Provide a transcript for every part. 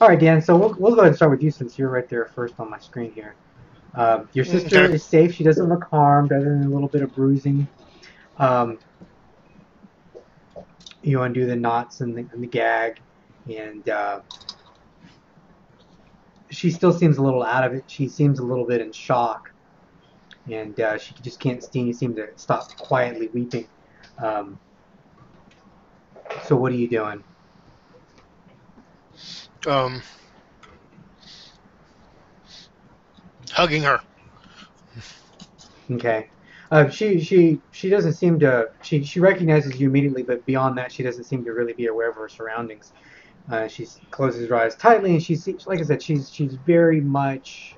All right, Dan. So we'll go ahead and start with you since you're right there first on my screen here. Your sister Okay. is safe. She doesn't look harmed, other than a little bit of bruising. Um, you undo the knots and the gag, and she still seems a little out of it. She seems a little bit in shock, and she just can't seem to stop quietly weeping. Um, so what are you doing? Um, Hugging her. Okay. She doesn't seem to she recognizes you immediately, but beyond that, she doesn't seem to really be aware of her surroundings. She closes her eyes tightly, and like I said, she's very much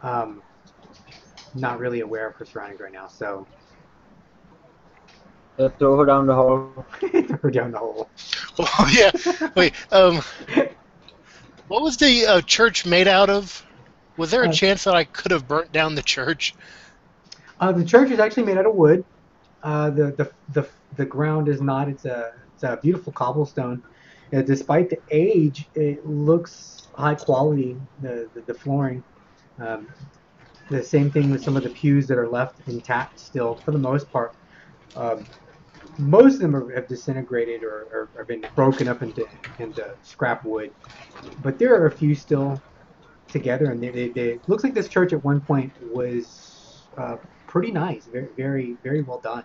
um, not really aware of her surroundings right now. So Throw her down the hole. throw her down the hole. Oh yeah. Wait. What was the church made out of? Was there a Uh, chance that I could have burnt down the church? the church is actually made out of wood. The ground is not. It's a beautiful cobblestone. Despite the age, it looks high quality. The flooring. Um, the same thing with some of the pews that are left intact still, for the most part. Um, most of them have disintegrated or been broken up into scrap wood, but there are a few still together, and they looks like this church at one point was pretty nice, very well done.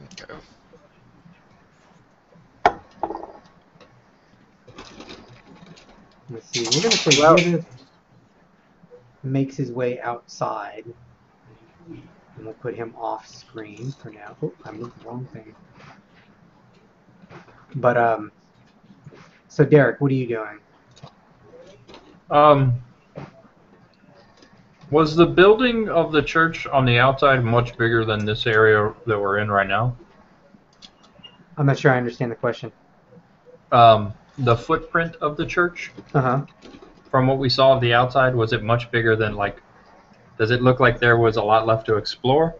Okay. Let's see, we're gonna say Well, Giveth makes his way outside, and we'll put him off screen for now. Oh, I moved the wrong thing. But so Derek, what are you doing? Um, was the building of the church on the outside much bigger than this area that we're in right now? I'm not sure I understand the question. The footprint of the church, Uh-huh. from what we saw of the outside, was it much bigger than, like, does it look like there was a lot left to explore?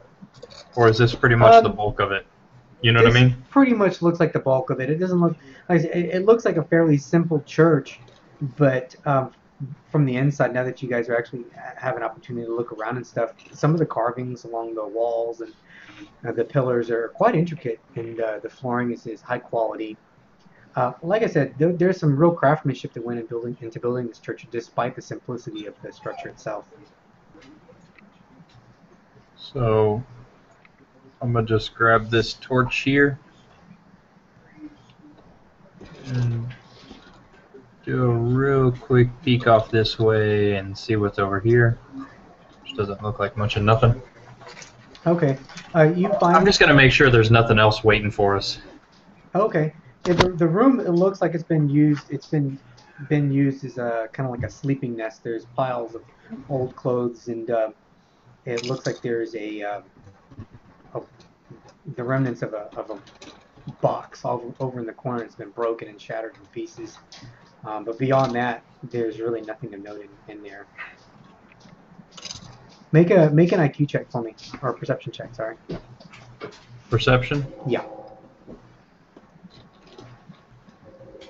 Or is this pretty much the Um, bulk of it? You know what I this mean? pretty much looks like the bulk of it. It doesn't look like it looks like a fairly simple church, but from the inside, now that you guys are actually have an opportunity to look around and stuff, some of the carvings along the walls and the pillars are quite intricate, and the flooring is high quality. Like I said, there's some real craftsmanship that went into building this church, despite the simplicity of the structure itself. So, I'm going to just grab this torch here and do a real quick peek off this way and see what's over here. Which doesn't look like much of nothing. Okay, you I'm find just going to make sure there's nothing else waiting for us. okay. Yeah, the room, it looks like it's been used. It's been used as a kind of like a sleeping nest. There's piles of old clothes, and it looks like there's a the remnants of a box all over in the corner. It's been broken and shattered in pieces. But beyond that, there's really nothing to note in there. Make an IQ check for me, or a perception check. Sorry. Perception? Yeah,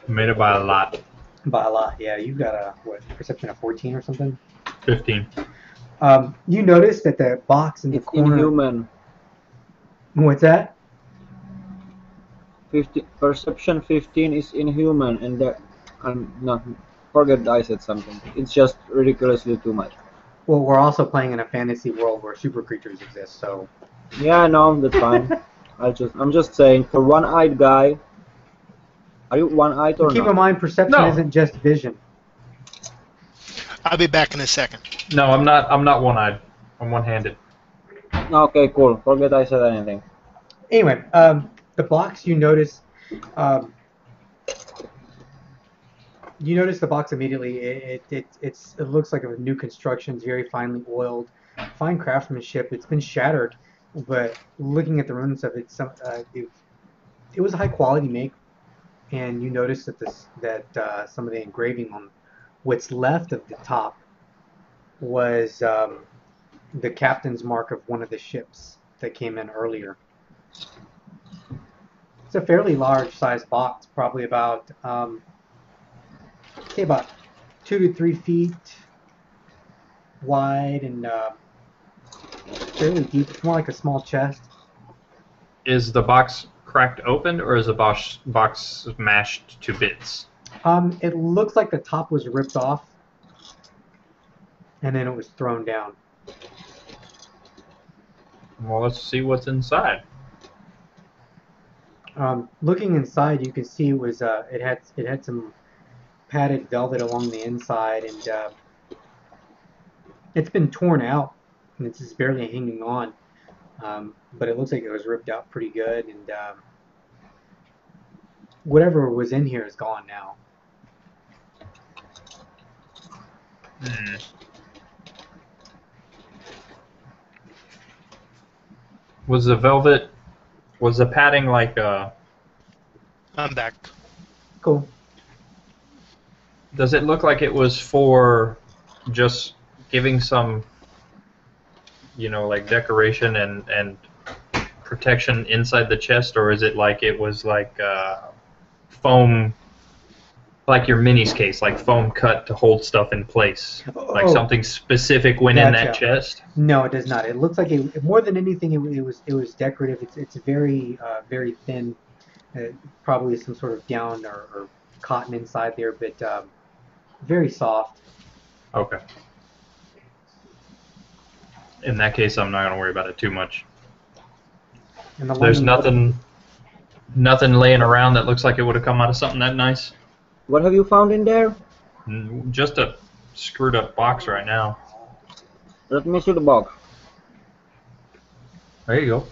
Made it by a lot. by a lot. Yeah, you've got a what perception of 14 or something. 15. You notice that the box in the it's corner. inhuman. What's that? 50, perception 15 is inhuman, and I'm not. Forget I said something. It's just ridiculously too much. Well, we're also playing in a fantasy world where super creatures exist, so. Yeah, no, that's fine. I'm just saying, for one-eyed guy, are you one-eyed or Keep in not? mind, perception No. isn't just vision. I'll be back in a second. No, I'm not. I'm not one-eyed. I'm one-handed. Okay, cool. Forget I said anything. Anyway, the box um, you notice the box immediately. It looks like a new construction. It's very finely oiled, fine craftsmanship. It's been shattered, but looking at the remnants of it, it was a high quality make. And you notice that some of the engraving on what's left of the top was the captain's mark of one of the ships that came in earlier. It's a fairly large size box, probably about say about 2 to 3 feet wide and fairly deep. It's more like a small chest. Is the box cracked open, or is the box mashed to bits? It looks like the top was ripped off, and then it was thrown down. Well, let's see what's inside. Looking inside, you can see it had some padded velvet along the inside, and it's been torn out, and it's just barely hanging on. But it looks like it was ripped out pretty good, and whatever was in here is gone now. Hmm. Was the padding like I'm back. Cool. does it look like it was for just giving some, like decoration and protection inside the chest, or is it like it was like foam, like your minis case, like foam cut to hold stuff in place, like Oh, something specific went in that gotcha. chest? No, it does not. It looks like more than anything, it was decorative. It's very thin, probably some sort of down or cotton inside there, but very soft. Okay. In that case, I'm not gonna worry about it too much. And the There's lining. nothing laying around that looks like it would have come out of something that nice. What have you found in there? Just a screwed up box right now. Let me see the box. There you go.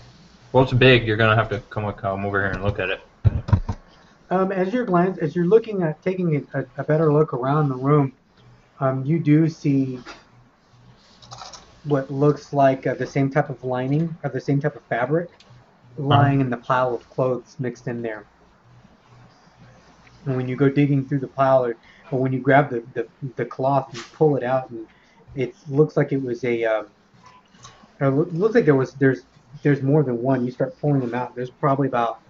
Well, it's big. You're gonna have to come over here and look at it. As you're looking at taking a better look around the room, you do see what looks like the same type of lining or the same type of fabric lying in the pile of clothes mixed in there. And when you go digging through the pile, or when you grab the cloth and pull it out, and it looks like it was it looks like there's more than one. You start pulling them out. There's probably about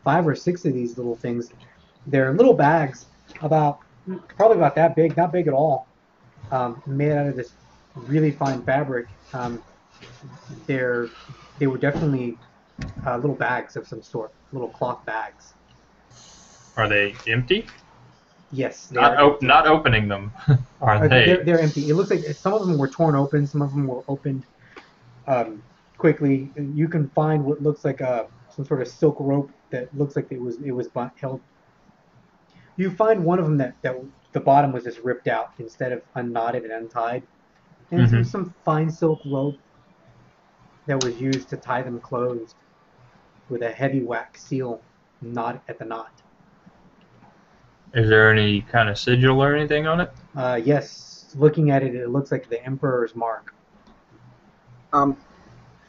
5 or 6 of these little things. They're little bags, probably about that big, not big at all, made out of this really fine fabric. They're they were definitely little bags of some sort, little cloth bags. Are they empty? Yes, they are empty. Not opening them. Are they? They're empty. It looks like some of them were torn open, some of them were opened quickly. You can find what looks like some sort of silk rope that looks like it was held. You find one of them that the bottom was just ripped out instead of unknotted and untied, and some fine silk rope that was used to tie them closed with a heavy wax seal knot at the knot. Is there any kind of sigil or anything on it? Yes, looking at it, it looks like the Emperor's mark.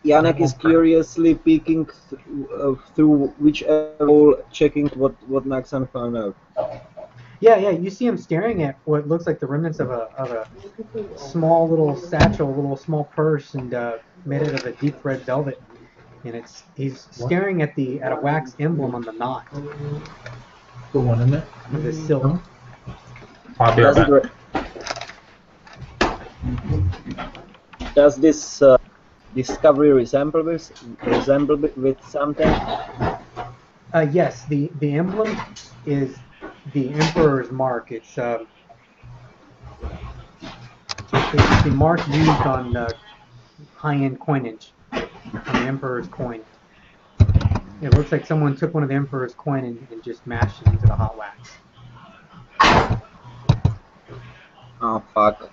Yannick is curiously peeking through whichever hole, checking what Maxon found out. Yeah, you see him staring at what looks like the remnants of a small little satchel, a little small purse, and made out of a deep red velvet. And he's staring at a wax emblem on the knot The one in there. of the silk. I'll be right back. Does this discovery resemble with something? Yes, the emblem is the Emperor's mark. It's the mark used on high-end coinage on the Emperor's coin. It looks like someone took one of the Emperor's coin and just mashed it into the hot wax. Oh fuck.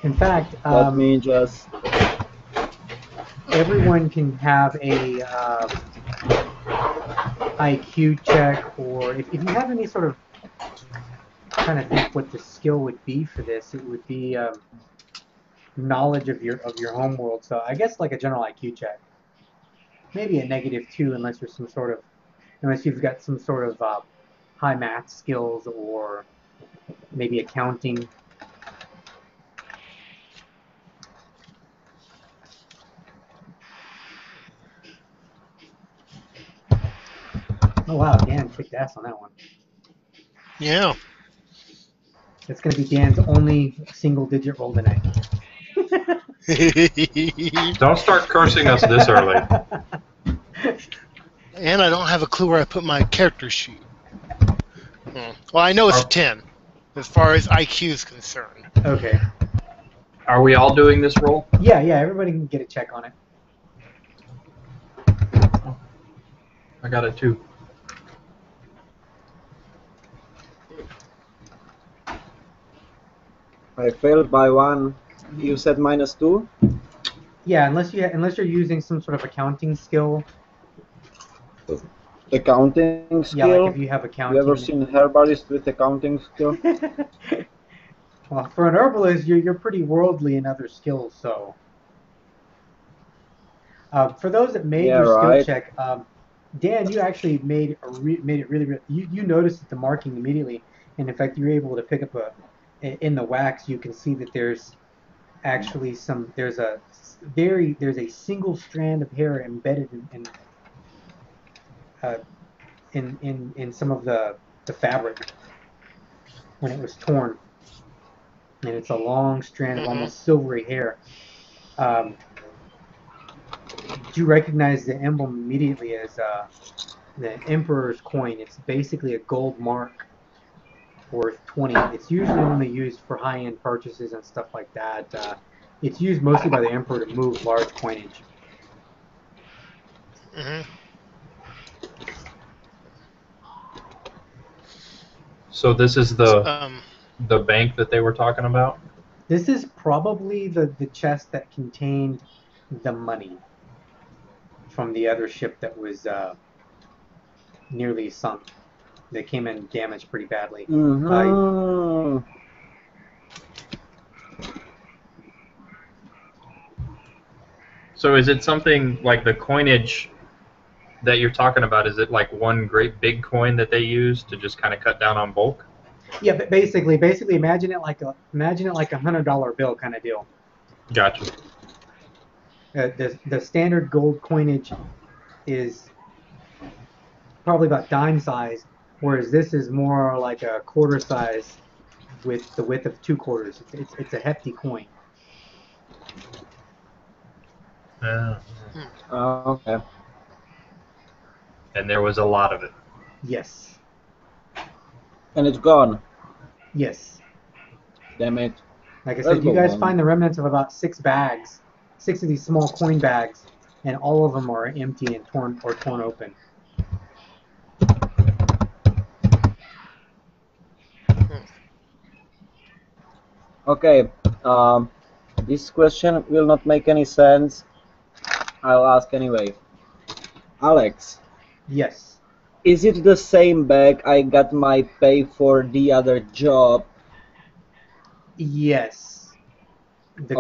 In fact, Let me just. everyone can have a IQ check, or if you have any sort of trying to think what the skill would be for this, it would be knowledge of your home world. So I guess like a general IQ check, maybe a -2, unless you've got some sort of high math skills or maybe accounting. Oh wow, Dan kicked ass on that one. Yeah. That's gonna be Dan's only single-digit roll tonight. Don't start cursing us this early. And I don't have a clue where I put my character sheet. Well, I know it's a 10, as far as IQ is concerned. Okay. Are we all doing this roll? Yeah, everybody can get a check on it. I got it too. I failed by 1. You said -2? Yeah, unless you're using some sort of accounting skill. Accounting skill? Yeah, like if you have accounting. You ever seen herbalist with accounting skill? Well, for an herbalist, you're pretty worldly in other skills, so. For those that made your skill check, Dan, you actually made it really. You noticed the marking immediately, and in fact, you were able to pick up in the wax. You can see that there's actually there's a single strand of hair embedded in some of the fabric when it was torn, and it's a long strand of almost silvery hair. You recognize the emblem immediately as the Emperor's coin. It's basically a gold mark worth 20. It's usually only used for high-end purchases and stuff like that. It's used mostly by the Emperor to move large coinage. So this is the bank that they were talking about? This is probably the chest that contained the money from the other ship that was nearly sunk. They came in damaged pretty badly. So is it something like the coinage that you're talking about? Is it like one great big coin that they use to just kind of cut down on bulk? Yeah, but basically imagine it like a $100 bill kind of deal. Gotcha. The standard gold coinage is probably about dime size, whereas this is more like a quarter size with the width of 2 quarters. It's a hefty coin. Okay. And there was a lot of it. Yes. And it's gone. Yes. Damn it. Like I said, you guys find the remnants of about 6 bags, 6 of these small coin bags, and all of them are empty and torn open. Okay. This question will not make any sense. I'll ask anyway. Alex. Yes. Is it the same bag I got my pay for the other job? Yes. The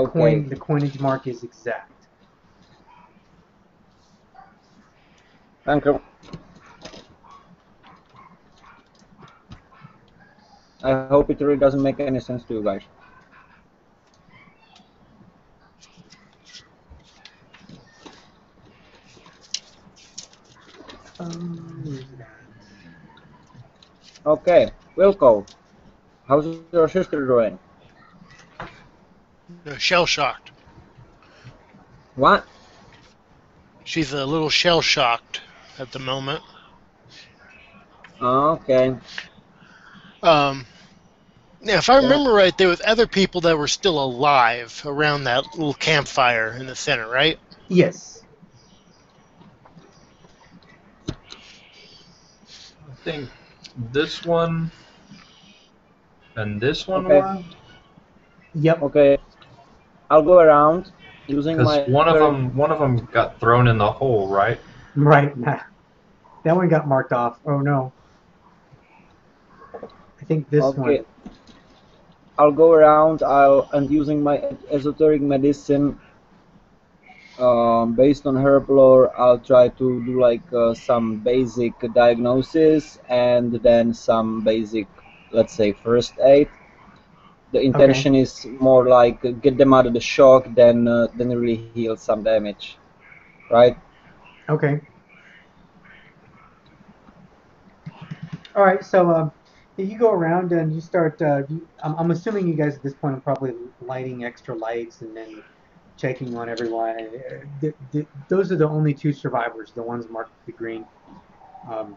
coinage mark is exact. Thank you. I hope it really doesn't make any sense to you guys. Okay, Wilco, how's your sister doing? Shell-shocked. What? She's a little shell-shocked at the moment. Okay. Yeah, if I remember right, there was other people that were still alive around that little campfire in the center, right? Yes. I think this one and this one were. Yep. Okay. I'll go around using my. Because one of them got thrown in the hole, right? Right. That one got marked off. Oh no. I think this one. I'll go around. And using my esoteric medicine. Based on herb lore, I'll try to do like some basic diagnosis and then some basic, let's say, first aid. The intention is more like get them out of the shock than really heal some damage, right? Okay. All right, so you go around and you start. I'm assuming you guys at this point are probably lighting extra lights and then checking on everyone. Those are the only two survivors, the ones marked with the green. Um,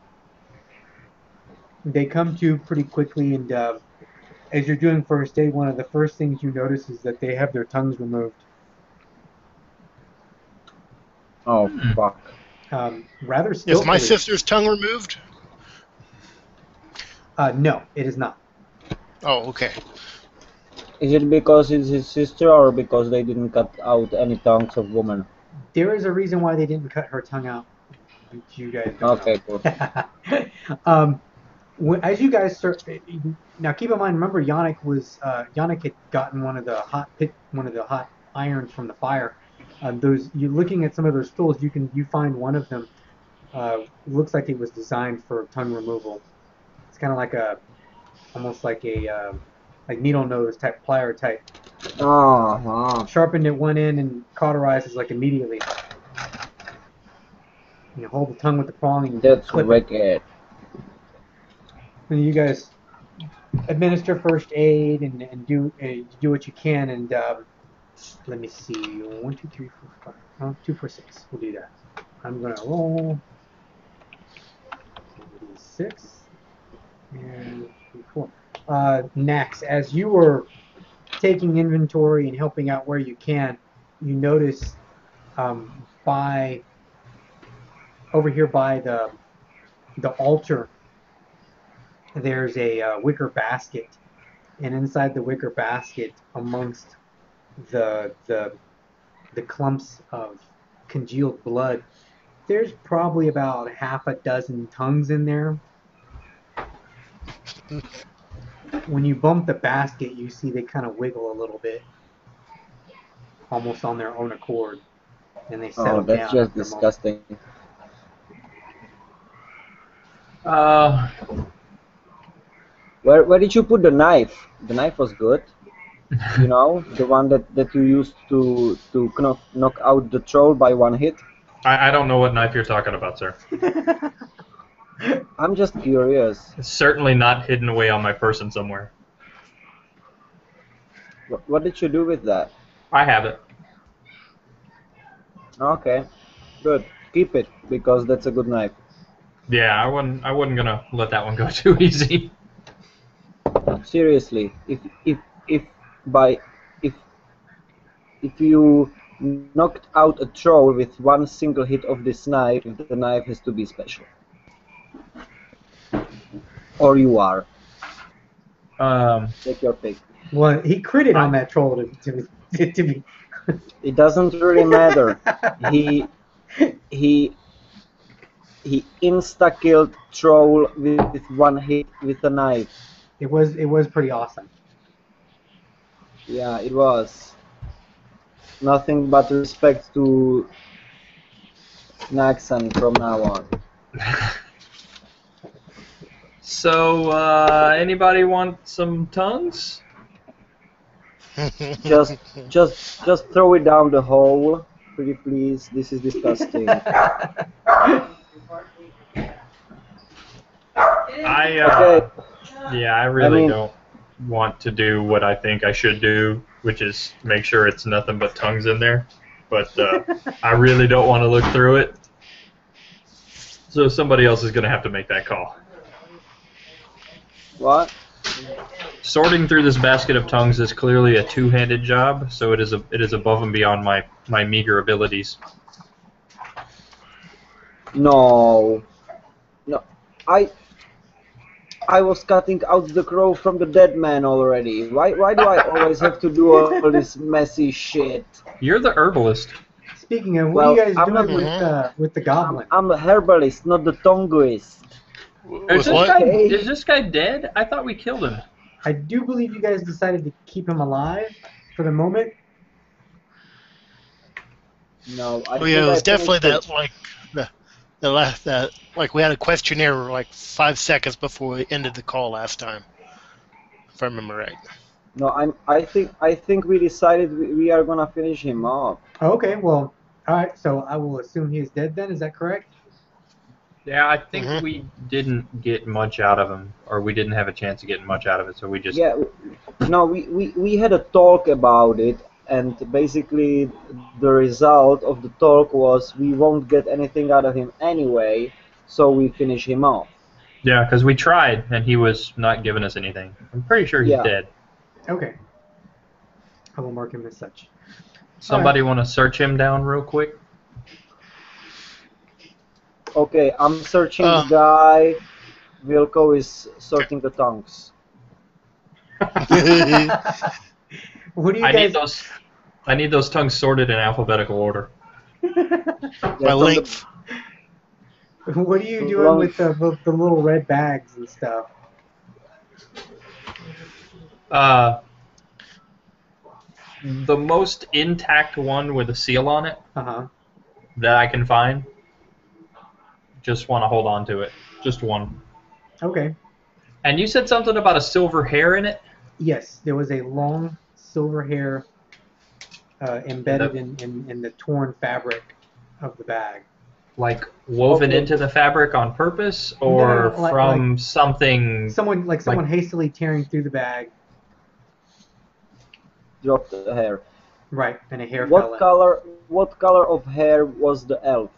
they come to pretty quickly, and as you're doing first aid, one of the first things you notice is that they have their tongues removed. Oh fuck. Rather Is my skillfully. sister's tongue removed? No, it is not. Oh, okay. Is it because it's his sister or because they didn't cut out any tongues of women? There is a reason why they didn't cut her tongue out, which you guys don't Okay, cool. know. um, as you guys start, now keep in mind. Remember, Yannick had gotten one of the hot irons from the fire. Those you looking at some of those tools, you find one of them looks like it was designed for tongue removal. It's kind of like almost like a like needle nose type plier type. Uh-huh. Sharpened at one end and cauterizes like immediately. You hold the tongue with the prong and you That's clip it. wicked. And you guys administer first aid and do what you can. And let me see, 1, 2, 3, 4, 5. Oh, 2, 4, 6. We'll do that. I'm gonna roll 6 and 4. Nax, as you were taking inventory and helping out where you can, you notice by over here by the altar, there's a wicker basket, and inside the wicker basket, amongst the clumps of congealed blood, there's probably about half a dozen tongues in there. When you bump the basket, you see they kind of wiggle a little bit, almost on their own accord, and they Oh, settle that's down just after a moment. disgusting. Uh, Where did you put the knife? The knife was good. You know, the one that you used to knock out the troll by one hit. I don't know what knife you're talking about, sir. I'm just curious. It's certainly not hidden away on my person somewhere. What did you do with that? I have it. Okay, good. Keep it because that's a good knife. Yeah, I wasn't gonna let that one go too easy. Seriously, if by if if you knocked out a troll with one single hit of this knife, the knife has to be special. Or you are. Take your pick. Well, he critted on that troll to be. It doesn't really matter. He he he insta killed troll with one hit with a knife. It was pretty awesome. Yeah, it was. Nothing but respect to Naxon from now on. So, anybody want some tongues? Just throw it down the hole, pretty please. This is disgusting. Okay. Yeah, I really mean- don't want to do what I think I should do, which is make sure it's nothing but tongues in there. But I really don't want to look through it. So somebody else is going to have to make that call. What? Sorting through this basket of tongues is clearly a two-handed job, so it is above and beyond my meager abilities. No. No. I was cutting out the crow from the dead man already. Why do I always have to do all this messy shit? You're the herbalist. Speaking of, what Well, are you guys I'm doing not- with the goblin? I'm a herbalist, not the tonguist. With what? Is this guy dead? I thought we killed him. I do believe you guys decided to keep him alive for the moment. No, I Oh think yeah, it I was definitely finished that the last that like we had a questionnaire like 5 seconds before we ended the call last time, if I remember right. No, I think we decided we are gonna finish him off. Okay, well, all right. So I will assume he is dead then. Is that correct? Yeah, I think we didn't get much out of him, or we didn't have a chance of getting much out of it, so we just. Yeah, no, we had a talk about it, and basically the result of the talk was we won't get anything out of him anyway, so we finish him off. Yeah, because we tried, and he was not giving us anything. I'm pretty sure he's Yeah. dead. Okay. I will mark him as such. Somebody want to search him down real quick? Okay, I'm searching the guy. Wilco is sorting the tongues. What do you guys? I need those tongues sorted in alphabetical order. By length. What are you doing with the little red bags and stuff? The most intact one with a seal on it Uh-huh. that I can find. Just want to hold on to it. Just one. Okay. And you said something about a silver hair in it? Yes, there was a long silver hair embedded in the torn fabric of the bag. Like woven into the fabric on purpose, or No, from something? Someone hastily tearing through the bag. Dropped the hair. Right, and a hair fell in. What color of hair was the elf?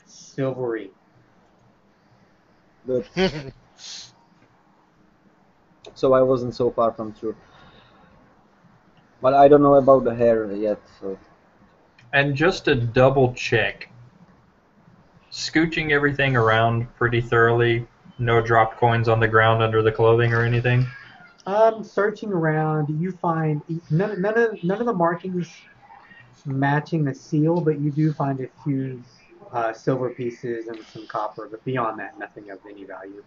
Silvery. Good. So I wasn't so far from true. But I don't know about the hair yet, so. And just to double check, scooching everything around pretty thoroughly, no dropped coins on the ground under the clothing or anything? Searching around, you find none of the markings matching the seal, but you do find a few silver pieces and some copper, but beyond that, nothing of any value.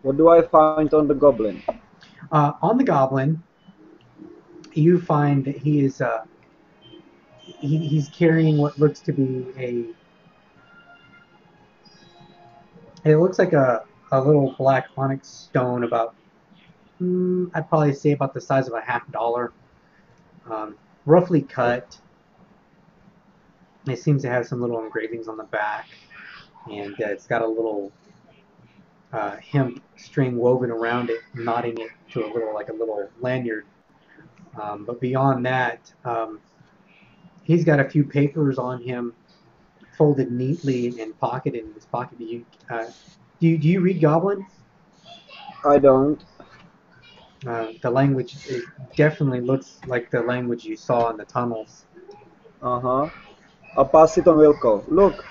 What do I find on the goblin? On the goblin, you find that he is he's carrying what looks to be it looks like a little black onyx stone about I'd probably say about the size of a $50, roughly cut. It seems to have some little engravings on the back, and it's got a little hemp string woven around it, knotting it to a little lanyard. But beyond that, he's got a few papers on him, folded neatly and pocketed in his pocket. Do you read Goblin? I don't. The language, it definitely looks like the language you saw in the tunnels. Uh-huh. I'll pass it on Wilco. Look.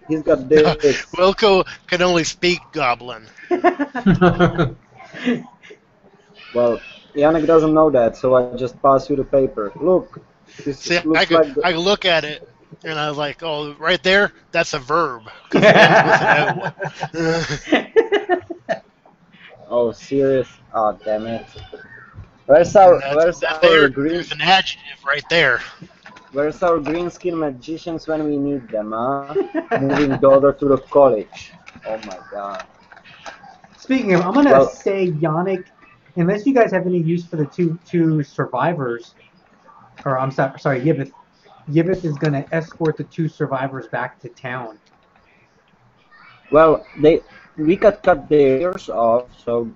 He's got this. Wilco can only speak Goblin. Well, Yannick doesn't know that, so I just pass you the paper. Look. See, looks I could look at it, and I was like, oh, right there, that's a verb. 'Cause it ends with an O. Oh, serious? Oh, damn it. Where's our green? There's an adjective right there. Where's our green skin magicians when we need them, huh? Moving daughter to the college. Oh my god. Speaking of, I'm gonna say Yannick, unless you guys have any use for the two survivors, or I'm sorry, Yibith. Yibith is gonna escort the two survivors back to town. Well, we could cut their ears off, so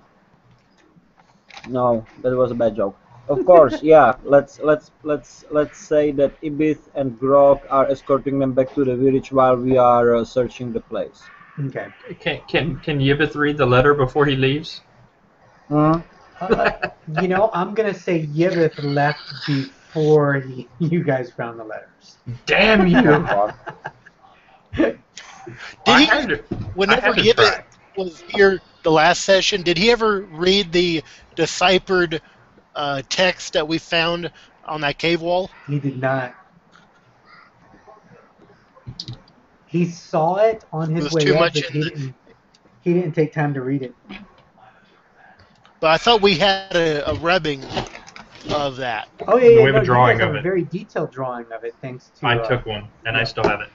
no, that was a bad joke. Of course, yeah. Let's say that Ibith and Grok are escorting them back to the village while we are searching the place. Okay. Can Yibith read the letter before he leaves? Hmm? I'm gonna say Yibith left before you guys found the letters. Damn you! Whenever Yibith was here the last session, did he ever read the deciphered text that we found on that cave wall? He did not. He saw it on his way up, but he didn't take time to read it. But I thought we had a rubbing of that. Oh yeah, we have a drawing of it. A very detailed drawing of it, thanks to. I took one, and I still have it.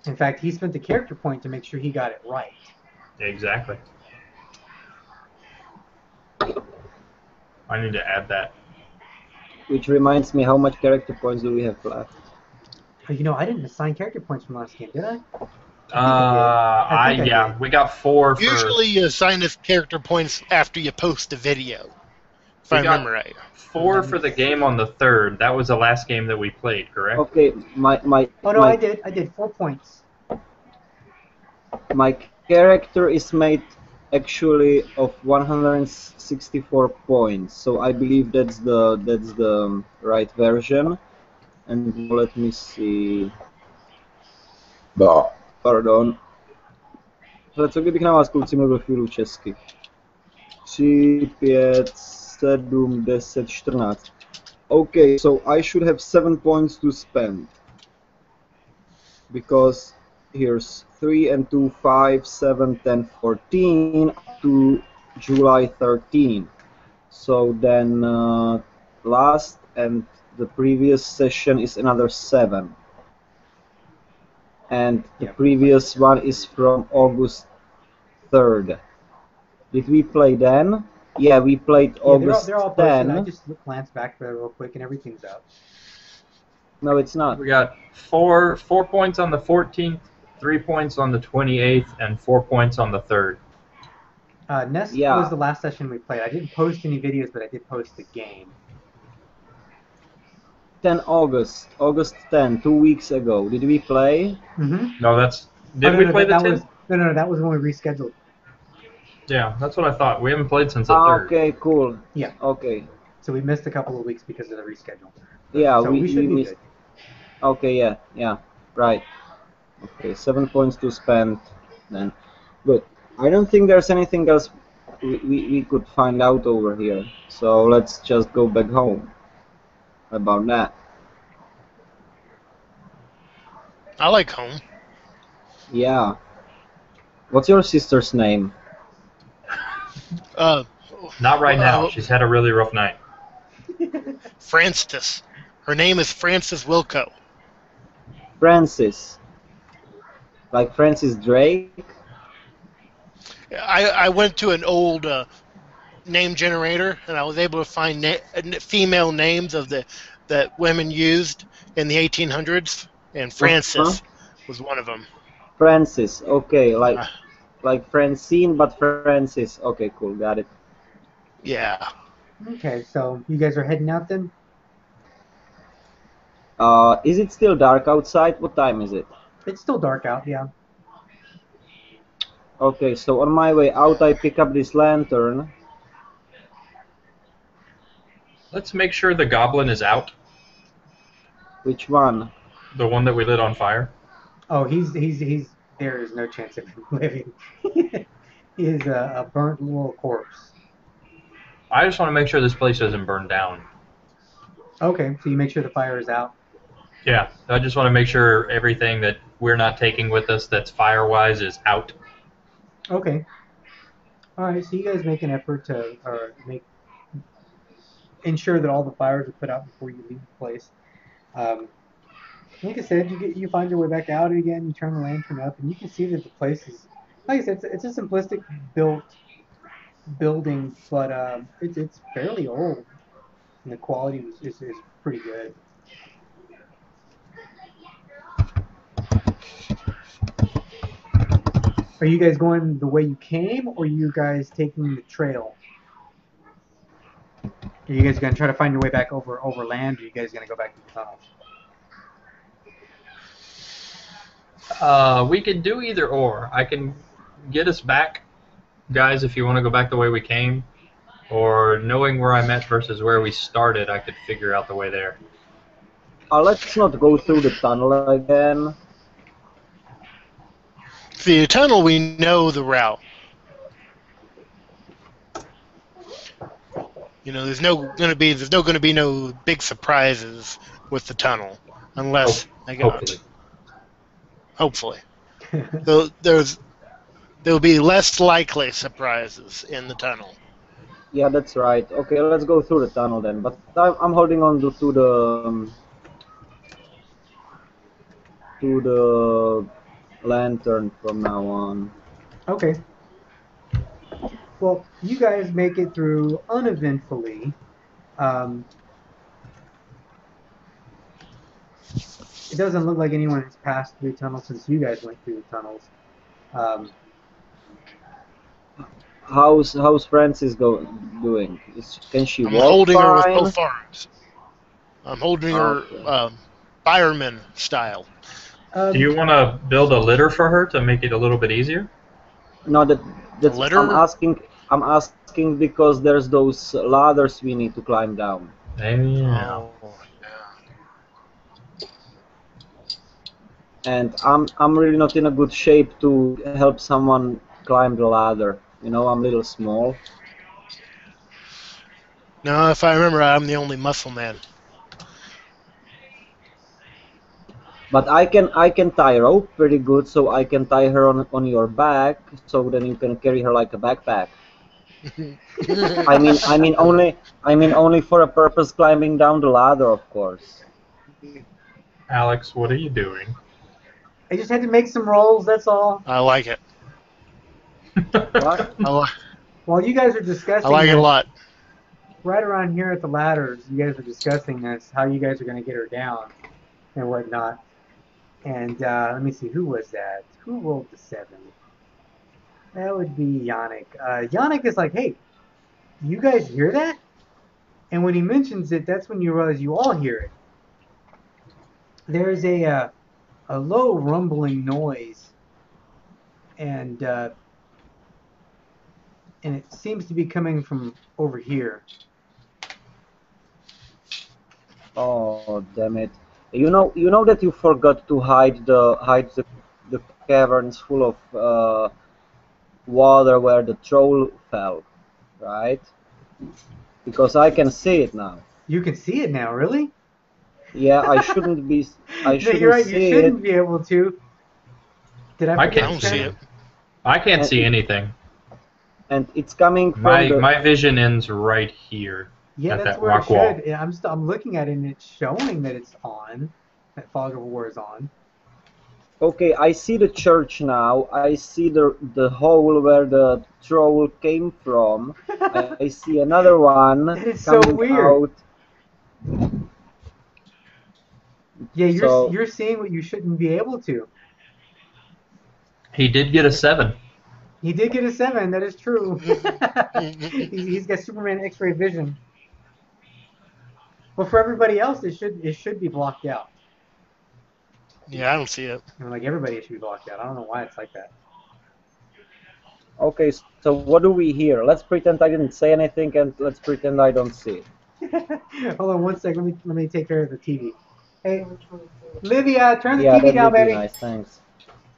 In fact, he spent the character point to make sure he got it right. Exactly. I need to add that. Which reminds me, how much character points do we have left? You know, I didn't assign character points from last game, did I? I think I did. We got 4 for. Usually you assign us character points after you post the video, if I We got remember right. 4 for the game on the 3rd. That was the last game that we played, correct? Okay, Oh no, I did. I did 4 points. my character is made actually of 164 points, so I believe that's the right version. And let me see. Pardon. Co kdybych na vás kluci mluvil chvíli česky. 3, 5, 7, 10, 14. Okay, so I should have 7 points to spend. Because here's 3 and 2, 5, 7, 10, 14 up to July 13. So then last and the previous session is another 7. And the previous one is from August 3rd. Did we play then? Yeah, we played August they're all posted. 10. I just glanced back there real quick and everything's up. No, it's not. We got 4 points on the 14th, 3 points on the 28th, and 4 points on the 3rd. Nest was the last session we played. I didn't post any videos, but I did post the game. 10 August 10, 2 weeks ago. Did we play? Mm-hmm. No, Did we play the 10th? No, that was when we rescheduled. Yeah, that's what I thought. We haven't played since the 3rd. Okay, cool. Yeah. Okay. So we missed a couple of weeks because of the reschedule. Yeah, so we should be missed. Good. Okay, yeah, right. Okay, 7 points to spend then. Good. I don't think there's anything else we could find out over here. So let's just go back home about that. I like home. Yeah. What's your sister's name? Not right now. She's had a really rough night. Francis. Her name is Francis Wilco. Francis. Like Francis Drake? I went to an old name generator, and I was able to find female names of that women used in the 1800s, and Francis was one of them. Francis, okay, like Francine, but Francis. Okay, cool, got it. Yeah. Okay, so you guys are heading out then? Is it still dark outside? What time is it? It's still dark out, yeah. Okay, so on my way out, I pick up this lantern. Let's make sure the goblin is out. Which one? The one that we lit on fire. Oh, he's there is no chance of him living. He is a burnt little corpse. I just want to make sure this place doesn't burn down. Okay, so you make sure the fire is out. Yeah, I just want to make sure everything that we're not taking with us that's fire-wise is out. Okay. All right, so you guys make an effort to ensure that all the fires are put out before you leave the place. Like I said, you find your way back out again. You turn the lantern up, and you can see that the place is, like I said, it's a simplistic building, but it's fairly old, and the quality is pretty good. Are you guys going the way you came, or are you guys taking the trail? Are you guys going to try to find your way back over land, or are you guys going to go back to the tunnels? We could do either or. I can get us back, guys, if you want to go back the way we came. Or knowing where I'm at versus where we started, I could figure out the way there. Let's not go through the tunnel again. The tunnel, we know the route. You know, there's no going to be no big surprises with the tunnel, unless hopefully. There'll be less likely surprises in the tunnel. Yeah, that's right. Okay, let's go through the tunnel then. But I'm holding on to the lantern from now on. Okay. Well, you guys make it through uneventfully. it doesn't look like anyone has passed through the tunnel since you guys went through the tunnels. Um, How's Francis doing? Can she I'm walk holding her with fine? both arms. I'm holding her Okay. fireman style. Do you um, want to build a litter for her to make it a little bit easier? No, A that's I'm litter? asking. I'm asking because there's those ladders we need to climb down, Yeah. Oh, and I'm really not in a good shape to help someone climb the ladder. You know, I'm a little small. no, if I remember, I'm the only muscle man. But I can tie rope pretty good, so I can tie her on your back, so then you can carry her like a backpack. I mean only for a purpose climbing down the ladder, of course. Alex, what are you doing? I just had to make some rolls. That's all. I like it. What? While you guys are I discussing like it a this, lot. right around here at the ladders, you guys are discussing this, how you guys are going to get her down and whatnot. And let me see, who was that? Who rolled the 7? That would be Yannick. Yannick is like, hey, you guys hear that? And when he mentions it, that's when you realize you all hear it. There's a low rumbling noise, and it seems to be coming from over here. Oh, damn it! You know that you forgot to hide the caverns full of water where the troll fell, right? Because I can see it now. You can see it now, really? Yeah, I shouldn't be. I No, you're shouldn't right. You see it, shouldn't be able to. Did I I forget I to don't can't. see check? it. I can't and see it, anything. and it's coming from My the. my vision ends right here Yeah, at that's that where it rock wall. should. I'm looking at it, and it's showing that it's on. That fog of war is on. Okay, I see the church now. I see the hole where the troll came from. I see another one That is so coming weird. out. Yeah, So you're seeing what you shouldn't be able to. He did get a 7. He did get a 7. That is true. He's got Superman X-ray vision. But for everybody else, it should be blocked out. Yeah, I don't see it. Like everybody, it should be blocked out. I don't know why it's like that. okay, so what do we hear? Let's pretend I didn't say anything, and let's pretend I don't see it. Hold on one second. Let me take care of the TV. Hey, Livia, turn the Yeah, TV that down, would be baby. nice. Thanks,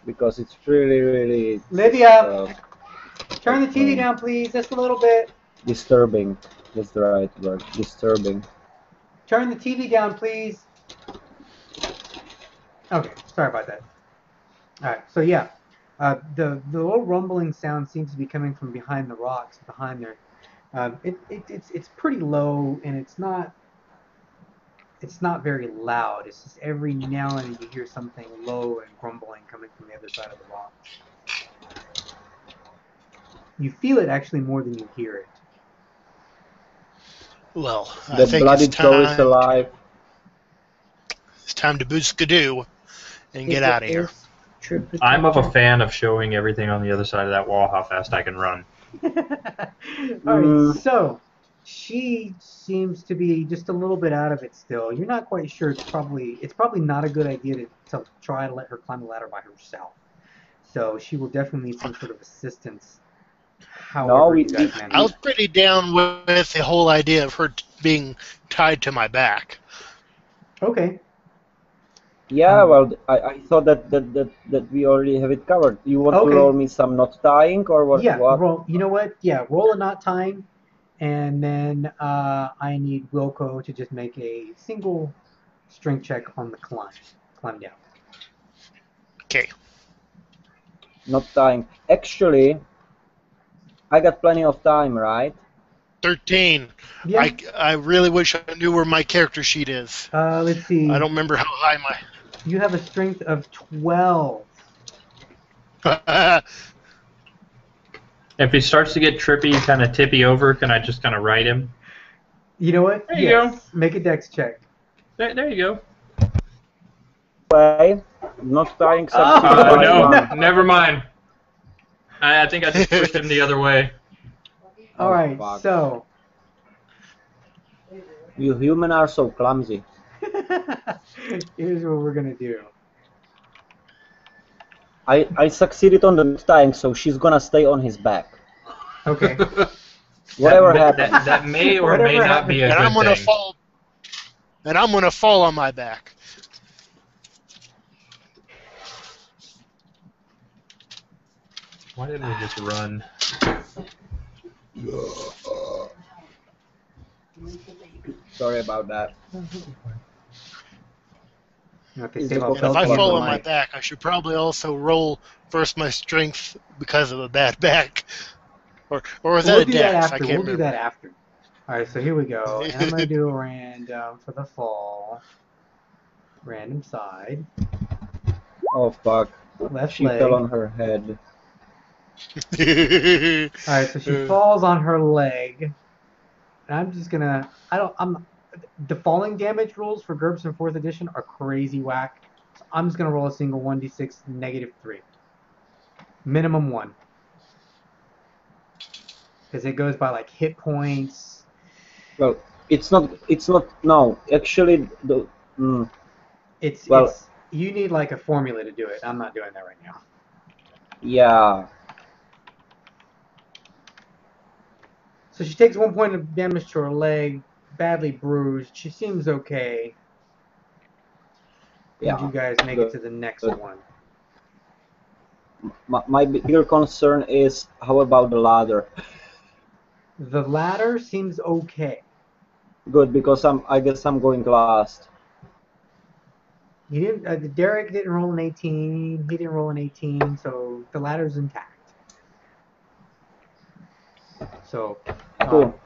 because it's really Livia, uh, turn the TV down, please, just a little bit. disturbing. That's the right word. Disturbing. Turn the TV down, please. Okay, sorry about that. All right, so yeah, the little rumbling sound seems to be coming from behind the rocks, behind there. It's pretty low, and it's not very loud. It's just every now and then you hear something low and grumbling coming from the other side of the rocks. You feel it actually more than you hear it. Well, I The think bloody troll is alive. it's time to booskadoo and get Is it out of here. is true I'm of a protection? fan of showing everything on the other side of that wall how fast I can run. All right, so she seems to be just a little bit out of it still. You're not quite sure. It's probably not a good idea to try to let her climb the ladder by herself. So she will definitely need some sort of assistance. No, However, you guys I manage was pretty down with the whole idea of her being tied to my back. that. Okay. yeah, well, I thought that we already have it covered. You want to roll Okay. me some not dying or what? Yeah. What? Roll. You know what? Yeah. Roll a knot time, and then I need Wilco to just make a single strength check on the climb. Climb down. Okay. Not dying. Actually, I got plenty of time, right? 13. Yeah. I really wish I knew where my character sheet is. Let's I see. don't remember how high You have a strength of 12. my. If he starts to get trippy, kind of tippy over, can I just kind of ride him? You know what? There you Yes. Make a dex check. There you go. way. Not trying Oh, something. No, no. never mind. I think I just pushed him the other way. All right, fuck. so You human are so clumsy. here's what we're gonna do. I succeeded on the tying, so she's gonna stay on his back. Okay. Whatever that, happens. that may or may Whatever not be a And good I'm gonna thing. fall. And I'm gonna fall on my back. Why didn't we just run? Sorry about that. Okay, Is save the all And if Well, I well, fall well, on my light. back, I should probably also roll first my strength because of a bad back. Or is that We'll a do that dex? after. I can't We'll remember. do that after. All right, so here we go. And I'm gonna do a random for the fall. Random side. Oh fuck. Left She leg. fell on her head. All right, so she falls on her leg. And I'm just gonna. The falling damage rules for GURPS in 4th edition are crazy whack. So I'm just gonna roll a single 1d6 -3. Minimum 1. Because it goes by like hit points. Well, it's not. No, actually, Well- It's you need like a formula to do it. I'm not doing that right now. yeah. So she takes 1 point of damage to her leg, badly bruised. She seems okay. And Yeah. you guys make it to the next Good. one. My bigger concern is how about the ladder? The ladder seems okay. Good, because I guess I'm going last. He didn't. Derek didn't roll an 18. He didn't roll an 18, so the ladder's intact. So, Cool.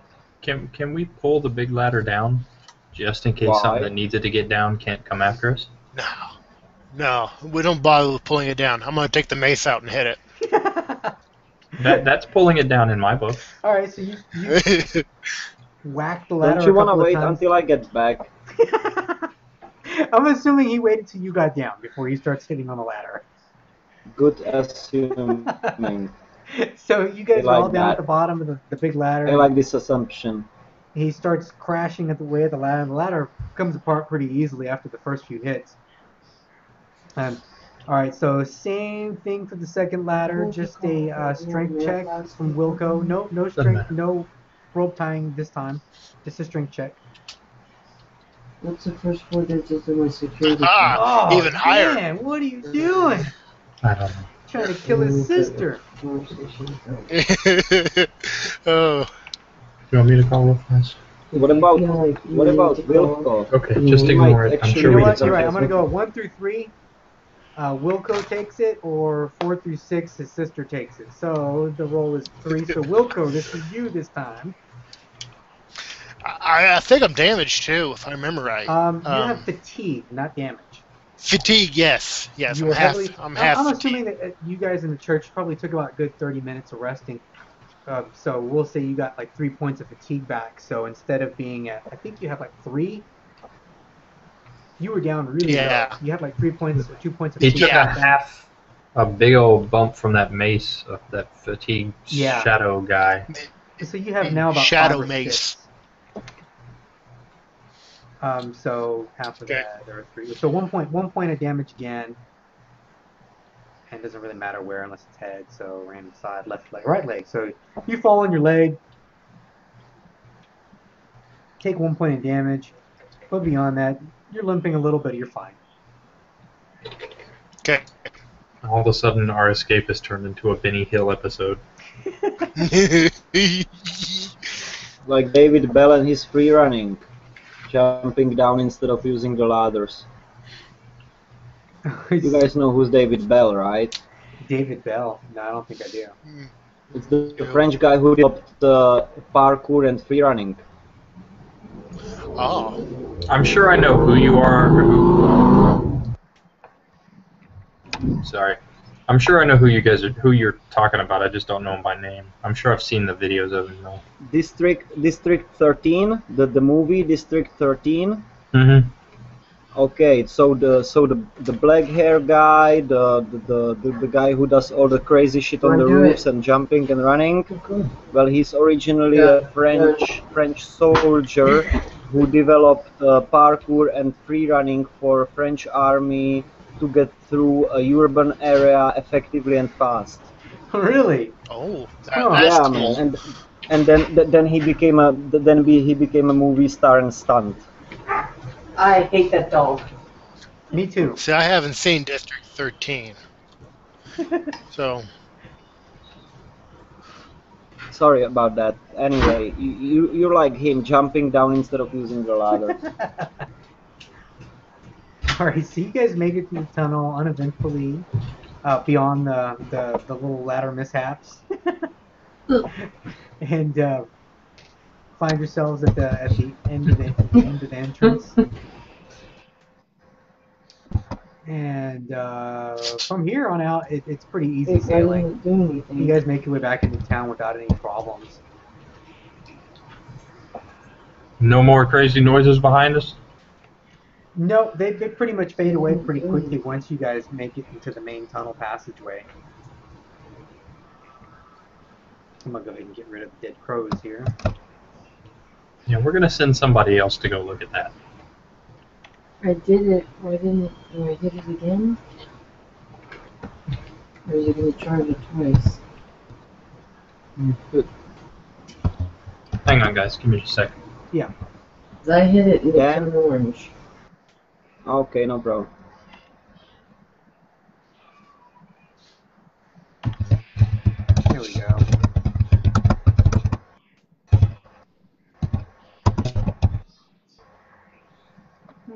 Can we pull the big ladder down, just in case Why? something that needs it to get down can't come after us? No, we don't bother with pulling it down. I'm gonna take the mace out and hit it. That's pulling it down in my book. all right. So you whack the ladder. Don't you want to wait until I get back? I'm assuming he waited till you got down before he starts hitting on the ladder. Good assuming. So you guys I are all like down at that. the bottom of the big ladder. I like this assumption. He starts crashing at the way of the ladder. The ladder comes apart pretty easily after the first few hits. All right, so same thing for the second ladder. Just a strength check from Wilco. No strength, no rope tying this time. Just a strength check. What's the first 4 digits of my security? Ah, Oh, even higher. man, what are you doing? I don't know. Trying to kill his sister. Oh, You want me to call real fast? What about Wilco? Okay, He just ignore might it. I'm actually- sure You we know can what? You're right. something. I'm gonna go 1 through 3. Wilco takes it, or 4 through 6, his sister takes it. So the roll is 3. So Wilco, this is you this time. I think I'm damaged too, if I remember right. You have fatigue, not damage. Fatigue, yes. You I'm were half. heavily- I'm half. I'm fatigued. assuming that you guys in the church probably took about a good 30 minutes of resting. So we'll say you got like 3 points of fatigue back. So instead of being at, I think you have like 3. You were down really Yeah. low. You had like 3 points or 2 points of He fatigue. took Yeah. a big old bump from that mace of that fatigue Yeah. shadow guy. So you have now about Shadow 5 or mace. 6. So half of Okay. that, there are 3. So 1 point of damage again. And it doesn't really matter where unless it's head. So random side, left leg, right leg. So you fall on your leg. Take 1 point of damage. But beyond that, you're limping a little bit. You're fine. Okay. All of a sudden, our escape has turned into a Benny Hill episode. Like David Bell and his free running, jumping down instead of using the ladders. You guys know who's David Bell, right? David Bell. No, I don't think I do. It's the French guy who developed parkour and free running. Oh. I'm sure I know who you are. Sorry. I'm sure I know who you're talking about. I just don't know him by name. I'm sure I've seen the videos of him though. District 13, the movie District 13. Mm-hmm. Okay, so the black hair guy, the guy who does all the crazy shit on Wanna the do roofs it? and jumping and running. Good. Well, he's originally Yeah, a French soldier who developed parkour and free running for French army to get through a urban area effectively and fast. Really? Oh, Huh. that's Yeah, man, cool. and then he became a movie star and stunt. I hate that dog. Me too. See, I haven't seen District 13, so Sorry about that. Anyway, you like him jumping down instead of using the ladder. All right, so you guys make it through the tunnel uneventfully, beyond the little ladder mishaps, and find yourselves at the end of the entrance. And from here on out, it's pretty easy I sailing. didn't do anything. You guys make your way back into town without any problems. No more crazy noises behind us? No, they pretty much fade away pretty quickly once you guys make it into the main tunnel passageway. I'm gonna go ahead and get rid of the dead crows here. Yeah, we're going to send somebody else to go look at that. I did it. Why didn't do I hit it again? Or is it going to charge it twice? Hang on, guys. Give me just a second. Yeah. 'Cause I hit it and it Yeah. turned orange. Okay, no problem. There we go.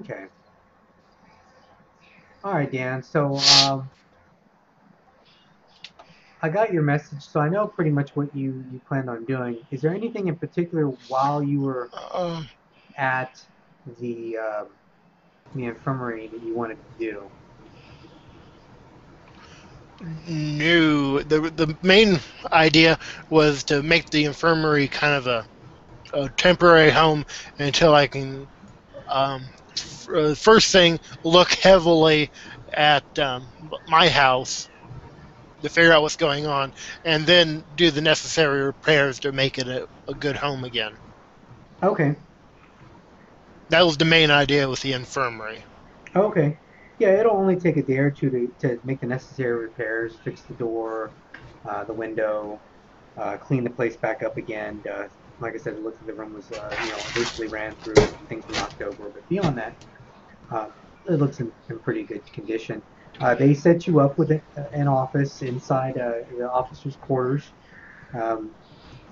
Okay. All right, Dan. So I got your message, so I know pretty much what you planned on doing. Is there anything in particular while you were um, at the infirmary that you wanted to do? no. The main idea was to make the infirmary kind of a temporary home until I can first thing look heavily at my house to figure out what's going on, and then do the necessary repairs to make it a good home again. Okay. That was the main idea with the infirmary. Okay. Yeah, it'll only take a day or two to make the necessary repairs, fix the door, the window, clean the place back up again. Like I said, it looks like the room was, initially ran through, things were knocked over, but beyond that, it looks in pretty good condition. They set you up with an office inside the officers' quarters. Um,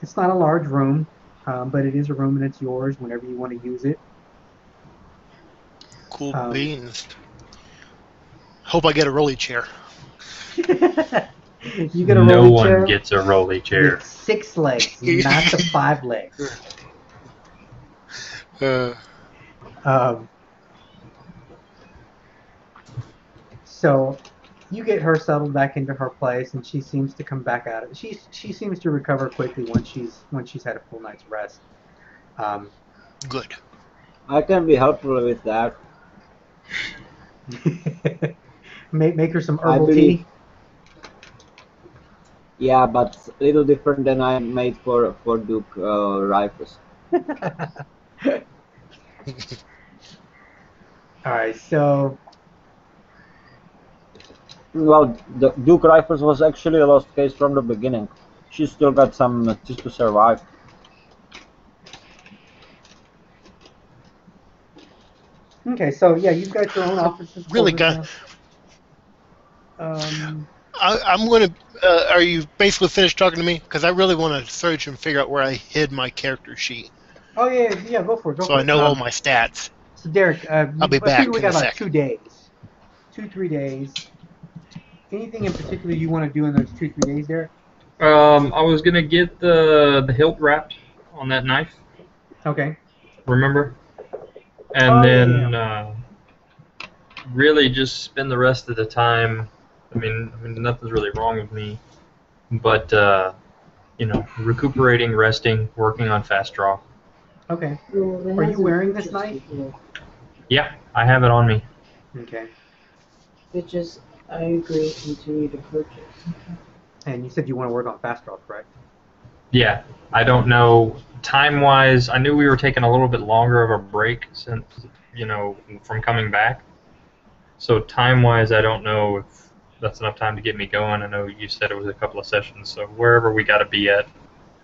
it's not a large room, but it is a room and it's yours whenever you want to use it. Cool Um, beans. Hope I get a rolly chair. you get a No rolly one chair gets a rolly chair. with 6 legs, not the 5 legs. Um, so you get her settled back into her place, and she seems to come back out of it. She seems to recover quickly once she's had a full night's rest. Um, Good. I can be helpful with that. make her some I herbal believe. tea. Yeah, but a little different than I made for Duke rifles. All right, so Well, the Duke rifles was actually a lost case from the beginning. She still got some just to survive. okay, so yeah, you've got your own offices Really quarters got. now. Um, I'm gonna. Are you basically finished talking to me? Because I really want to search and figure out where I hid my character sheet, oh yeah, go for it, go so for I it. know all my stats. So Derek, I'll be I figure back we in a got about 2 second. days, 2-3 days. Anything in particular you want to do in those 2-3 days, Derek? I was going to get the hilt wrapped on that knife, Okay. remember? And Oh then yeah. really just spend the rest of the time. I mean, nothing's really wrong with me, but recuperating, resting, working on fast draw. Okay. Well, Are you wearing this knife? Yeah, I have it on me. Okay. Which is, I agree, continue to purchase. And you said you want to work on fast draw, correct? Yeah, I don't know time-wise. I knew we were taking a little bit longer of a break since, from coming back. So time-wise, I don't know if that's enough time to get me going. I know you said it was a couple of sessions, so wherever we got to be at,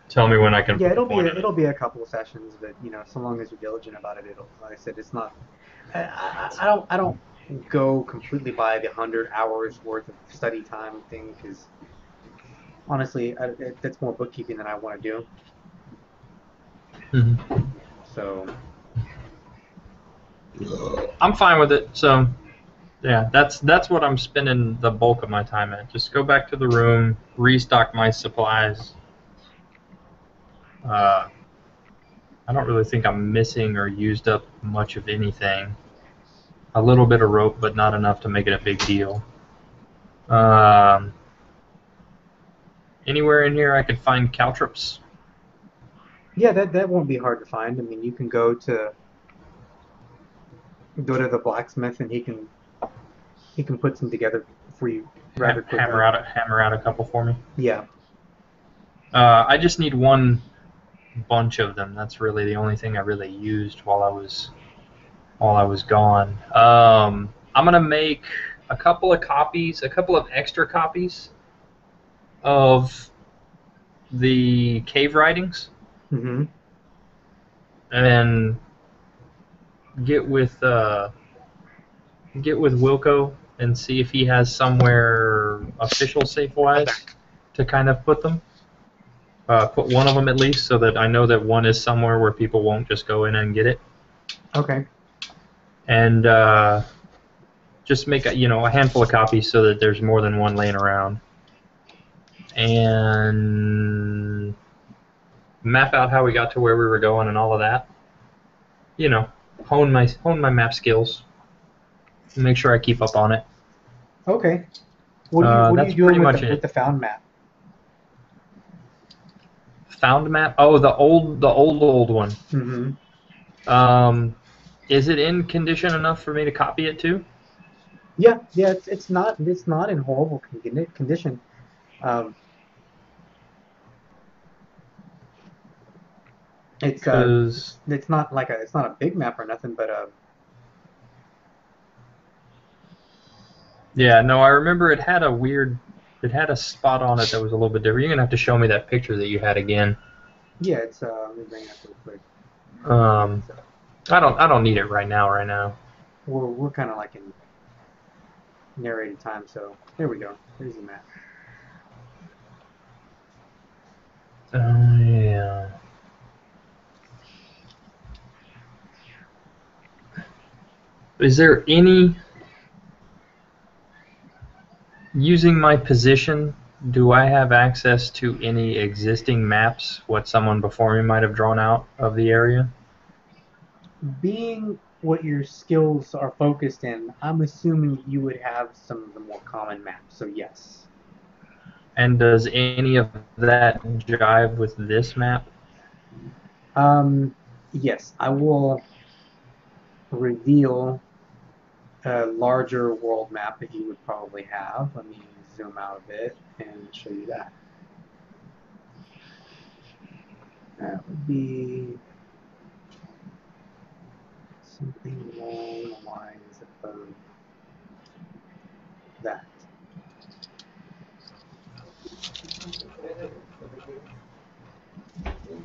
tell me when I can Yeah, put a point in it. it'll be a couple of sessions, but so long as you're diligent about it, it'll. Like I said, it's not. I don't go completely by the 100 hours worth of study time thing because honestly, that's more bookkeeping than I want to do. Mhm. So I'm fine with it. So yeah, that's what I'm spending the bulk of my time at. Just go back to the room, restock my supplies. Uh, I don't really think I'm missing or used up much of anything. A little bit of rope, but not enough to make it a big deal. Um, Anywhere in here I can find caltrops. yeah, that won't be hard to find. I mean, you can go to the blacksmith and he can put some together for you rather quickly. Hammer out a couple for me. Yeah. I just need one bunch of them. That's really the only thing I really used while I was gone. I'm gonna make a couple of copies, a couple of extra copies of the cave writings, Mm-hmm. and get with Wilco and see if he has somewhere official safe I'm wise back. to kind of put them. Put one of them at least, so that I know that one is somewhere where people won't just go in and get it, Okay. and just make a handful of copies so that there's more than one laying around, and map out how we got to where we were going and all of that. Hone my map skills. Make sure I keep up on it. Okay. What are you That's doing pretty with much the it. found map? Found map. Oh, the old one. Mm-hmm. Is it in condition enough for me to copy it too? Yeah, yeah. It's not in horrible condition. Um, it's Because it's not like it's not a big map or nothing, but yeah, no, I remember it had a spot on it that was a little bit different. You're gonna have to show me that picture that you had again. yeah. It's let me bring it up real quick. Um, So I don't need it right now. Right now. we're kind of like in narrated time, so there we go. There's the map. Oh yeah. Is there any using my position? Do I have access to any existing maps? What someone before me might have drawn out of the area? Being what your skills are focused in, I'm assuming you would have some of the more common maps. So yes. And does any of that jive with this map? Yes, I will reveal a larger world map that you would probably have. Let me zoom out a bit and show you that. That would be something along the lines of that.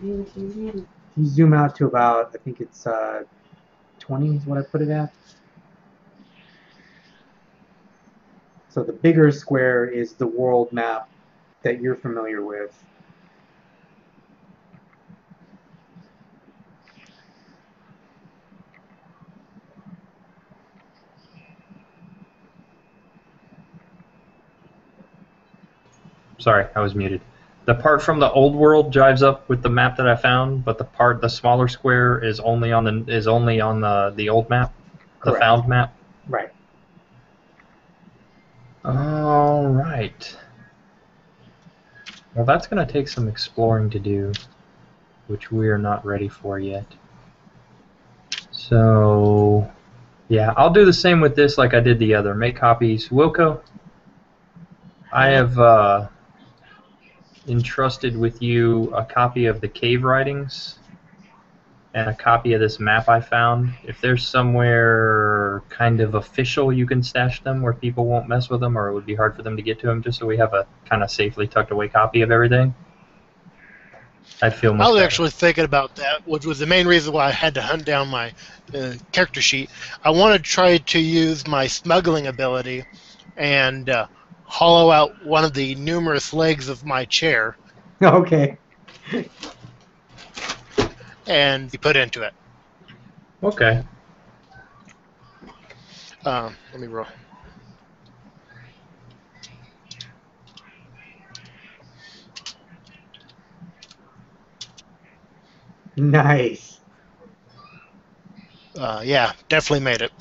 If you zoom out to about, I think it's 20 is what I put it at. So the bigger square is the world map that you're familiar with. Sorry, I was muted. The part from the old world jives up with the map that I found, but the smaller square is only on the old map, the Correct. found map. Right. All right. Well, that's going to take some exploring to do, which we are not ready for yet. So Yeah, I'll do the same with this like I did the other. Make copies. Wilco, I have entrusted with you a copy of the cave writings and a copy of this map I found. If there's somewhere kind of official you can stash them where people won't mess with them or it would be hard for them to get to them, just so we have a kind of safely tucked away copy of everything, I'd feel I much was better. actually thinking about that, which was the main reason why I had to hunt down my character sheet. I want to try to use my smuggling ability and hollow out one of the numerous legs of my chair Okay. and be put into it. Okay. Let me roll. Nice. Yeah, definitely made it.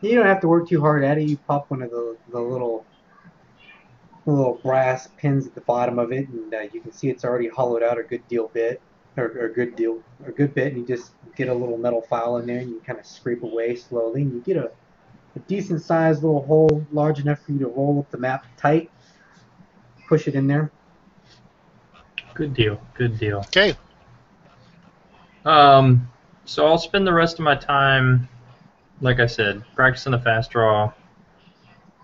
You don't have to work too hard at it. You pop one of the little brass pins at the bottom of it, and you can see it's already hollowed out a good deal bit, or a good bit. And you just get a little metal file in there, and you kind of scrape away slowly, and you get a decent sized little hole, large enough for you to roll up the map tight. Push it in there. Good deal. Good deal. Okay. So I'll spend the rest of my time, like I said, practicing the fast draw,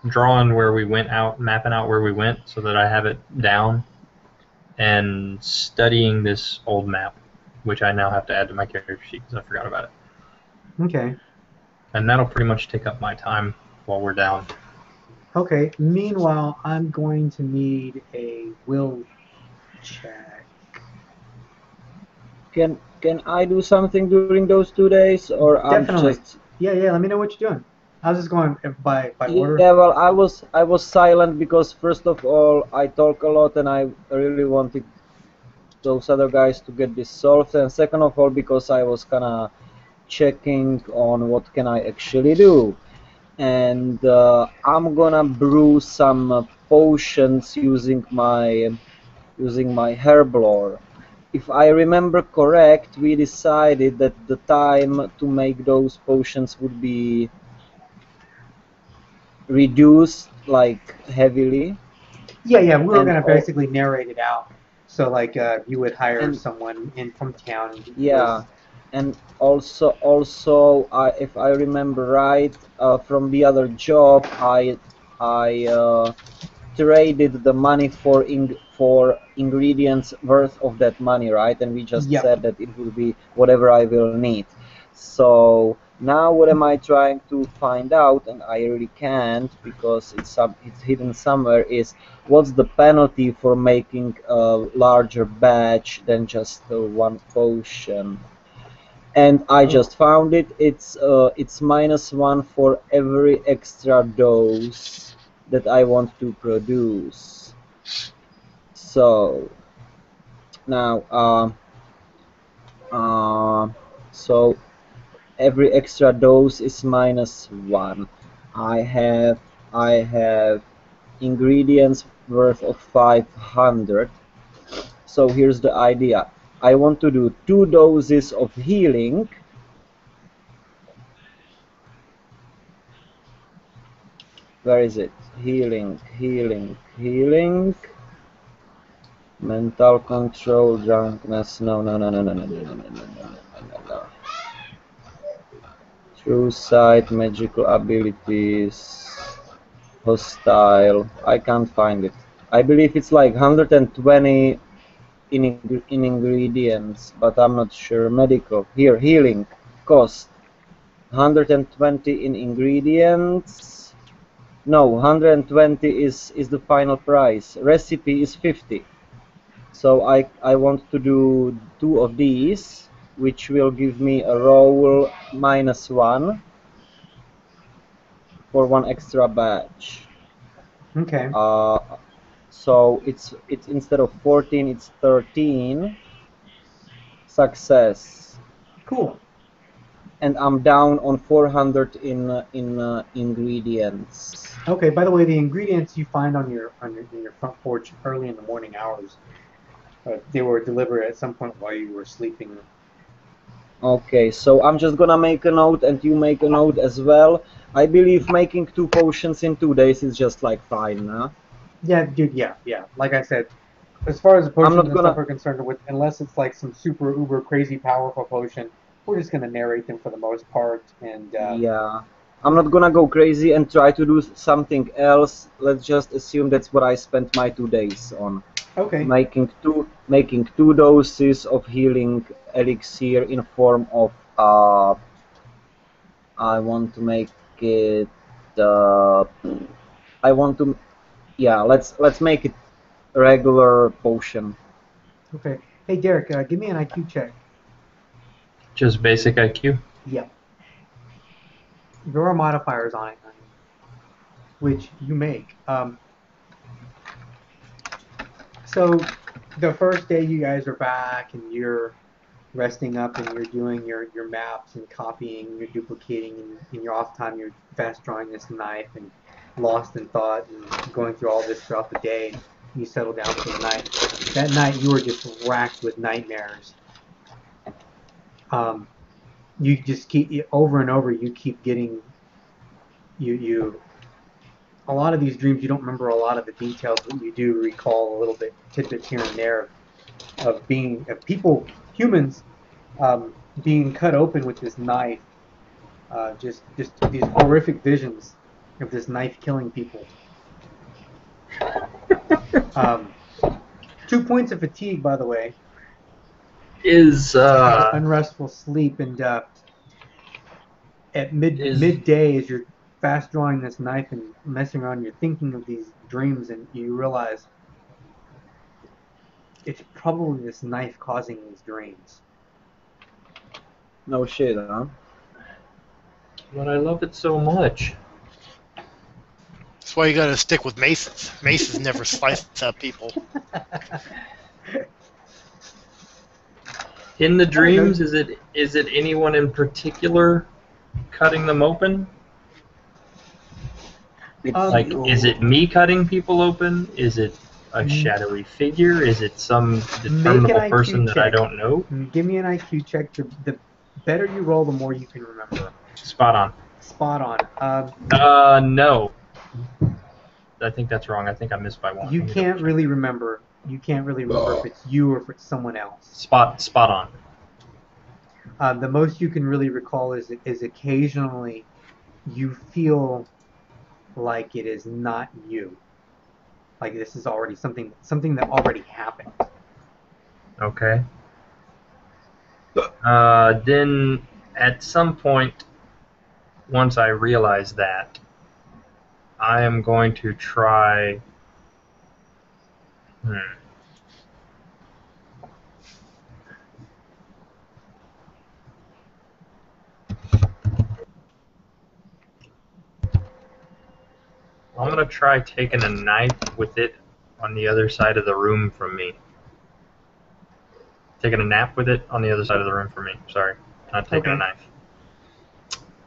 drawing where we went out, mapping out where we went so that I have it down, and studying this old map, which I now have to add to my character sheet because I forgot about it. Okay. And that'll pretty much take up my time while we're down. Okay. Meanwhile, I'm going to need a will check. Can I do something during those 2 days, or I'm Definitely. just? Yeah, yeah. Let me know what you're doing. I was just going by order. Yeah, well, I was silent because first of all I talk a lot and I really wanted those other guys to get this solved, and second of all because I was kinda checking on what can I actually do, and I'm gonna brew some potions using my herblore. If I remember correct, we decided that the time to make those potions would be reduced like heavily, Yeah, yeah. We were and gonna all, basically narrate it out. So like, you would hire and someone in from town and get you yeah, those. and also if I remember right, from the other job, I traded the money for ingredients worth of that money, right? And we just Yep. said that it will be whatever I will need. So now what am I trying to find out, and I really can't because it's hidden somewhere, is what's the penalty for making a larger batch than just one potion. And I Oh. just found it. It's -1 for every extra dose that I want to produce. So now, uh, so every extra dose is -1. I have ingredients worth of 500. So here's the idea. I want to do 2 doses of healing. Where is it? Healing, healing, healing. Mental control, drunkenness. No, no, no, no, no, no, no, no, no, no, no, no, no. True sight, magical abilities, hostile. I can't find it. I believe it's like 120 in ingredients, but I'm not sure. Medical. Here, healing. Cost. 120 in ingredients. No, 120 is the final price. Recipe is 50. So I want to do 2 of these, which will give me a roll -1 for 1 extra batch. Okay. Uh, so it's instead of 14, it's 13. Success. Cool. And I'm down on 400 in ingredients. Okay. By the way, the ingredients you find in your front porch early in the morning hours, they were delivered at some point while you were sleeping. Okay, so I'm just gonna make a note and you make a note as well. I believe making 2 potions in 2 days is just like fine, huh? Yeah, dude. Yeah, yeah. Like I said, as far as the I'm potions not and stuff gonna. are concerned, with unless it's like some super uber crazy powerful potion, we're just gonna narrate them for the most part. And Yeah. I'm not gonna go crazy and try to do something else. Let's just assume that's what I spent my 2 days on. okay, Making two doses of healing elixir in form of I want to make it uh, I want to yeah, let's make it regular potion. okay. Hey, Derek, give me an IQ check. Just basic IQ. Yep. There are modifiers on it, honey, which you make. So the first day you guys are back and you're resting up and you're doing your maps and copying, you're duplicating, and in your off time you're fast drawing this knife and lost in thought and going through all this throughout the day. And you settle down for the night. That night you were just racked with nightmares. Um, you just keep over and over. You keep getting you. A lot of these dreams you don't remember a lot of the details, but you do recall a little bit tidbits here and there of being of people, humans, being cut open with this knife. Just these horrific visions of this knife killing people. Um, 2 points of fatigue, by the way, Is unrestful sleep, and at is midday, as you're fast drawing this knife and messing around, you're thinking of these dreams, and you realize it's probably this knife causing these dreams. No shit, huh? but I love it so much. That's why you got to stick with maces. Maces never slice up people. In the I don't know. dreams, is it anyone in particular cutting them open? It's Like, is it me cutting people open? Is it a shadowy figure? Is it some Make an determinable person IQ that I check. don't know? Give me an IQ check. The better you roll, the more you can remember. Spot on. Spot on. No. I think that's wrong. I think I missed by one. You Let me double can't check. really remember. You can't really remember if it's you or if it's someone else. Spot on. The most you can really recall is occasionally you feel like it is not you. Like this is already something that already happened. Okay. Then at some point, once I realize that, I am going to try. I'm going to try taking a knife with it on the other side of the room from me. Taking a nap with it on the other side of the room from me. Sorry, not taking a Okay. knife.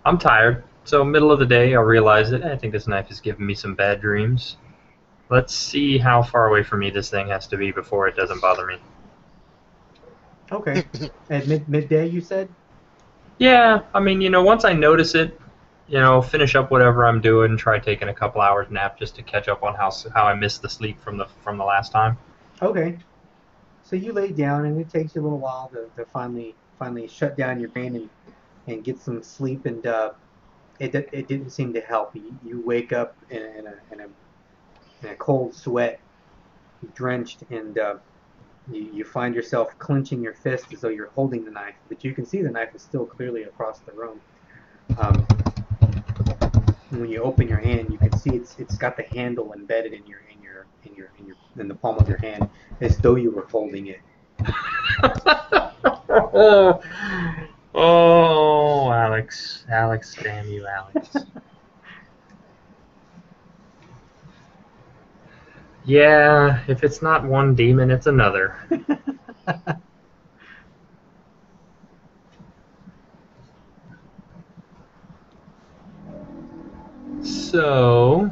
I'm tired, so middle of the day, I'll realize that I think this knife is giving me some bad dreams. Let's see how far away from me this thing has to be before it doesn't bother me. Okay. At midday, you said. Yeah, I mean, once I notice it, finish up whatever I'm doing, try taking a couple hours nap just to catch up on how I missed the sleep from the last time. Okay. So you lay down, and it takes you a little while to finally shut down your brain and get some sleep, and it didn't seem to help. You wake up in a cold sweat, drenched, and you find yourself clenching your fist as though you're holding the knife, but you can see the knife is still clearly across the room. Um, when you open your hand, you can see it's got the handle embedded in the palm of your hand, as though you were holding it. Oh, Alex, damn you, Alex. Yeah, if it's not one demon, it's another. So,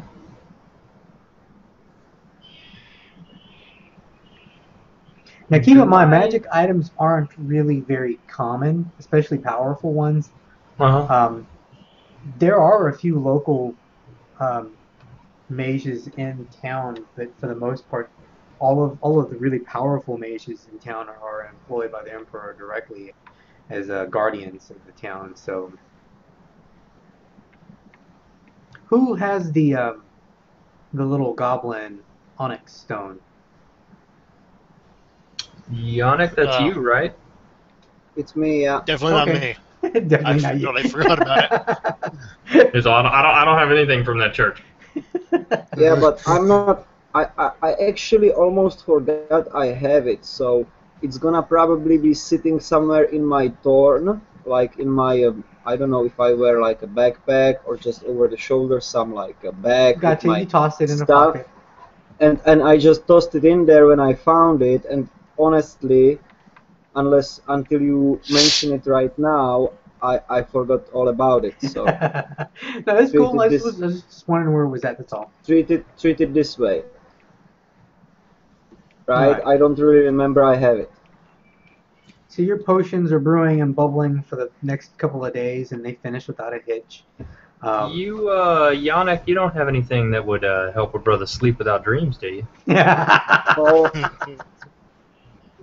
Now keep in mind, I? magic items aren't really very common, especially powerful ones. Uh-huh. There are a few local um, mages in town, but for the most part, all of the really powerful mages in town are employed by the emperor directly as guardians of the town. So, who has the little goblin onyx stone? Yannick, that's Uh, you, right? It's me, yeah. definitely not Okay, me. I definitely not you. totally forgot about it. Is I don't have anything from that church. Yeah, but I'm not. I actually almost forgot I have it, so it's gonna probably be sitting somewhere in my torn, like in my. I don't know if I wear like a backpack or just over the shoulder, some like a bag with Gotcha. You my tossed it in a stuff, pocket. and I just tossed it in there when I found it, and honestly, unless until you mention it right now, I forgot all about it. So No, that's treat cool. it this I was just wondering where it was at. That's all. treat it this way. All Right? right. I don't really remember I have it. So your potions are brewing and bubbling for the next couple of days, and they finish without a hitch. Um, You, Yannick, you don't have anything that would help a brother sleep without dreams, do you? Oh,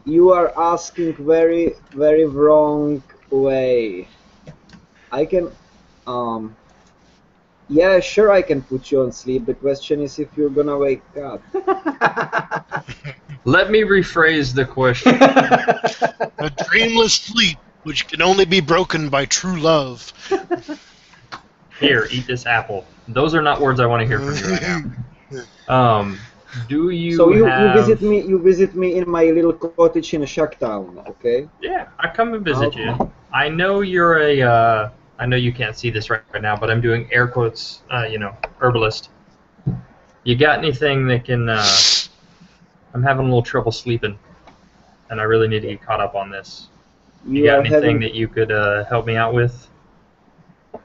you are asking very, very wrong way. I can, um, yeah, sure, I can put you on sleep. The question is if you're gonna wake up. Let me rephrase the question. A dreamless sleep, which can only be broken by true love. Here, eat this apple. Those are not words I want to hear from you right now. Do you So you have? visit me in my little cottage in Shacktown, okay? Yeah, I come and visit Okay. you. I know you're a. I know you can't see this right now, but I'm doing air quotes. Herbalist. You got anything that can? I'm having a little trouble sleeping, and I really need to get caught up on this. You You got are anything having, that you could help me out with?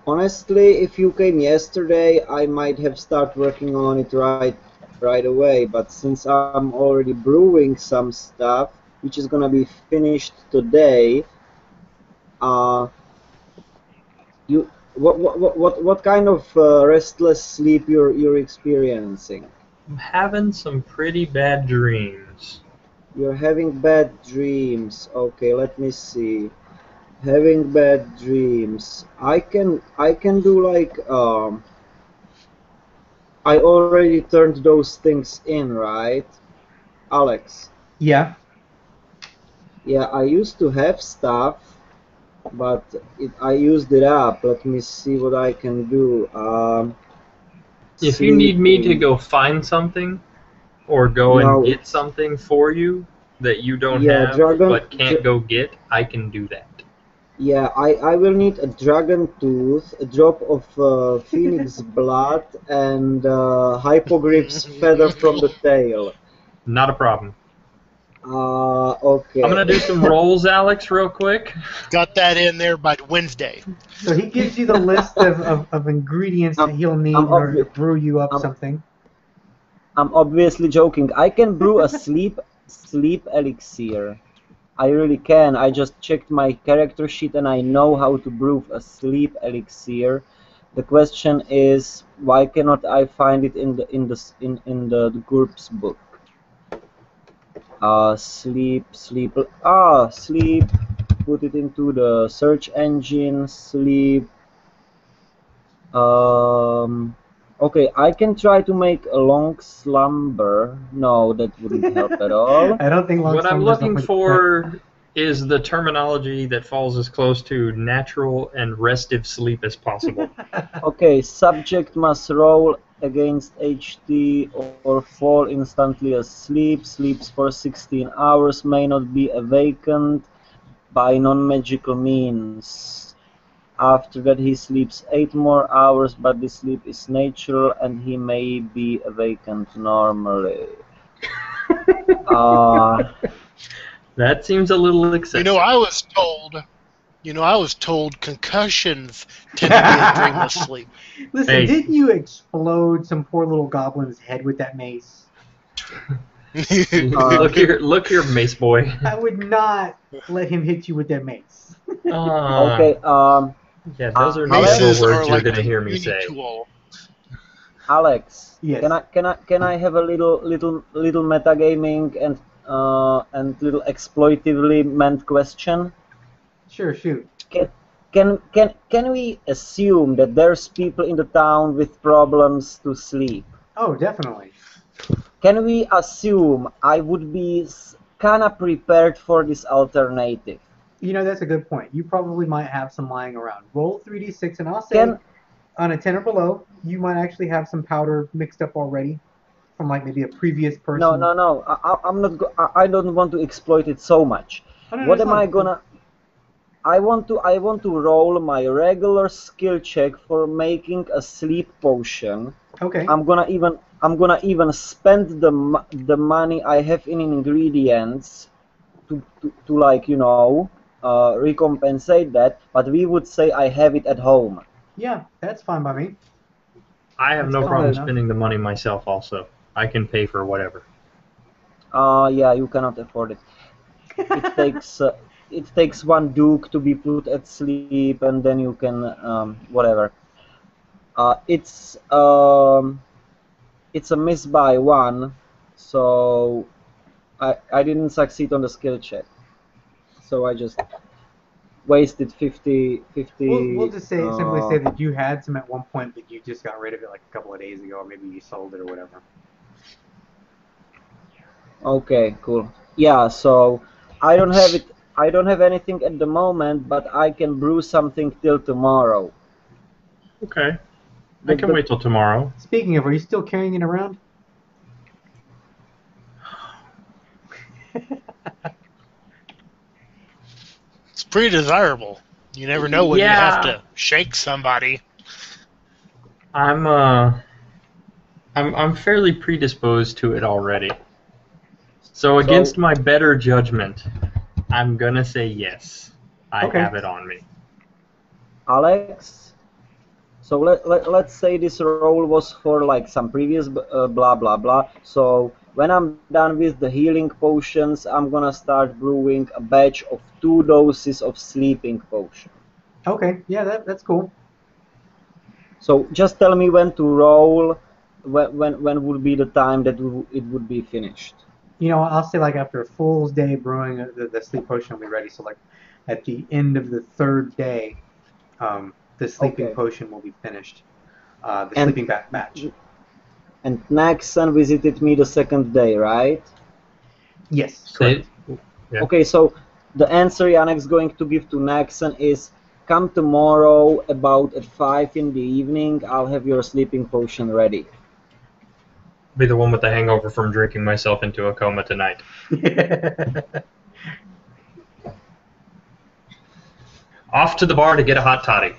honestly, if you came yesterday, I might have started working on it right away. But since I'm already brewing some stuff, which is gonna be finished today, uh, you what kind of restless sleep you're experiencing? I'm having some pretty bad dreams. You're having bad dreams. Okay, let me see. Having bad dreams. I can do like I already turned those things in, right? Alex. Yeah. Yeah, I used to have stuff, but I used it up. Let me see what I can do. If you need me to Sleeping. go find something or go and No, get something for you that you don't yeah, have but can't go get, I can do that. yeah, I will need a dragon tooth, a drop of phoenix blood, and Hypogriff's feather from the tail. Not a problem. I'm Okay. gonna do some rolls, Alex, real quick. Got that in there by Wednesday. So he gives you the list of ingredients that I'm, he'll I'm, need in order to obvi- brew you up I'm, something. I'm obviously joking. I can brew a sleep elixir. I really can. I just checked my character sheet and I know how to brew a sleep elixir. The question is, why cannot I find it in the GURPS book? Sleep. Put it into the search engine. Sleep. Um. Okay, I can try to make a long slumber. No, that wouldn't help at all. I don't think long What I'm slumbers looking on point. for is the terminology that falls as close to natural and restive sleep as possible. Okay, subject must roll against HT or fall instantly asleep, sleeps for 16 hours, may not be awakened by non-magical means. After that he sleeps 8 more hours, but the sleep is natural and he may be awakened normally. Uh, That seems a little You know, excessive. I was told. I was told concussions tend to be a dreamless sleep. Listen, Hey, didn't you explode some poor little goblin's head with that mace? Look here, mace boy. I would not let him hit you with that mace. Okay. Yeah, those are Alex? never Maces are words you're like gonna the hear me uni say. tool. Alex, Yes. can I have a little metagaming and little exploitively meant question? Sure, shoot. Can we assume that there's people in the town with problems to sleep? Oh, definitely. Can we assume I would be kinda prepared for this alternative? You know, that's a good point. You probably might have some lying around. Roll 3d6, and I'll say Can on a 10 or below, you might actually have some powder mixed up already from like maybe a previous no person. no no I'm not I don't want to exploit it so much. Oh, no, What that's am I fine. gonna I want to roll my regular skill check for making a sleep potion. Okay. I'm gonna even spend the money I have in ingredients to like recompensate that. But we would say I have it at home. Yeah, that's fine by me. I have That's no common problem enough. spending the money myself. Also, I can pay for whatever. Yeah, you cannot afford it. It takes one duke to be put at sleep, and then you can whatever. It's it's a miss by one, so I didn't succeed on the skill check. So I just wasted 50. We'll just say simply say that you had some at one point, but you just got rid of it like a couple of days ago, or maybe you sold it or whatever. Okay, cool. Yeah, so I don't have it. I don't have anything at the moment, but I can brew something till tomorrow. Okay, I can wait till tomorrow. Speaking of, are you still carrying it around? It's pretty desirable. You never know when you have to shake somebody. I'm fairly predisposed to it already. So against my better judgment, I'm gonna say yes. I Okay. have it on me. Alex, so let's say this roll was for like some previous blah blah blah. So when I'm done with the healing potions, I'm gonna start brewing a batch of 2 doses of sleeping potion. Okay, yeah, that's cool. So just tell me when to roll, when would be the time that it would be finished. You know, I'll say like after a full day brewing, the sleep potion will be ready. So like at the end of the third day, the sleeping Okay. potion will be finished. The And- sleeping batch. And Naxon visited me the second day, right? Yes, Say, correct. Yeah. Okay, so the answer Yannick's going to give to Naxon is come tomorrow about at 5 in the evening. I'll have your sleeping potion ready. be the one with the hangover from drinking myself into a coma tonight. Off to the bar to get a hot toddy.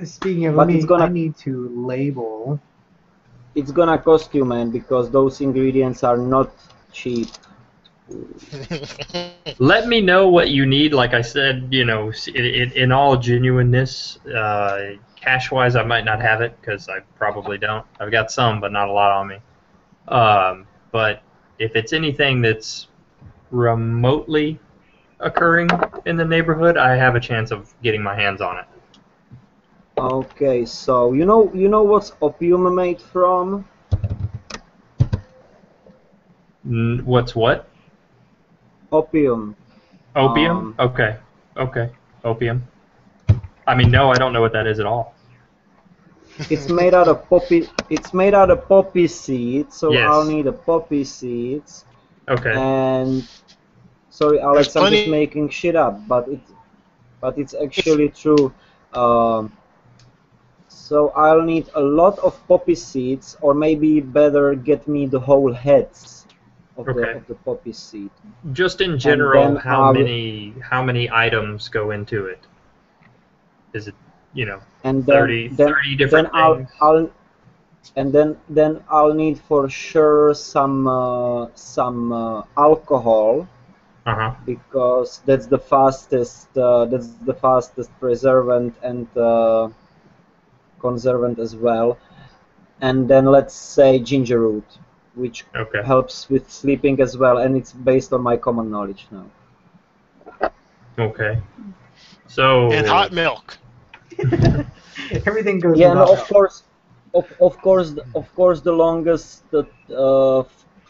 Speaking of, But it's gonna- I need to label. It's gonna cost you, man, because those ingredients are not cheap. Let me know what you need. Like I said, in all genuineness, cash-wise, I might not have it because I probably don't. I've got some, but not a lot on me. But if it's anything that's remotely occurring in the neighborhood, I have a chance of getting my hands on it. Okay, so you know what's opium made from? What's what? Opium. Opium? Okay. Opium. I mean, no, I don't know what that is at all. It's made out of poppy. It's made out of poppy seeds. So Yes. I'll need a poppy seeds. Okay. And sorry, Alex, I'm just plenty- making shit up, but it's actually true. So I'll need a lot of poppy seeds, or maybe better, get me the whole heads of Okay. the poppy seed. Just in general, then how I'll- many items go into it? Is it, And 30 different things? Then I'll need for sure some alcohol, Uh-huh. because that's the fastest preservant and conservant as well. and then let's say ginger root, which Okay. helps with sleeping as well, and it's based on my common knowledge now. Okay. So. And hot milk. Everything goes Yeah, and without of course, the longest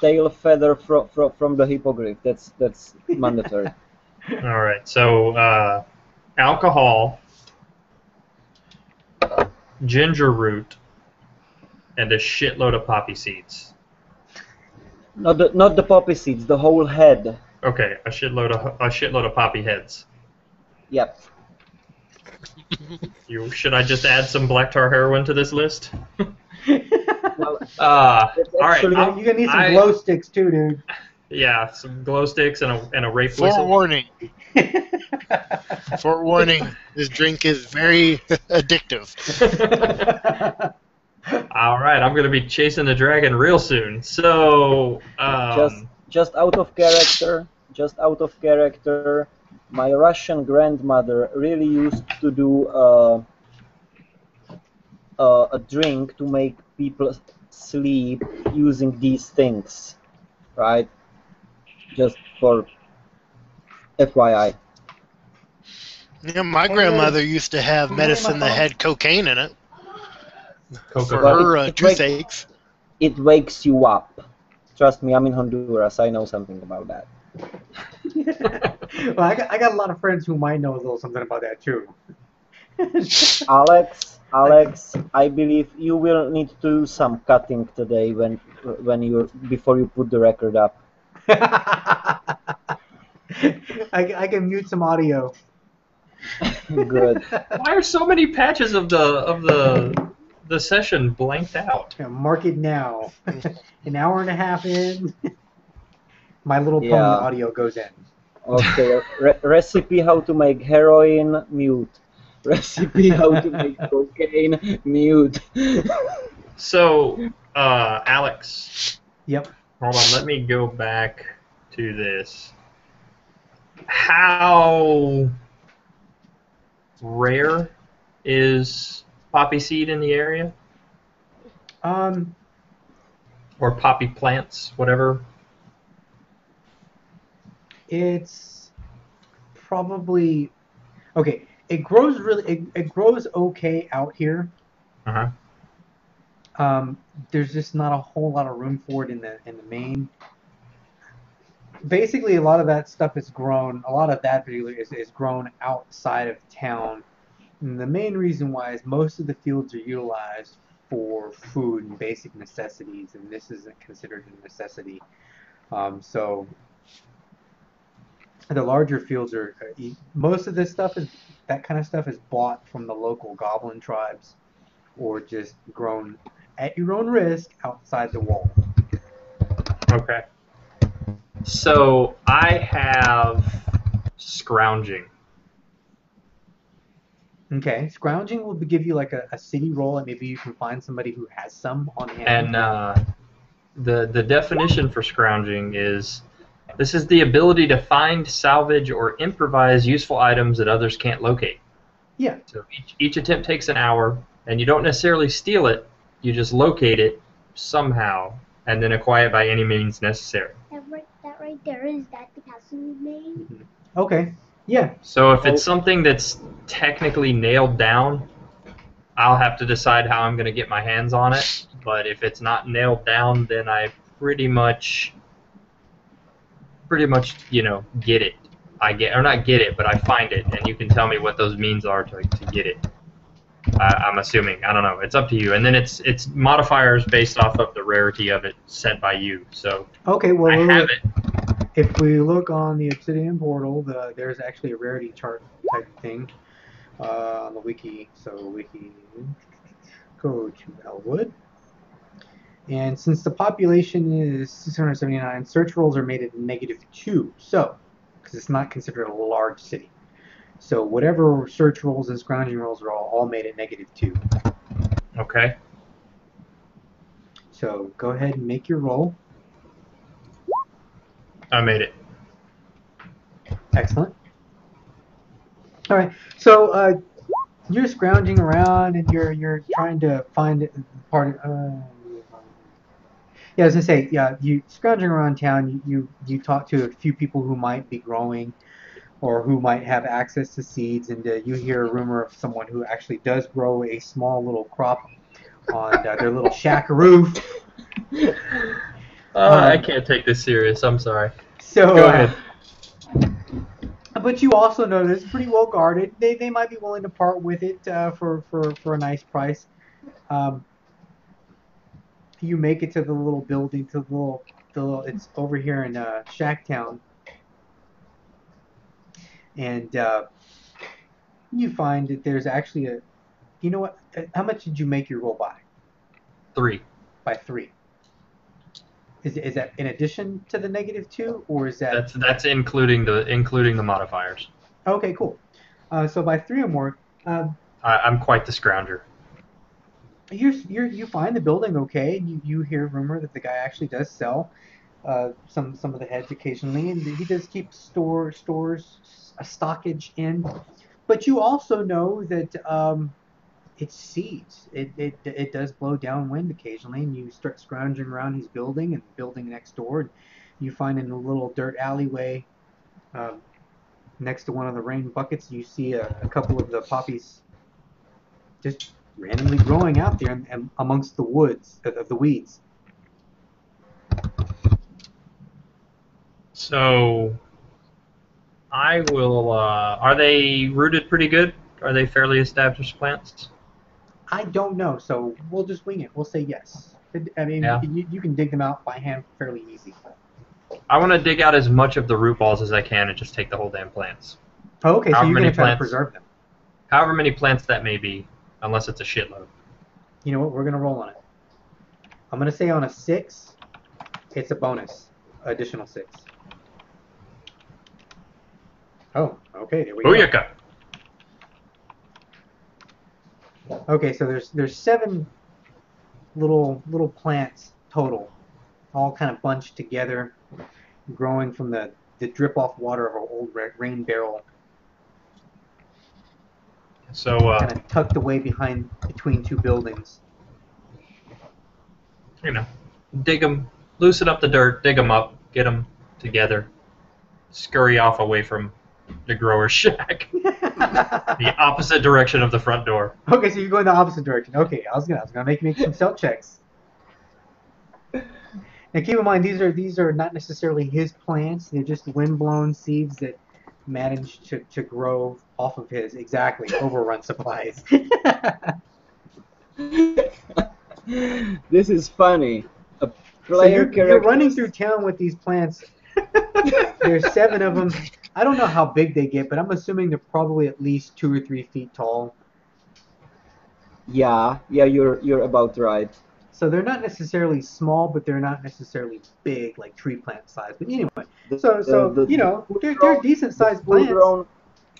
tail feather from the hippogriff. That's mandatory. All right. So alcohol, ginger root, and a shitload of poppy seeds. Not the poppy seeds, the whole head. Okay, a shitload of poppy heads. Yep. Should I just add some black tar heroin to this list? Well, All right. actually- You're gonna need some glow sticks too, dude. Yeah, some glow sticks and a rape whistle. Forewarning. Forewarning. This drink is very addictive. All right, I'm gonna be chasing the dragon real soon. So, just out of character. My Russian grandmother really used to do a drink to make people sleep using these things, right? Just for FYI. Yeah, my grandmother used to have medicine that had cocaine in it for Well, her toothaches. It wakes you up. Trust me, I'm in Honduras. I know something about that. Well, I got a lot of friends who might know a little something about that too. Alex, I believe you will need to do some cutting today before you put the record up. I can mute some audio. Good. why are so many patches of the session blanked out? Yeah, mark it now. An hour and a half in, My Little Pony Yeah. audio goes in. Okay. Recipe how to make heroin, mute. Recipe how to make cocaine, mute. So, Alex. Yep. Hold on, let me go back to this. How rare is poppy seed in the area? Or poppy plants, whatever? It's probably okay. It grows it grows okay out here. Uh-huh. There's just not a whole lot of room for it in the main. Basically, a lot of that stuff is grown. A lot of that particularly is grown outside of town. And the main reason why is most of the fields are utilized for food and basic necessities, and this isn't considered a necessity. So the larger fields are most of this stuff is that kind of stuff is bought from the local goblin tribes, or just grown at your own risk outside the wall. Okay. So I have scrounging. Okay, scrounging will give you like a city roll, and maybe you can find somebody who has some on hand. And the definition for scrounging is this is the ability to find, salvage, or improvise useful items that others can't locate. Yeah. So each attempt takes an hour, and you don't necessarily steal it, you just locate it somehow, and then acquire it by any means necessary. That right there, is that the castle we made? Okay. Yeah. So if it's something that's technically nailed down, I'll have to decide how I'm going to get my hands on it. But if it's not nailed down, then I pretty much, get it. Or not get it, but I find it, and you can tell me what those means are to get it. I'm assuming. I don't know. It's up to you. And then it's modifiers based off of the rarity of it set by you. So Okay. Well, I have it. If we look on the Obsidian portal, there's actually a rarity chart type thing on the wiki. So we can go to Elwood. And since the population is 679, search rolls are made at -2. So, because it's not considered a large city. So whatever search rolls and scrounging rolls are all made at -2. Okay. So go ahead and make your roll. I made it. Excellent. All right. So You're scrounging around and you're trying to find part of. Yeah, I was gonna say, yeah, you scrounging around town, you talk to a few people who might be growing or who might have access to seeds, and you hear a rumor of someone who actually does grow a small little crop on their little shack roof. I can't take this serious. I'm sorry. So, Go ahead. but you also know that it's pretty well guarded. They might be willing to part with it for a nice price. Um, you make it to the little building, to the little it's over here in Shacktown, and you find that there's actually a. You know what? How much did you make your roll by? 3. By 3. Is that in addition to the -2, or is that? That's including the modifiers. Okay, cool. So by 3 or more, I'm quite the scrounger. you find the building okay, and you hear rumor that the guy actually does sell some of the heads occasionally, and he does keep stores a stockage in. But you also know that it's seeds. It does blow downwind occasionally, and you start scrounging around his building and the building next door, and you find in a little dirt alleyway next to one of the rain buckets, you see a couple of the poppies just randomly growing out there and amongst the woods of the weeds. So I will. Are they rooted pretty good? Are they fairly established plants? I don't know, so we'll just wing it. We'll say yes. I mean, Yeah. you can dig them out by hand fairly easy. I want to dig out as much of the root balls as I can and just take the whole damn plants. Oh, okay, so However you're going many to try to plants- preserve them. However many plants that may be, unless it's a shitload. You know what? We're going to roll on it. I'm going to say on a 6, it's a bonus. Additional 6. Oh, okay, there we go. Booyaka! Okay, so there's 7 little plants total, all kind of bunched together, growing from the drip off water of an old rain barrel, So, kind of tucked away between 2 buildings. dig them, loosen up the dirt, dig them up, get them together, scurry off away from the grower's shack, the opposite direction of the front door. Okay, so you're going the opposite direction. Okay, I was gonna make some stealth checks. Now keep in mind these are not necessarily his plants. They're just windblown seeds that managed to grow off of his overrun supplies. This is funny. A So player you're running through town with these plants. There's 7 of them. I don't know how big they get, but I'm assuming they're probably at least 2 or 3 feet tall. Yeah, you're about right. So they're not necessarily small, but they're not necessarily big, like tree plant size. But anyway, so you know, they're decent sized plants. Full-grown,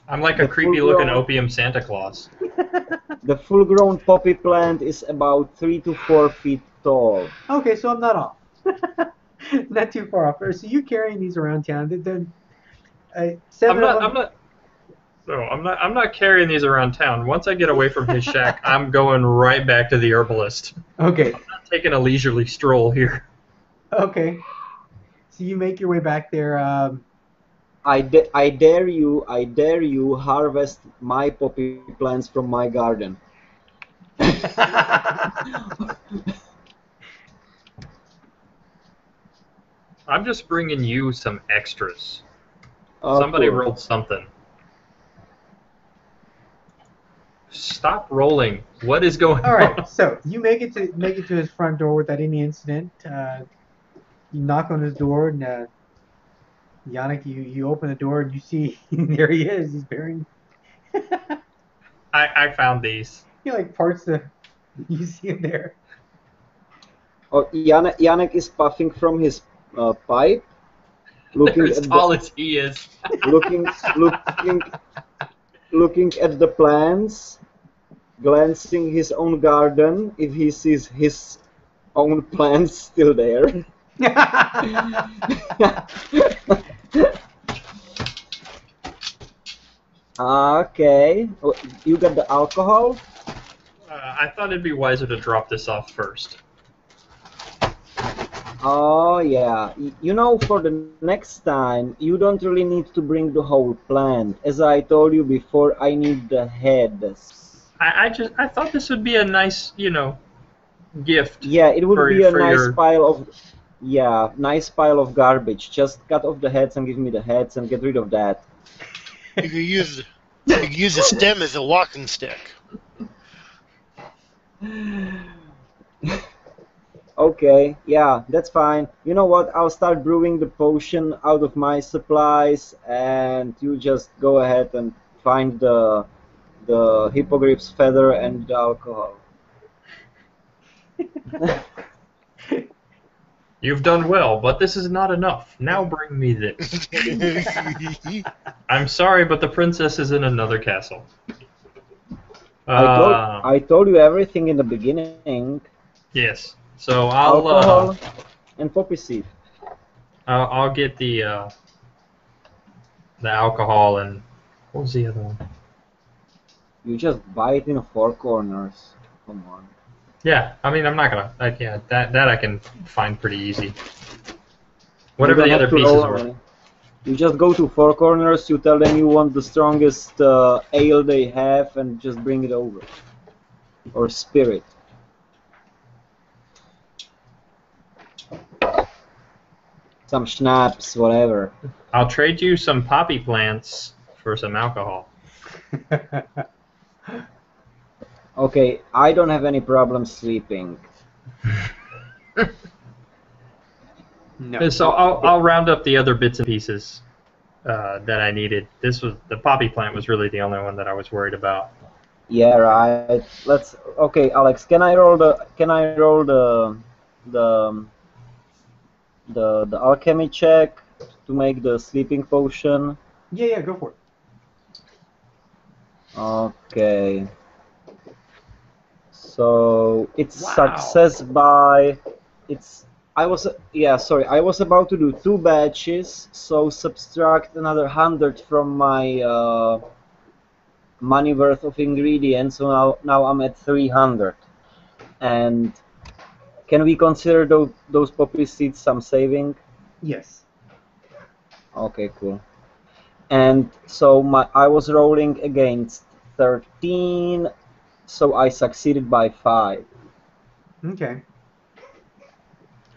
I'm like a The creepy looking full-grown- opium Santa Claus. the full-grown poppy plant is about 3 to 4 feet tall. Okay, so I'm not off. Not too far off. So you're carrying these around town. They're 7 of them. I'm not carrying these around town. Once I get away from his shack, I'm going right back to the herbalist. Okay. I'm not taking a leisurely stroll here. Okay. So you make your way back there. I dare you harvest my poppy plants from my garden. I'm just bringing you some extras. Of Somebody course. rolled something. Stop rolling. What is going All right. on? So you make it to his front door without any incident. You knock on his door, and Yannick, you open the door, and you see there he is. He's bearing. I found these. He like parts the. You see him there. Oh, Yannick is puffing from his pipe, They're looking as at tall as he is. looking at the plants, glancing his own garden if he sees his own plants still there. Okay. Oh, you got the alcohol? I thought it'd be wiser to drop this off first. Oh yeah. You know, for the next time, you don't really need to bring the whole plant. As I told you before, I need the heads. I thought this would be a nice, gift Yeah, it would be a for nice your. pile of, yeah, nice pile of garbage. Just cut off the heads and give me the heads and get rid of that. You could use the stem as a walking stick. Okay, yeah, that's fine. You know what? I'll start brewing the potion out of my supplies, and you just go ahead and find the hippogriff's feather and the alcohol. You've done well, but this is not enough. Now bring me this. I'm sorry, but the princess is in another castle. I told you everything in the beginning. Yes. So Alcohol and poppy seed. I'll get the alcohol and what was the other one? You just buy it in four corners. Come on. Yeah, I mean I'm not gonna. Yeah, that I can find pretty easy. You Whatever don't the have other to pieces roll were. money. You just go to four corners, you tell them you want the strongest ale they have, and just bring it over. Or spirit. Some schnapps, whatever. I'll trade you some poppy plants for some alcohol. Okay, I don't have any problem sleeping. No. And so I'll round up the other bits and pieces that I needed. The poppy plant was really the only one that I was worried about. Yeah, right. Okay, Alex, can I roll the the alchemy check to make the sleeping potion? Yeah, go for it. Okay. So it's Wow. success by I was about to do 2 batches, so subtract another 100 from my money worth of ingredients. So now I'm at 300. And can we consider those poppy seeds some saving? Yes. Okay, cool. And so I was rolling against 13, so I succeeded by 5. Okay.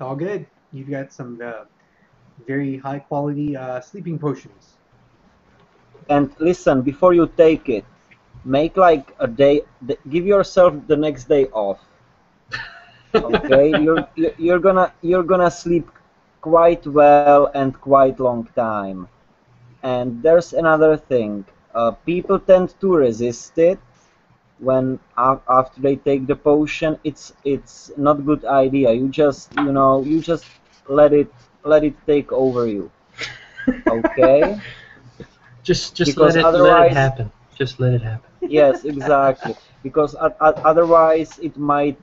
All good. You've got some very high quality sleeping potions. And listen, before you take it, make like a day. Give yourself the next day off. Okay, you're gonna sleep quite well and quite long time. And there's another thing. People tend to resist it when after they take the potion. It's not good idea. You just let it take over you. Okay. Just Because let it otherwise, happen. Just let it happen. yes, exactly. Because otherwise it might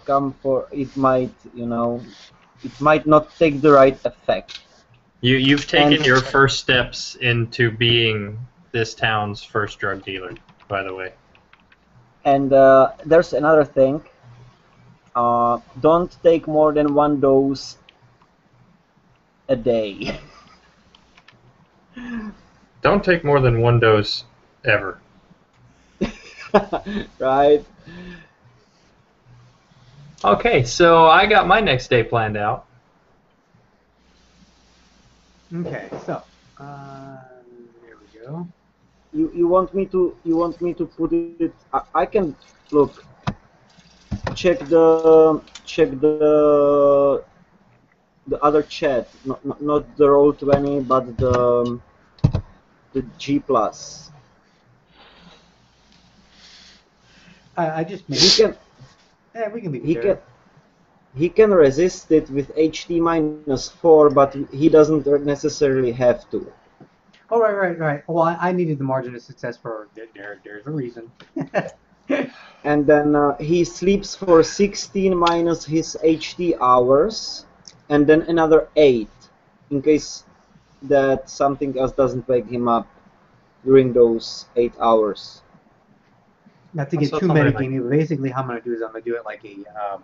it might not take the right effect. You've taken And- your first steps into being this town's first drug dealer, by the way. And there's another thing. Don't take more than 1 dose a day. Don't take more than 1 dose ever. Right? Okay, so I got my next day planned out. Okay, so there we go. You want me to put it? I can look. Check the other chat, not the Roll20, but the G+. I just made He it. can Yeah, we can leave it there. he can resist it with HT -4, but he doesn't necessarily have to. Oh, right. Well, I needed the margin of success for there's a reason. And then he sleeps for 16 minus his HT hours, and then another 8 in case that something else doesn't wake him up. during those 8 hours. Not to get So too something like metagamey, but basically how I'm going to do is I'm going to do it like a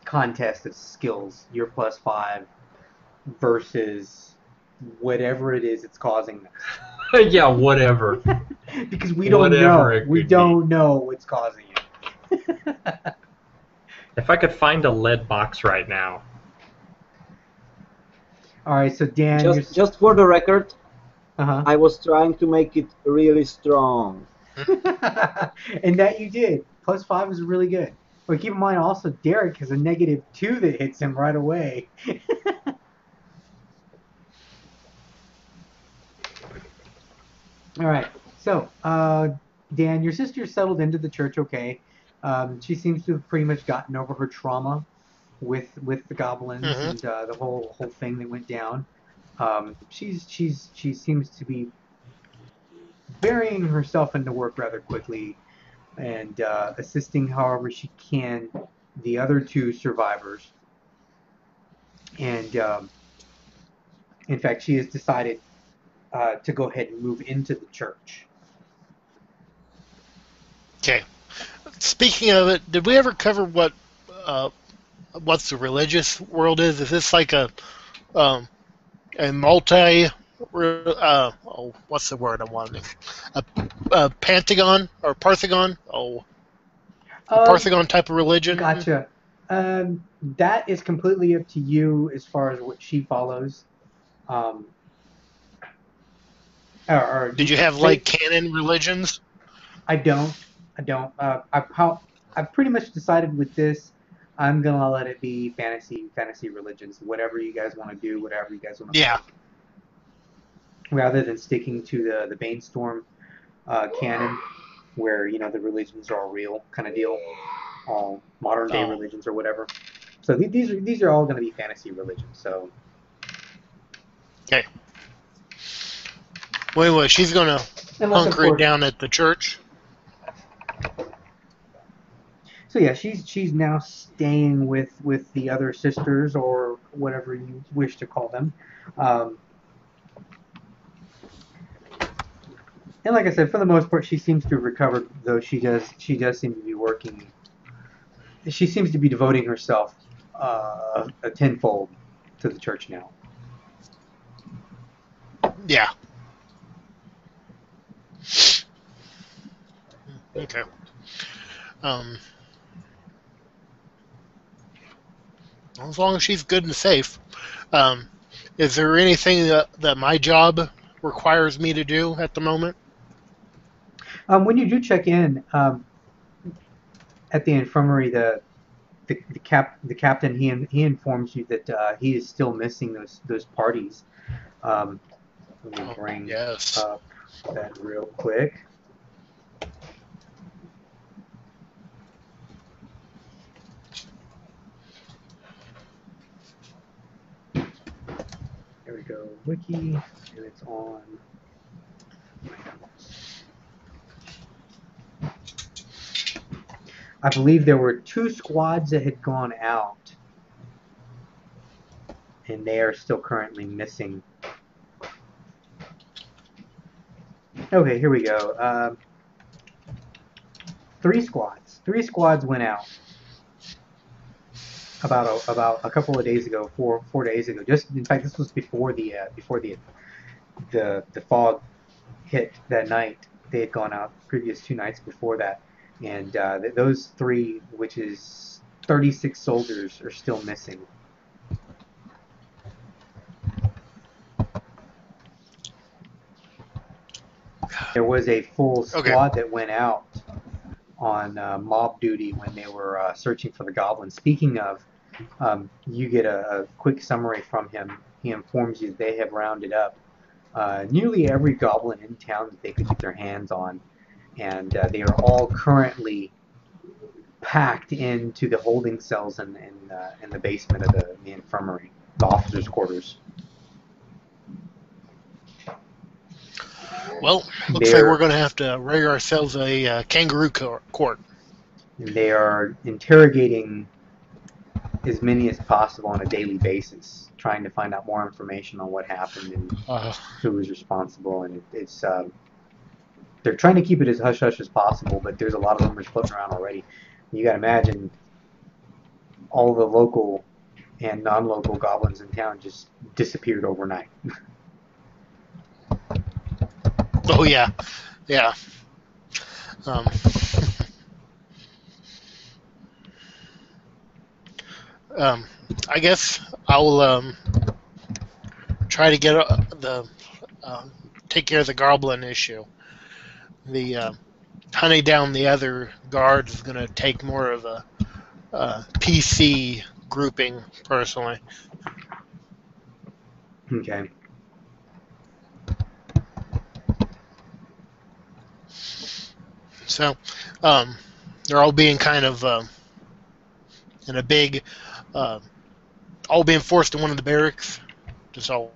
contest of skills. You're +5 versus whatever it is it's causing this. yeah, whatever. Because we don't Whatever know. it We could be. don't know what's causing it. If I could find a lead box right now. All right, so Dan, you're... Just for the record, Uh-huh. I was trying to make it really strong. And that you did. +5 is really good. But keep in mind also, Derek has a -2 that hits him right away. All right. So, Dan, your sister settled into the church okay. She seems to have pretty much gotten over her trauma with the goblins and the whole thing that went down. She seems to be burying herself into work rather quickly and assisting however she can the other 2 survivors. And in fact, she has decided to go ahead and move into the church. Okay. Speaking of it, did we ever cover what the religious world is? Is this like a multi what's the word I wanted? A Pentagon or Parthagon? A Parthagon type of religion? Gotcha. That is completely up to you as far as what she follows. Did you have like canon religions? I don't. I've pretty much decided with this. I'm gonna let it be fantasy religions. Whatever you guys want to do, whatever you guys want to Yeah. make. Rather than sticking to the Bainstorm canon, where the religions are all real kind of deal, modern day religions or whatever. So these are all going to be fantasy religions. So. Okay. Wait, she's gonna hunker it down at the church. So yeah, she's now staying with the other sisters or whatever you wish to call them. And like I said, for the most part, she seems to have recovered. Though she does seem to be working. She seems to be devoting herself a tenfold to the church now. Yeah. Okay. As long as she's good and safe. Is there anything that my job requires me to do at the moment? When you do check in at the infirmary, the captain he informs you that he is still missing those parties. Let me bring up that real quick. There we go, wiki, and it's on my notes. I believe there were 2 squads that had gone out, and they are still currently missing. Okay, here we go. 3 squads. 3 squads went out about a couple of days ago, 4 days ago. Just in fact, this was before the fog hit that night. They had gone out previous 2 nights before that, and those 3, which is 36 soldiers, are still missing. There was a full squad that went out on mob duty when they were searching for the goblins. Speaking of, you get a quick summary from him. He informs you they have rounded up nearly every goblin in town that they could get their hands on, and they are all currently packed into the holding cells in the basement of the infirmary, the officers' quarters. Well, looks like we're going to have to rig ourselves a kangaroo court. And they are interrogating as many as possible on a daily basis, trying to find out more information on what happened and who was responsible. And it's they're trying to keep it as hush hush as possible, but there's a lot of rumors floating around already. You got to imagine all the local and non-local goblins in town just disappeared overnight. Oh yeah, yeah. Um, I guess I'll try to get take care of the goblin issue. The hunting down the other guards is going to take more of a PC grouping, personally. Okay. So they're all being kind of in a big, all being forced in one of the barracks, just all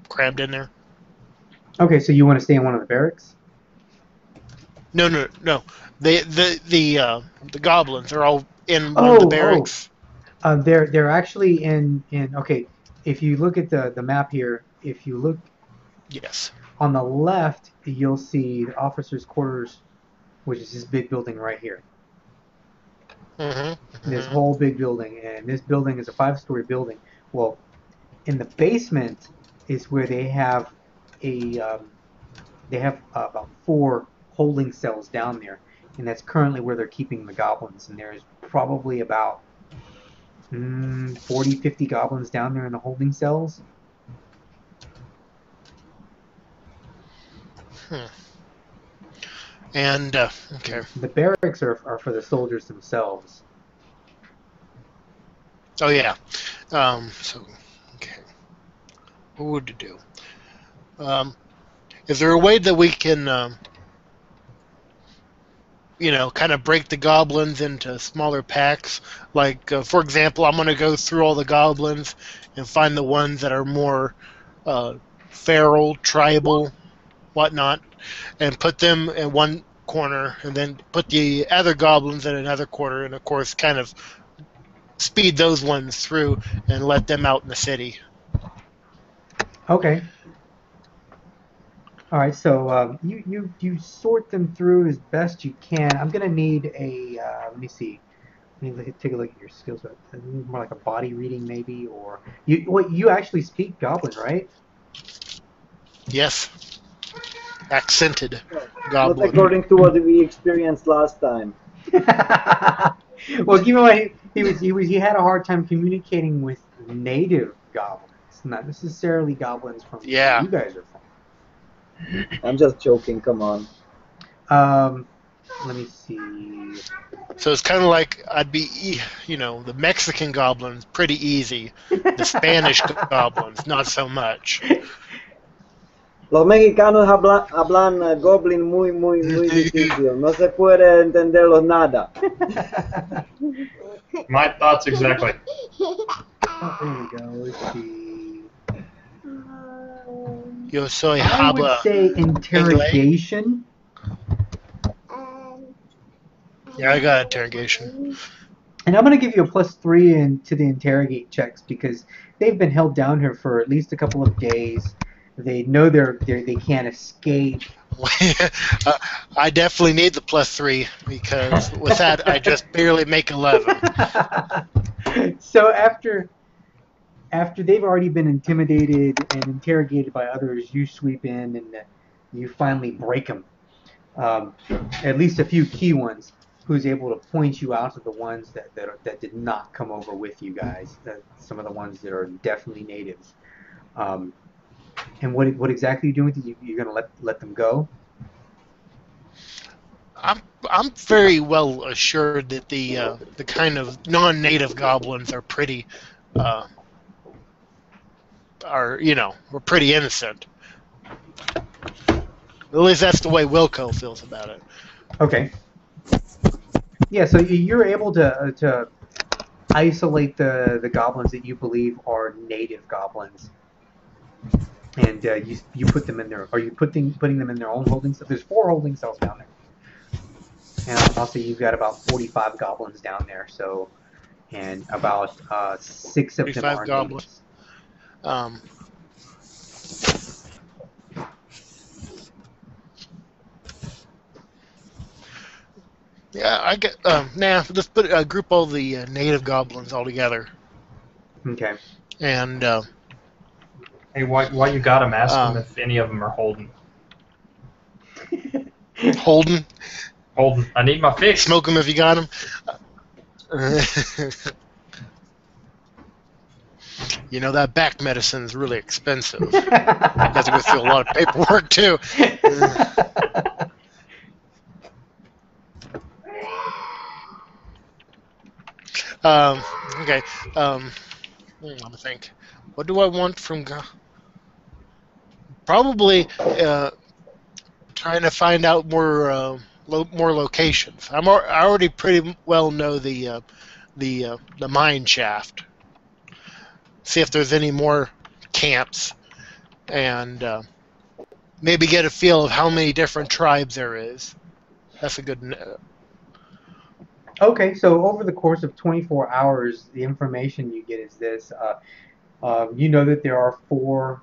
crammed in there. Okay, so you want to stay in one of the barracks? No, no, no. The goblins are all in one of the barracks. They're actually in. Okay, if you look at the map here, if you look Yes. on the left, you'll see the officers' quarters, which is this big building right here. Mm-hmm. This whole big building, and this building is a 5-story building. Well, in the basement is where they have about 4 holding cells down there, and that's currently where they're keeping the goblins. And there's probably about 40, 50 goblins down there in the holding cells. And okay. The barracks are for the soldiers themselves. Oh yeah. So okay. What would you do? Is there a way that we can, kind of break the goblins into smaller packs? Like, for example, I'm going to go through all the goblins and find the ones that are more feral, tribal, whatnot, and put them in one corner, and then put the other goblins in another corner, and of course, kind of speed those ones through and let them out in the city. Okay. All right. So you sort them through as best you can. I'm gonna need a. Let me see. Let me take a look at your skills. More like a body reading, maybe, or you actually speak Goblin, right? Yes. Accented Not goblin. according to what we experienced last time. Well, keep in mind he had a hard time communicating with native goblins, not necessarily goblins from where Yeah. you guys are from. I'm just joking, come on. Let me see. So it's kind of like the Mexican goblins, pretty easy. The Spanish goblins, not so much. Los mexicanos hablan goblin muy, muy, muy difícil. No se puede entenderlos nada. My thoughts exactly. Oh, there we go. Let's see. Yo soy I would habla. say interrogation. Yeah, I got interrogation. And I'm going to give you a +3 to the interrogate checks because they've been held down here for at least a couple of days. They know they can't escape. I definitely need the +3 because with that I just barely make 11. So after they've already been intimidated and interrogated by others, you sweep in and you finally break them. At least a few key ones. Who's able to point you out to the ones that did not come over with you guys? Some of the ones that are definitely natives. And what exactly are you doing with it? You're gonna let them go? I'm very well assured that the kind of non-native goblins are pretty we're pretty innocent. At least that's the way Wilco feels about it. Okay. Yeah, so you're able to isolate the goblins that you believe are native goblins, and you put them in there. Are you putting them in their own holding cells? There's 4 holding cells down there, and I'll say you've got about 45 goblins down there. So, and about 6 of them 45 are goblins. natives. Yeah, I get. Let's group all the native goblins all together, Okay. and Hey, while you got them, ask them um, if any of them are holding. Holden, Holding. I need my fix. smoke them if you got them. You know that back medicine is really expensive. You have to go through a lot of paperwork too. Okay. Let me think. What do I want from probably trying to find out more locations. I already pretty well know the mine shaft. See if there's any more camps, and maybe get a feel of how many different tribes there is. That's a good. Okay, so over the course of 24 hours, the information you get is this. You know that there are 4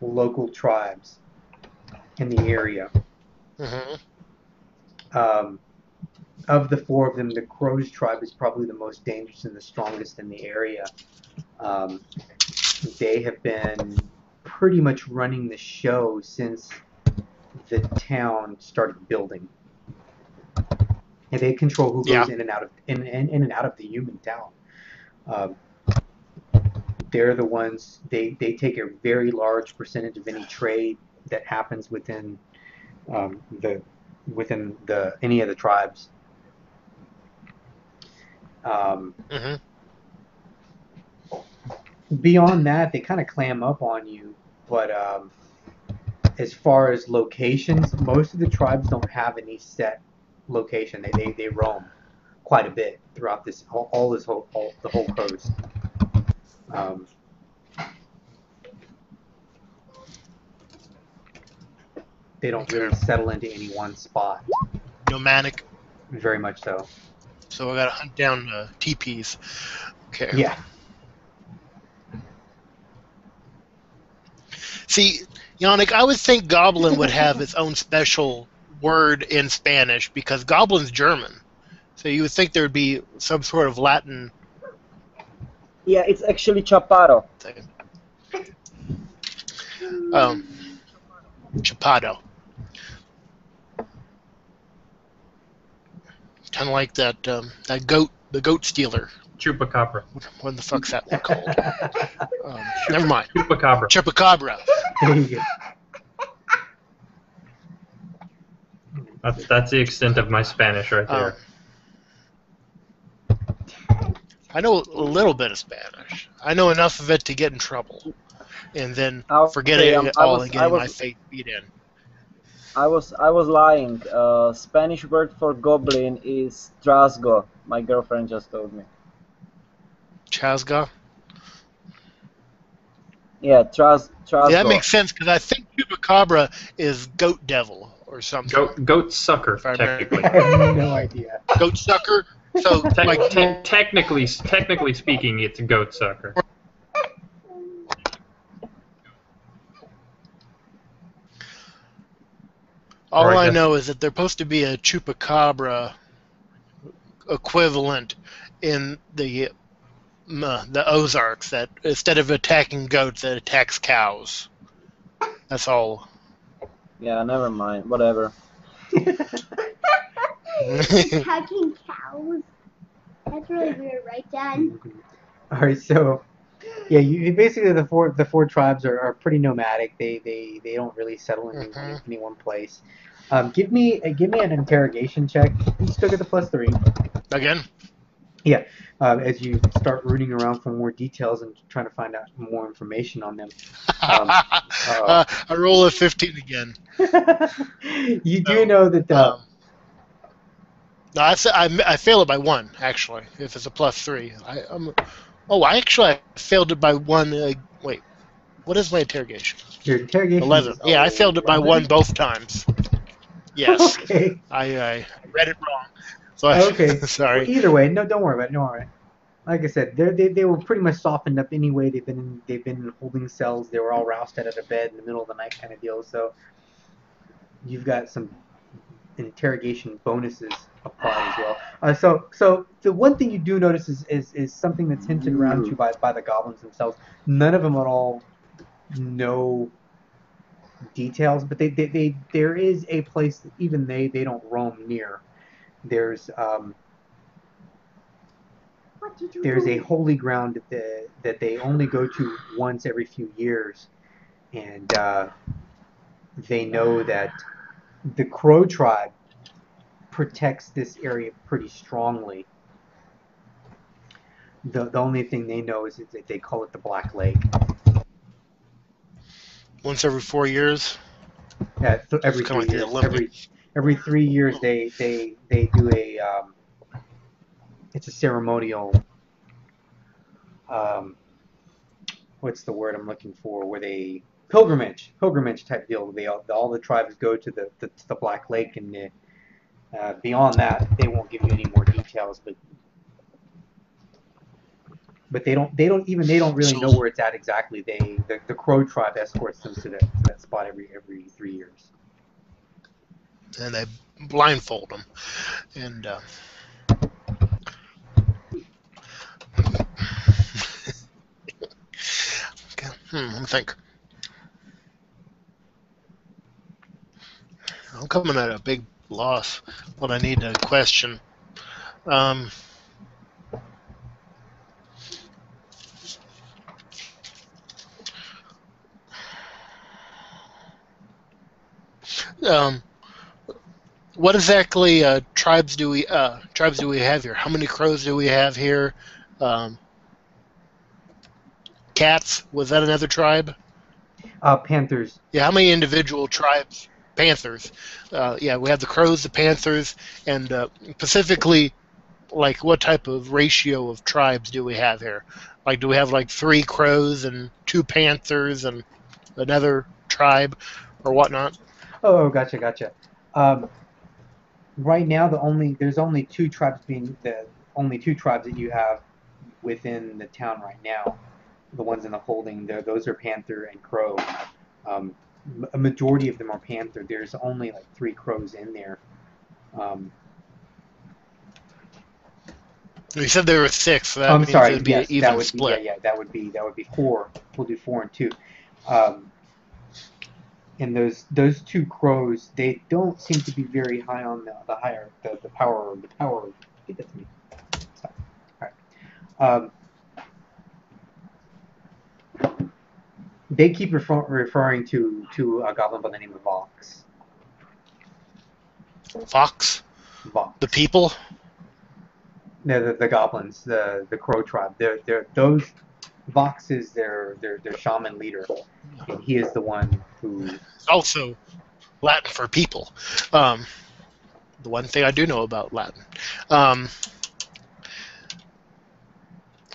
local tribes in the area. Mm-hmm. Of the 4 of them, the Crows tribe is probably the most dangerous and the strongest in the area. Um, they have been pretty much running the show since the town started building, and they control who Yeah. goes in and out of in and out of the human town. Um, they're the ones they take a very large percentage of any trade that happens the within the any of the tribes. Um, Mm-hmm. Beyond that, they kind of clam up on you, but as far as locations, most of the tribes don't have any set location. They roam quite a bit throughout this all this whole the whole coast. Um, they don't Okay. really settle into any one spot. Nomadic. Very much so. So I gotta hunt down teepees. Okay. Yeah. See, Yannick, I would think Goblin would have its own special word in Spanish because Goblin's German. So you would think there would be some sort of Latin Yeah, it's actually Chaparro. thing. Um, Chapado. Kind of like that goat, the goat stealer. Chupacabra. What the fuck's that one called? Never mind. Chupacabra. Chupacabra. There you go. That's the extent of my Spanish right there. I know a little bit of Spanish. I know enough of it to get in trouble, and then forget it all and getting my fate beat in. I was lying. Spanish word for goblin is trasgo. My girlfriend just told me. Chasga? Yeah, trasgo. Yeah, that makes sense because I think Chupacabra is goat devil or something. Goat sucker, technically. I have no idea. Goat sucker? So, technically speaking, it's a goat sucker. All I know is that there's supposed to be a Chupacabra equivalent in the Ozarks that instead of attacking goats, it attacks cows. That's all. Yeah, never mind. Whatever. Attacking cows. That's really weird, right, Dad? All right, so yeah, you basically the four tribes are pretty nomadic. They don't really settle in any one place. Give me an interrogation check. You still get the +3 again. Yeah, as you start rooting around for more details and trying to find out more information on them. I roll a 15 again. You do know that. No, I fail it by 1 actually. If it's a +3, I failed it by 1. Wait, what is my interrogation? Your interrogation 11. is Yeah, I failed it by 1 both times. Yes. Okay. I read it wrong. So Okay. Sorry. Well, either way, no, don't worry about it. Don't worry. Like I said, they were pretty much softened up anyway. They've been in holding cells. They were all rousted out of bed in the middle of the night kind of deal. So you've got some interrogation bonuses apply as well. So the one thing you do notice is something that's hinted around to by the goblins themselves. None of them at all know details, but they there is a place that even they don't roam near. There's What did you there's a do? holy ground that they only go to once every few years, and they know that the Crow tribe protects this area pretty strongly. The only thing they know is that they call it the Black Lake. Once every 4 years. Every It's kind of 3 like the years. Olympics. Every 3 years they do a it's a ceremonial um, what's the word I'm looking for? Where they pilgrimage type deal. They all the tribes go to the Black Lake, and beyond that, they won't give you any more details. But they don't really So, know where it's at exactly. The Crow tribe escorts them to that spot every 3 years. and they blindfold them. And okay, let me think. I'm coming at a big loss. What I need to question. Um, um, what exactly tribes do we have here? How many crows do we have here? Um, Cats, was that another tribe? Panthers. Yeah, how many individual tribes? Panthers. Yeah, we have the crows, the panthers, and specifically, like, what type of ratio of tribes do we have here? Like, do we have like 3 crows and 2 panthers and another tribe or whatnot? Oh, gotcha. Um, right now, there's only two tribes that you have within the town right now. The ones in the holding, those are Panther and Crow. Um, a majority of them are Panther. There's only like 3 crows in there. Um, You said there were 6, so that I'm means sorry. it'd be an Yes, that even would be split. that would be 4. We'll do 4 and 2. Um, and those 2 crows, they don't seem to be very high on the power. Get that to me. Stop. All right. They keep referring to a goblin by the name of Vox. Fox, the Vox. people. No, the goblins, the Crow tribe. They're those Vox is their shaman leader, and he is the one who. It's also Latin for people. Um, the one thing I do know about Latin. Um,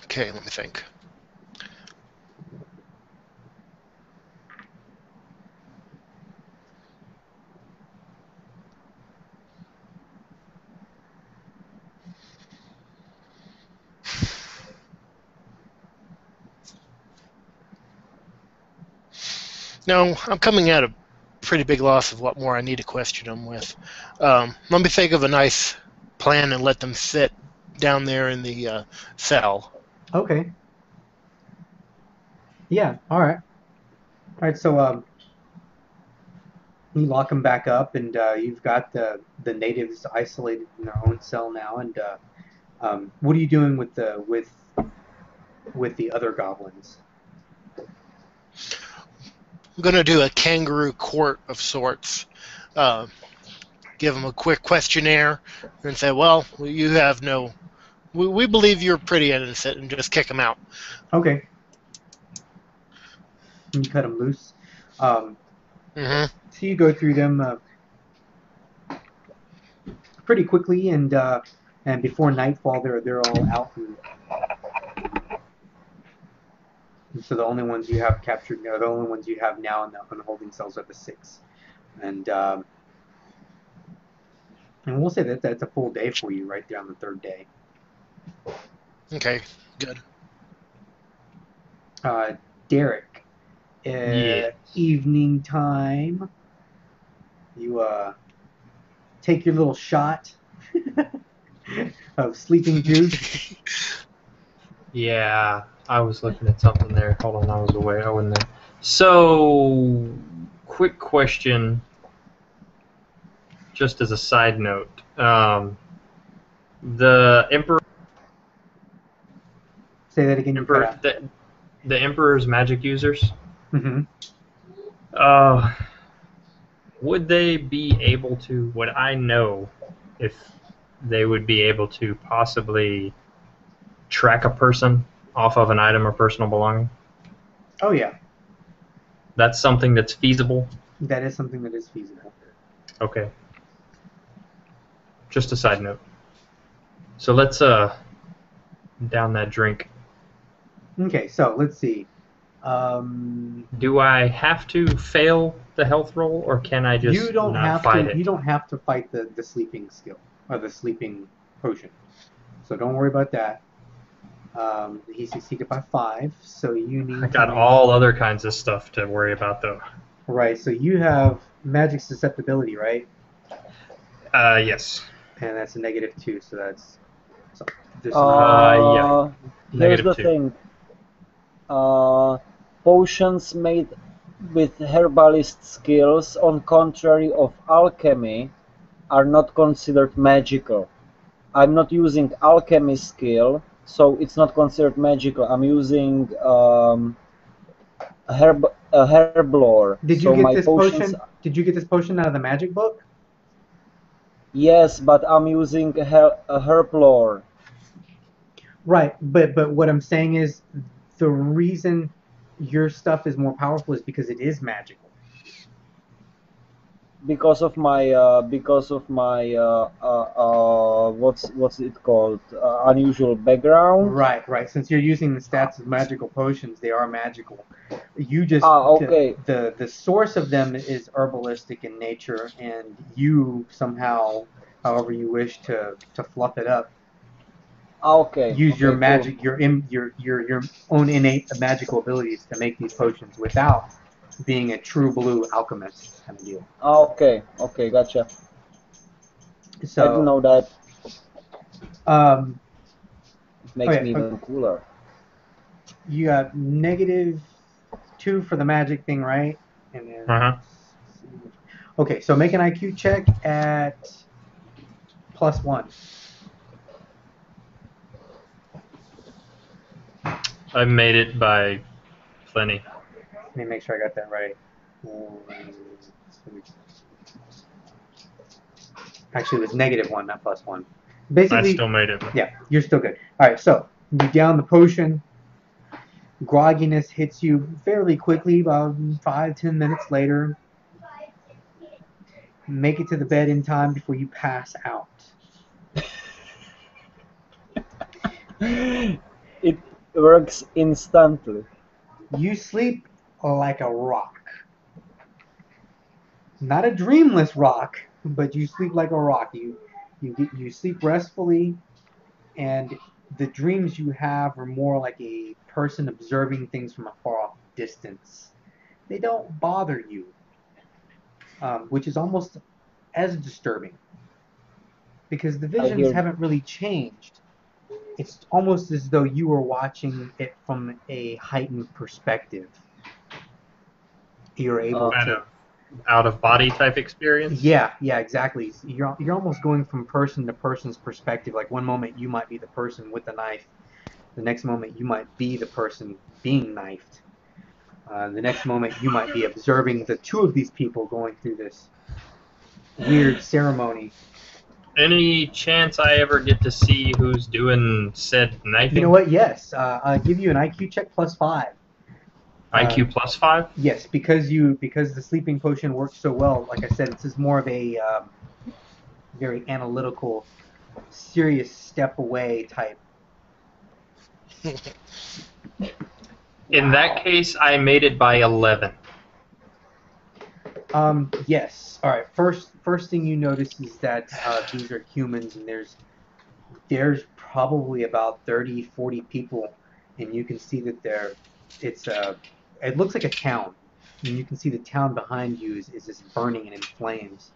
okay, let me think. No, I'm coming at a pretty big loss of what more I need to question them with. Let me think of a nice plan and let them sit down there in the cell. Okay. Yeah. All right. All right. So you lock them back up, and you've got the natives isolated in their own cell now. And what are you doing with the other goblins? I'm going to do a kangaroo court of sorts. Uh, give them a quick questionnaire and say, well, you have no. We believe you're pretty innocent, and just kick them out. Okay. You cut them loose. Um, Mm-hmm. so you go through them pretty quickly, and before nightfall, they're all out. And so the only ones you have captured are the only ones you have now in the holding cells are the 6. And and we'll say that that's a full day for you right there on the 3rd day. Okay, good. Derek, Yes. evening time. You take your little shot of sleeping juice. Yeah, I was looking at something there. Hold on, I was away. I wasn't there. So, quick question, just as a side note. The Emperor, Say that again. You cut out. the Emperor's magic users. Mm-hmm. Uh, would they be able to? Would I know if they would be able to possibly track a person off of an item or personal belonging? Oh yeah, That's something that's feasible. that is something that is feasible. Okay. Just a side note. So let's down that drink. Okay, so let's see. Do I have to fail the health roll, or can I just You don't not have fight to. it? You don't have to fight the sleeping skill or the sleeping potion. So don't worry about that. He succeeded by 5, so you need I to got make, all other kinds of stuff to worry about, though. right. So you have magic susceptibility, right? Yes. And that's a -2, so that's so there's Yeah. Here's the -2. thing. Potions made with herbalist skills, on contrary of alchemy, are not considered magical. I'm not using alchemy skill, so it's not considered magical. I'm using herb lore. Did you So get my this potions. potion? Did you get this potion out of the magic book? Yes, but I'm using a herb lore. Right, but what I'm saying is the reason your stuff is more powerful is because it is magical. Because of my what's it called, unusual background. Right. Since you're using the stats of magical potions, they are magical. You just Okay. the source of them is herbalistic in nature, and you somehow, however you wish to fluff it up, Okay. use your Okay. Cool. magic, your own innate magical abilities to make these potions without being a true blue alchemist kind of deal. Okay. Okay. Gotcha. I didn't So, know that. um, It makes me okay, even cooler. you got -2 for the magic thing, right? And then, Uh-huh. okay, so make an IQ check at +1. I made it by plenty. Let me make sure I got that right. Actually, it was -1, not +1. I Basically, still made it. yeah, you're still good. All right, so you down the potion. Grogginess hits you fairly quickly, about 5-10 minutes later. Make it to the bed in time before you pass out. It works instantly. You sleep like a rock. Not a dreamless rock, but you sleep like a rock. You sleep restfully, and the dreams you have are more like a person observing things from a far off distance. They don't bother you, which is almost as disturbing because the I visions hear. haven't really changed. It's almost as though you were watching it from a heightened perspective. You're able Kind to, of out of body type experience. yeah, exactly. You're almost going from person to person's perspective. Like one moment you might be the person with the knife, the next moment you might be the person being knifed. The next moment you might be observing the two of these people going through this weird ceremony. Any chance I ever get to see who's doing said knifing? You know what? Yes, I'll give you an IQ check +5. IQ +5? Yes, because the sleeping potion works so well. Like I said, it's just more of a very analytical, serious step away type. In that case, I made it by 11. Yes. All right. First thing you notice is that these are humans, and there's probably about 30, 40 people, and you can see that it looks like a town, and you can see the town behind you is just burning and in flames.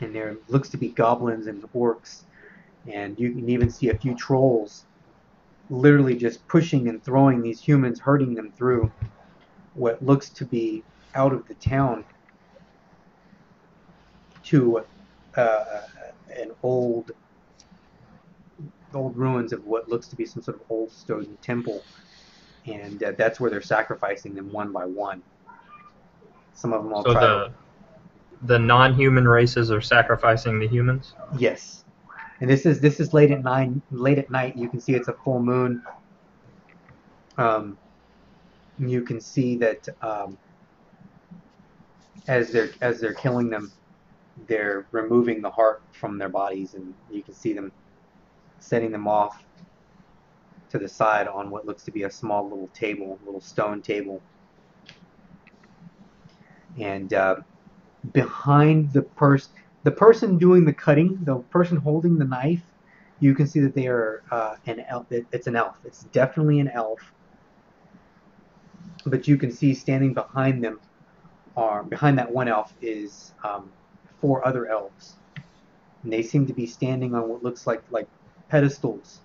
and there looks to be goblins and orcs, and you can even see a few trolls literally just pushing and throwing these humans, hurting them through what looks to be out of the town to uh, an old ruins of what looks to be some sort of old stone temple, and that's where they're sacrificing them one by one. Some of them all So try to. the non-human races are sacrificing the humans. Yes, and this is late at night. You can see it's a full moon. You can see that as they're killing them, they're removing the heart from their bodies, and you can see them setting them off to the side on what looks to be a small little table, little stone table. And behind the person doing the cutting, the person holding the knife, you can see that they are an elf. It's an elf. It's definitely an elf. But you can see standing behind them, or behind that one elf, is 4 other elves, and they seem to be standing on what looks like pedestals,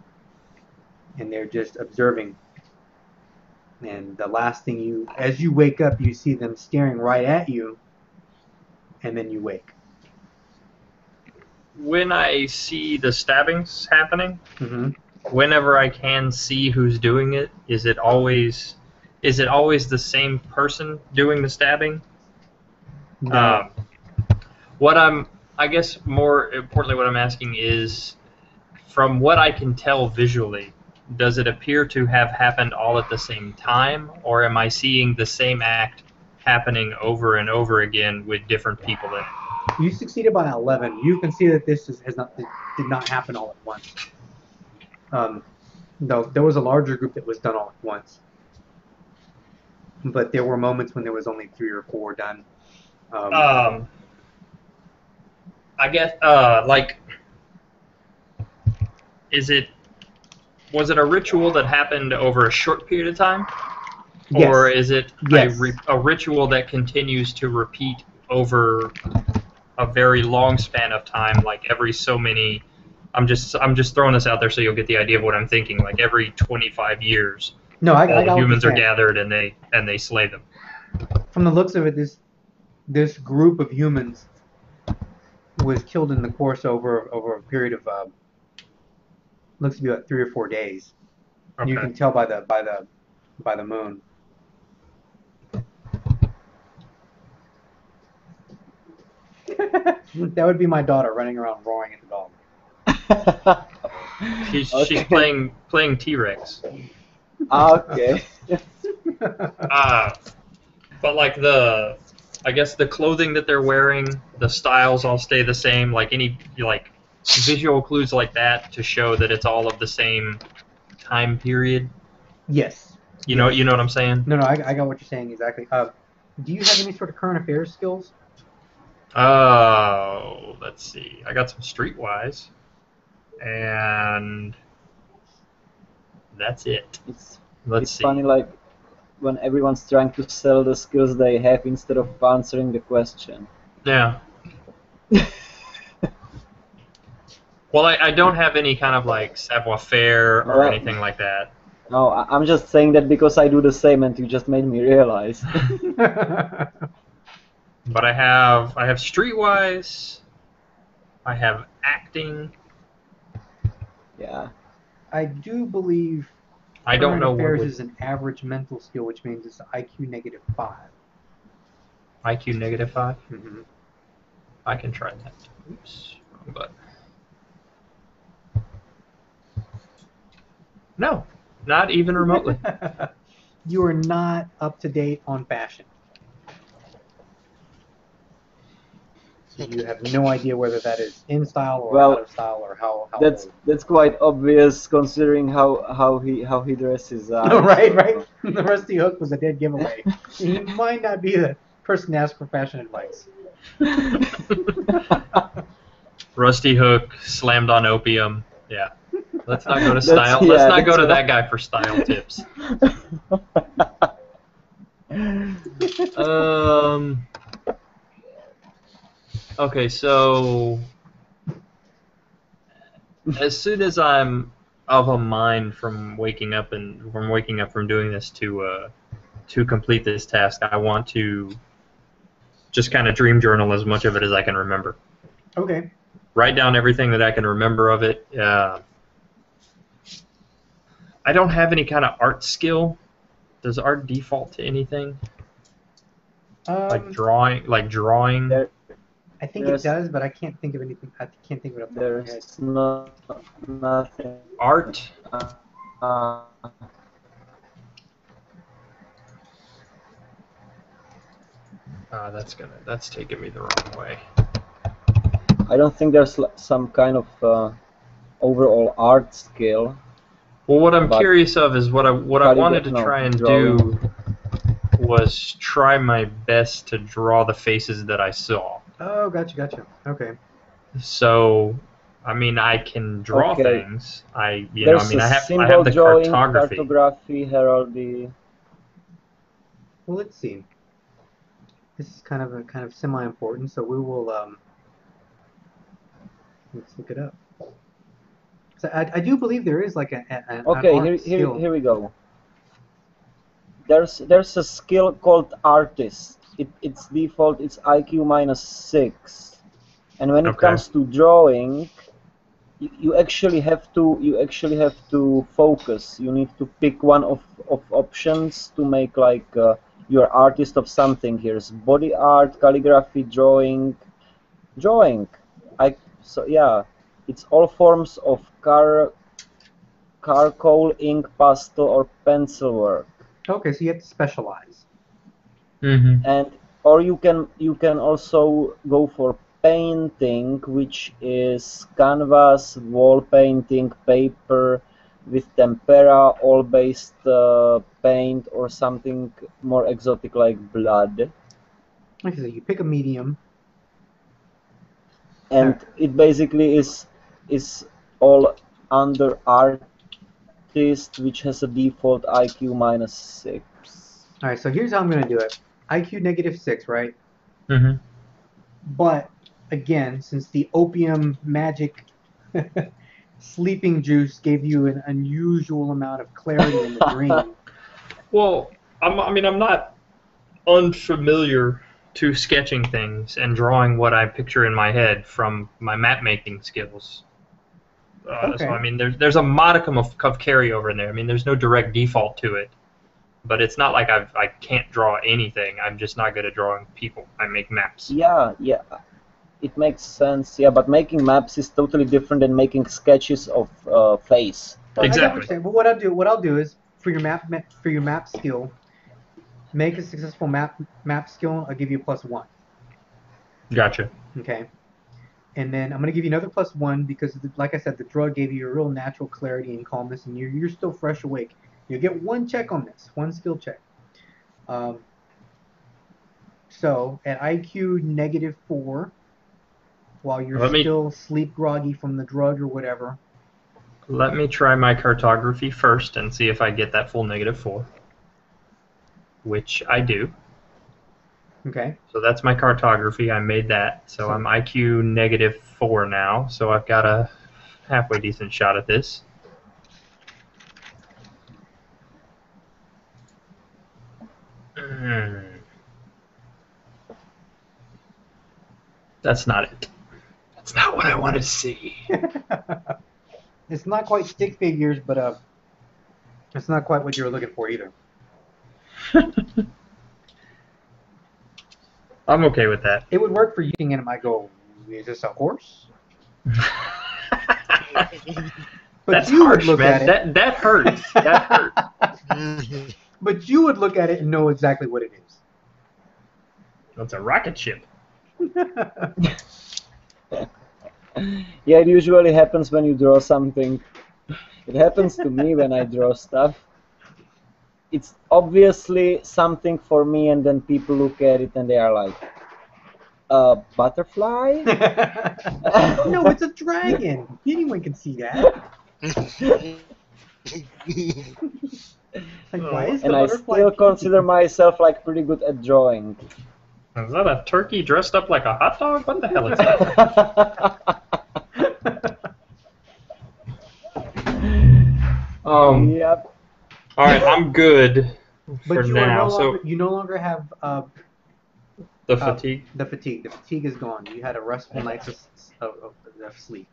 and they're just observing. And the last thing as you wake up, you see them staring right at you, and then you wake. When I see the stabbings happening, Mm-hmm. whenever I can see who's doing it, is it always the same person doing the stabbing? No. I guess more importantly, what I'm asking is, from what I can tell visually, does it appear to have happened all at the same time, or am I seeing the same act happening over and over again with different people in it? You succeeded by 11. You can see that this did not happen all at once. No, there was a larger group that was done all at once, but there were moments when there was only 3 or 4 done. I guess was it a ritual that happened over a short period of time? Yes. Or is it Yes. a ritual that continues to repeat over a very long span of time, like every so many? I'm just throwing this out there so you'll get the idea of what I'm thinking. Like every 25 years, No, all I got the what humans you're are saying. gathered and they slay them. From the looks of it, this group of humans was killed in the course over a period of looks to be about 3 or 4 days. Okay. You can tell by the moon. That would be my daughter running around roaring at the dog. She's playing T-Rex. Okay. But like I guess the clothing that they're wearing, the styles all stay the same. Like any visual clues like that to show that it's all of the same time period. Yes. You know what I'm saying? No, I got what you're saying exactly. Do you have any sort of current affairs skills? Oh, let's see. I got some streetwise, and that's it. Let's see. Funny, like when everyone's trying to sell the skills they have instead of answering the question. Yeah. Well, I don't have any kind of like savoir-faire or anything like that. No, I'm just saying that because I do the same, and you just made me realize. But I have streetwise. I have acting. Yeah. I do believe I don't current know affairs what is an average mental skill, which means it's IQ -5. IQ -5. Mm-hmm. I can try that. Oops, wrong button. No, not even remotely. You are not up to date on fashion. So you have no idea whether that is in style or out of style or how That's quite obvious considering how he dresses. Right. The Rusty Hook was a dead giveaway. He might not be the person to ask for fashion advice. Rusty Hook slammed on opium. Yeah. Let's not go to style. Let's not go to that guy for style tips. Okay, so as soon as I'm of a mind from waking up from doing this to complete this task, I want to just kind of dream journal as much of it as I can remember. Okay. Write down everything that I can remember of it. I don't have any kind of art skill. Does art default to anything? Like drawing? I think it does, but I can't think of anything. I can't think of it off the top of my head. There's nothing. Art? That's taking me the wrong way. I don't think there's some kind of overall art skill. Well, what I'm curious of is what I wanted to try and do was try my best to draw the faces that I saw. Oh, gotcha. Okay. So, I mean, I can draw things. I have the drawing, cartography, heraldry. Well, let's see. This is kind of semi-important, so we will let's look it up. So I do believe there is like an art skill. Here we go. There's a skill called artist. Its default is IQ -6, and when it comes to drawing, you actually have to focus. You need to pick one of options to make like you're artist of something. Here's body art, calligraphy, drawing. So yeah, it's all forms of charcoal, ink, pastel, or pencil work. Okay, so you have to specialize. And or you can also go for painting, which is canvas, wall painting, paper with tempera, oil-based paint, or something more exotic like blood. Okay, so you pick a medium. And it basically is all under artist, which has a default IQ -6. All right, so here's how I'm going to do it. IQ -6, right? But again, since the opium magic sleeping juice gave you an unusual amount of clarity in the dream. Well, I'm not unfamiliar to sketching things and drawing what I picture in my head from my map making skills. So I mean, there's a modicum of carryover in there. I mean, there's no direct default to it, but it's not like I can't draw anything. I'm just not good at drawing people. I make maps. Yeah, it makes sense. Yeah, but making maps is totally different than making sketches of face. Exactly. But what I'll do is for your map skill, make a successful map skill. I'll give you a +1. Gotcha. Okay. And then I'm going to give you another +1 because, like I said, the drug gave you a real natural clarity and calmness, and you're still fresh awake. You'll get 1 check on this, 1 skill check. So at IQ -4, while you're still sleep groggy from the drug or whatever. Let me try my cartography first and see if I get that full -4, which I do. Okay. So that's my cartography. I made that. So I'm IQ -4 now. So I've got a halfway decent shot at this. That's not it. That's not what I wanted to see. It's not quite stick figures, but it's not quite what you were looking for either. I'm okay with that. It would work for you, and it might go, is this a horse? But that's you harsh, would look man. at it. That hurts. That hurts. But you would look at it and know exactly what it is. That's a rocket ship. Yeah, it usually happens when you draw something. It happens to me when I draw stuff. It's obviously something for me, and then people look at it and they are like, a butterfly? No, it's a dragon. Anyone can see that. Like, why is the and I butterfly still pink? consider myself like pretty good at drawing. Is that a turkey dressed up like a hot dog? What the hell is that? Yep. All right, I'm good for But you are now. no longer So you no longer have the fatigue. the fatigue. The fatigue is gone. You had a restful night's of sleep.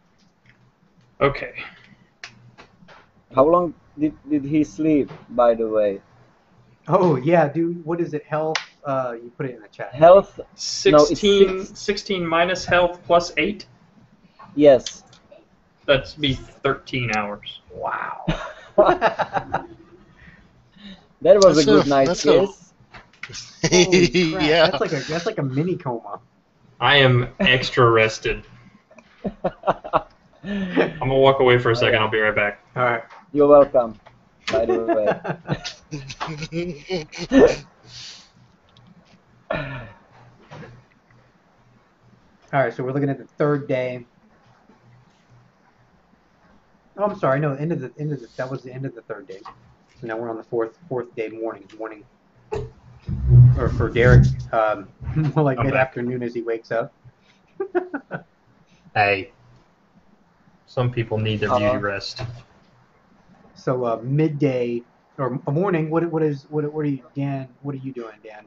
Okay. How long did he sleep, by the way? Oh yeah, dude. What is it? Health. You put it in the chat. Health? No, it's 16, 6. 16 minus health plus 8. Yes. That's be 13 hours. Wow. That was That's a good a- night's that's a- kiss. Holy crap. Yeah. That's like a mini coma. I am extra rested. I'm gonna walk away for a second. I'll be right back. All right. You're welcome, by the way. All right. So we're looking at the third day. Oh, I'm sorry. No, that was the end of the third day. So now we're on the fourth day morning. Or for Derek, more like I'm back. mid-afternoon as he wakes up. Hey, some people need their beauty rest. So midday or morning. What are you, Dan? What are you doing, Dan?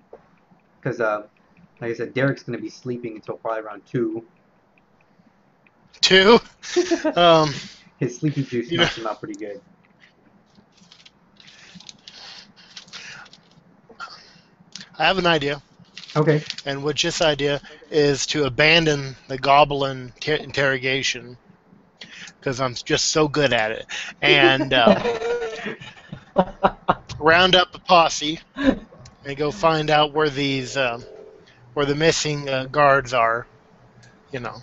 Because like I said, Derek's going to be sleeping until probably around 2. 2. His sleepy juice knocks him out pretty good. I have an idea, Okay. and which this idea is to abandon the goblin interrogation because I'm just so good at it, and round up a posse and go find out where where the missing guards are. You know,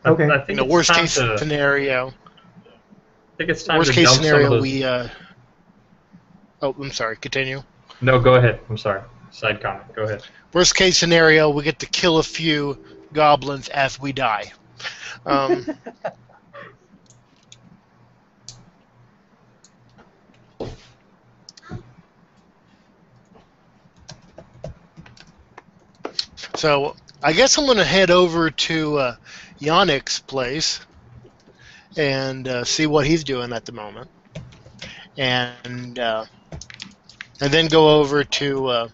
Okay. I think it's worst time case to. scenario. I think it's time Worst to case dump scenario, some of those. we. Oh, I'm sorry. Continue. No, go ahead. I'm sorry. Side comment. Go ahead. Worst case scenario, we get to kill a few goblins as we die. So I guess I'm going to head over to Yannick's place and see what he's doing at the moment, and then go over to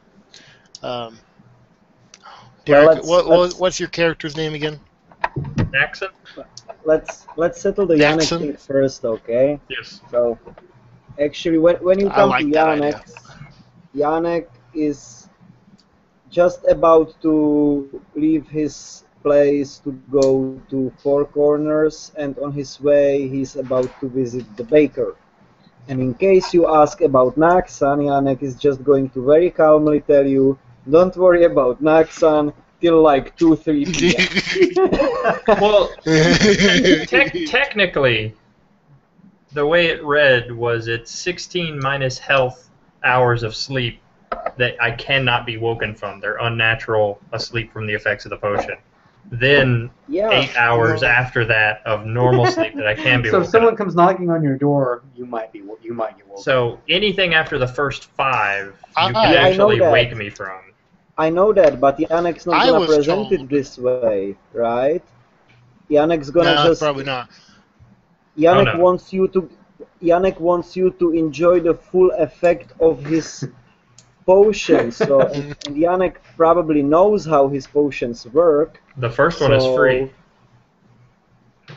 Derek. What's your character's name again? Jackson? Let's settle the Yannick Jackson? thing first, okay? Yes. So, actually, when you I come like to that Yannick, idea. Yannick is just about to leave his place to go to Four Corners, and on his way he's about to visit the baker. And in case you ask about Naxan, Yannick is just going to very calmly tell you, don't worry about Naxan till like 2-3 p.m. Well, technically, the way it read was it's 16 minus health hours of sleep that I cannot be woken from. They're unnatural asleep from the effects of the potion. Then Yeah. 8 hours after that of normal sleep that I can be So woken if someone up. comes knocking on your door, you might get woken. So anything after the first 5, you can Yeah, I know actually that. wake me from. I know that, but Yannick's not I gonna was present told. it this way, right? Yannick's gonna No, just probably not. Yannick Oh, no. wants you to enjoy the full effect of his potions. So and Yannick probably knows how his potions work. The first one is free.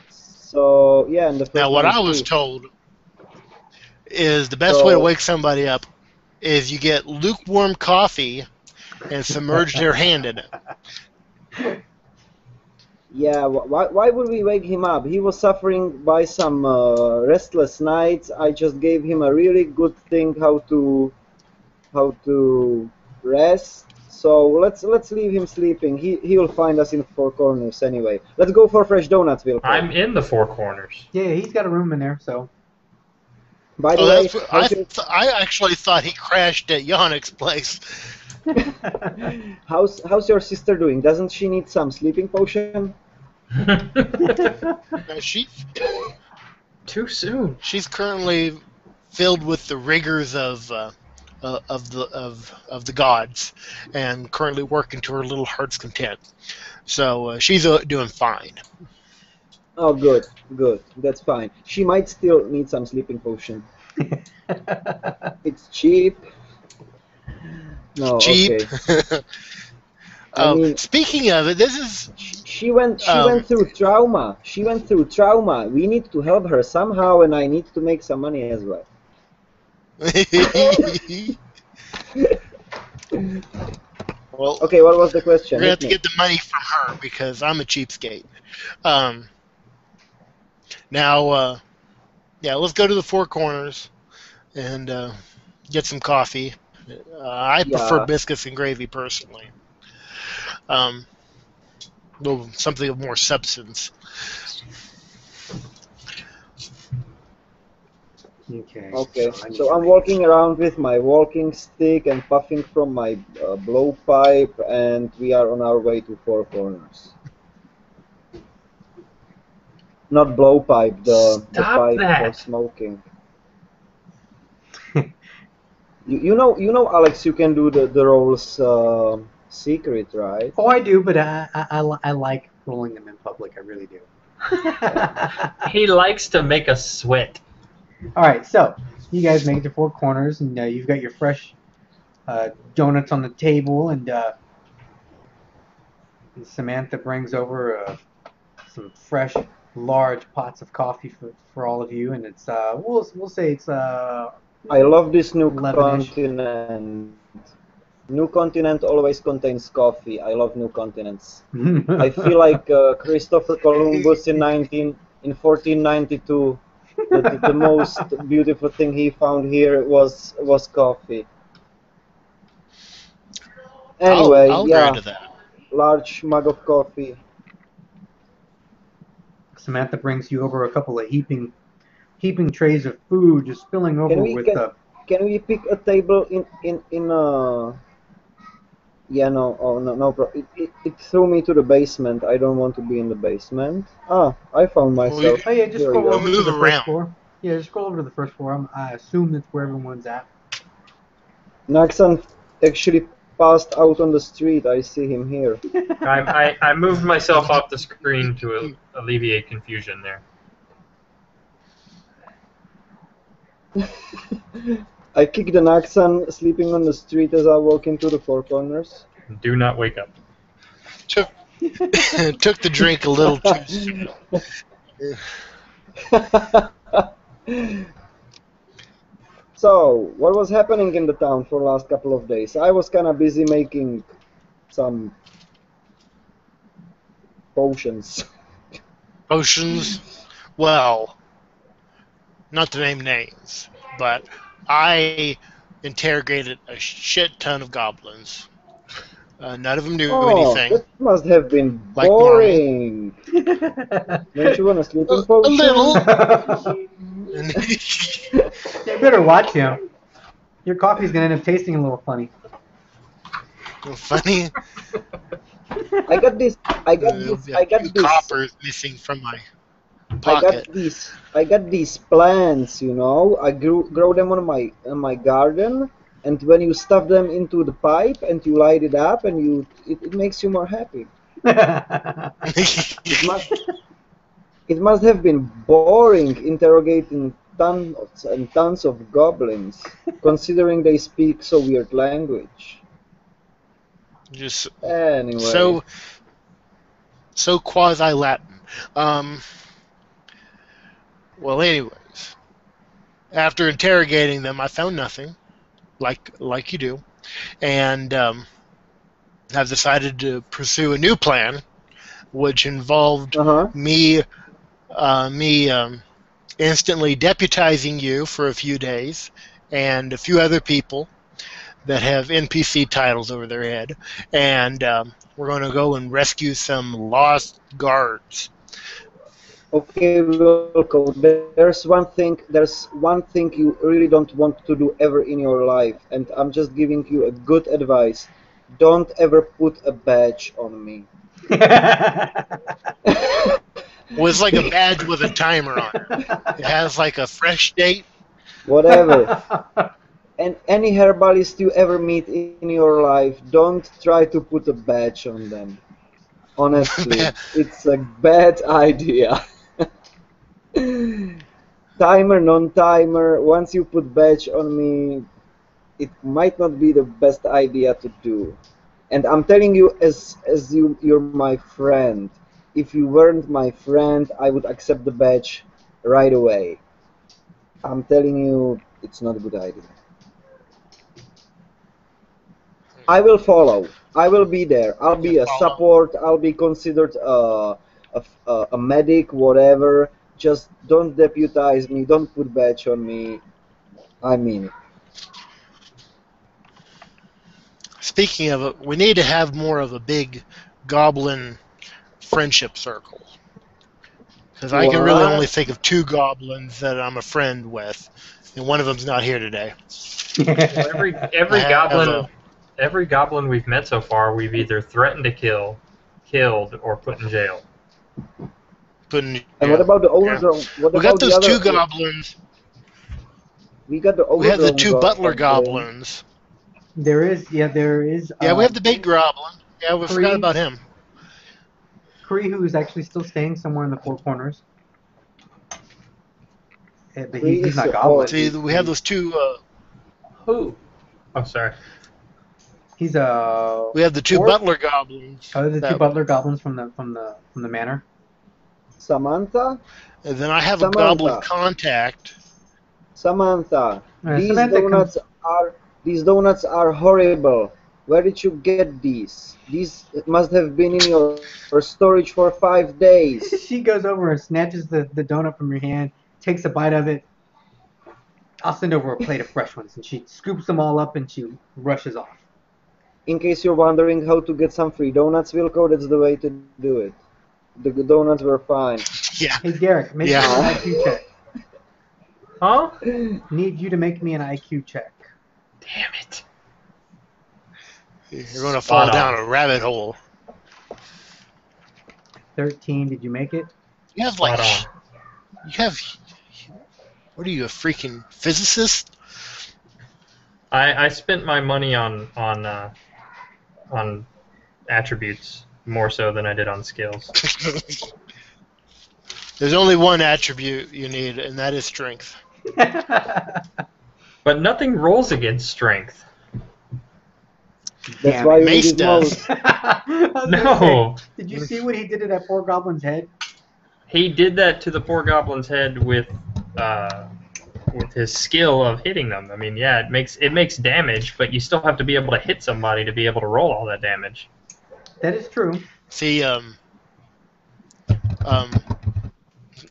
So yeah, and the first Now, what one is I was free. told is the best way to So- wake somebody up is you get lukewarm coffee and submerge their hand in it. Yeah, why would we wake him up? He was suffering by some restless nights. I just gave him a really good thing how to rest. So let's leave him sleeping. He will find us in Four Corners anyway. Let's go for fresh donuts, Wilco. I'm in the Four Corners. Yeah, he's got a room in there. So By the Oh, way, I actually thought he crashed at Yannick's place. how's your sister doing? Doesn't she need some sleeping potion? She Too soon. she's currently filled with the rigors of of the gods, and currently working to her little heart's content. So she's doing fine. Oh, good, good. That's fine. She might still need some sleeping potion. It's cheap. No, Cheap. okay. I mean, Speaking of it, this is she went through trauma. She went through trauma. We need to help her somehow, and I need to make some money as well. well. Okay, what was the question? We're gonna have Hit to me. get the money from her because I'm a cheapskate. Now, yeah, let's go to the Four Corners and get some coffee. I prefer Yeah. biscuits and gravy personally. Um, well, something of more substance. Okay. Okay. I need So to I'm walking around with my walking stick and puffing from my blowpipe, and we are on our way to Four Corners. Not blowpipe, the Stop pipe for that! smoking. You know, Alex, you can do the rolls secret, right? Oh, I do, but I like rolling them in public. I really do. He likes to make us sweat. All right, so you guys make it to Four Corners, and you've got your fresh donuts on the table, and Samantha brings over some fresh, large pots of coffee for all of you, and it's we'll say it's I love this new 11-ish. continent. New continent always contains coffee. I love new continents. I feel like Christopher Columbus in 1492. The most beautiful thing he found here was coffee. Anyway, I'll yeah, grant to that. large mug of coffee. Samantha brings you over a couple of heaping trays of food, just spilling Can over we with can the. can we pick a table in yeah, no, oh, no, it threw me to the basement. I don't want to be in the basement. Ah, I found myself. Oh yeah, just Here we scroll go. over to Move the first around. floor. Yeah, just scroll over to the first floor. I assume that's where everyone's at. Naxan actually passed out on the street. I see him here. I moved myself off the screen to alleviate confusion there. I kicked the Naxan sleeping on the street as I walk into the Four Corners. Do not wake up. Took took the drink a little too soon. So, what was happening in the town for the last couple of days? I was kind of busy making some potions. Potions. Well, not to name names, but I interrogated a shit ton of goblins. None of them knew Oh, anything, that must have been like normal. boring. Don't you want a sleeping A potion? little. You better watch him. Your coffee's gonna end up tasting a little funny. Funny. I got this. I got There'll this. be a I got few this. coppers missing from my I pocket. got these. I got these plants. You know, I grow them on my garden, and when you stuff them into the pipe and you light it up, and it makes you more happy. It must have been boring interrogating tons and tons of goblins, considering they speak so weird language. Just Anyway, so quasi Latin. Well, anyways, after interrogating them, I found nothing, like you do, and have decided to pursue a new plan, which involved me instantly deputizing you for a few days, and a few other people that have NPC titles over their head, and we're going to go and rescue some lost guards. okay, Wilco. There's one thing you really don't want to do ever in your life, and I'm just giving you a good advice. Don't ever put a badge on me. Well, it's like a badge with a timer on it. It has like a fresh date. Whatever. And any herbalist you ever meet in your life, don't try to put a badge on them. Honestly, it's a bad idea. Timer, non-timer, once you put badge on me, it might not be the best idea to do. And I'm telling you, as you're my friend. If you weren't my friend, I would accept the badge right away. I'm telling you, it's not a good idea. I will follow. I will be there. I'll be a Follow. support. I'll be considered a medic, whatever. Just don't deputize me. Don't put badge on me. I mean it. Speaking of it, we need to have more of a big goblin friendship circle. Because I can really only What? think of 2 goblins that I'm a friend with, and one of them's not here today. Well, every I have every goblin we've met so far, we've either threatened to kill, killed, or put in jail. Couldn't. And what about the overgrown? What We got about the those other? 2 goblins. We got the We have the overgrown 2 butler goblin. goblins. There is. Yeah, we have the big goblin. Yeah, we forgot about him. Kree, who is actually still staying somewhere in the Four Corners. But Kree he's is not a goblin. See, we have those 2. Who? Oh, sorry. He's a. We have the 2 orc. butler goblins. Oh, the 2 butler goblins from the manor. Samantha? And then I have Samantha. a goblin contact. Samantha, these Samantha donuts are horrible. Where did you get these? These must have been in your storage for 5 days. She goes over and snatches the donut from your hand, takes a bite of it. I'll send over a plate of fresh ones, and she scoops them all up and she rushes off. In case you're wondering how to get some free donuts, Wilco, that's the way to do it. The donuts were fine. Yeah. Hey Derek, make me an IQ check. Huh? Need you to make me an IQ check. Damn it. You're going to fall down a rabbit hole. 13. Did you make it? You have Spot like... You have... What are you, a freaking physicist? I spent my money on attributes more so than I did on skills. There's only one attribute you need, and that is strength. But nothing rolls against strength. That's why you Mace need does. No. Did you see what he did to that poor goblin's head? He did that to the poor goblin's head with his skill of hitting them. I mean, yeah, it makes damage, but you still have to be able to hit somebody to be able to roll all that damage. That is true. See, and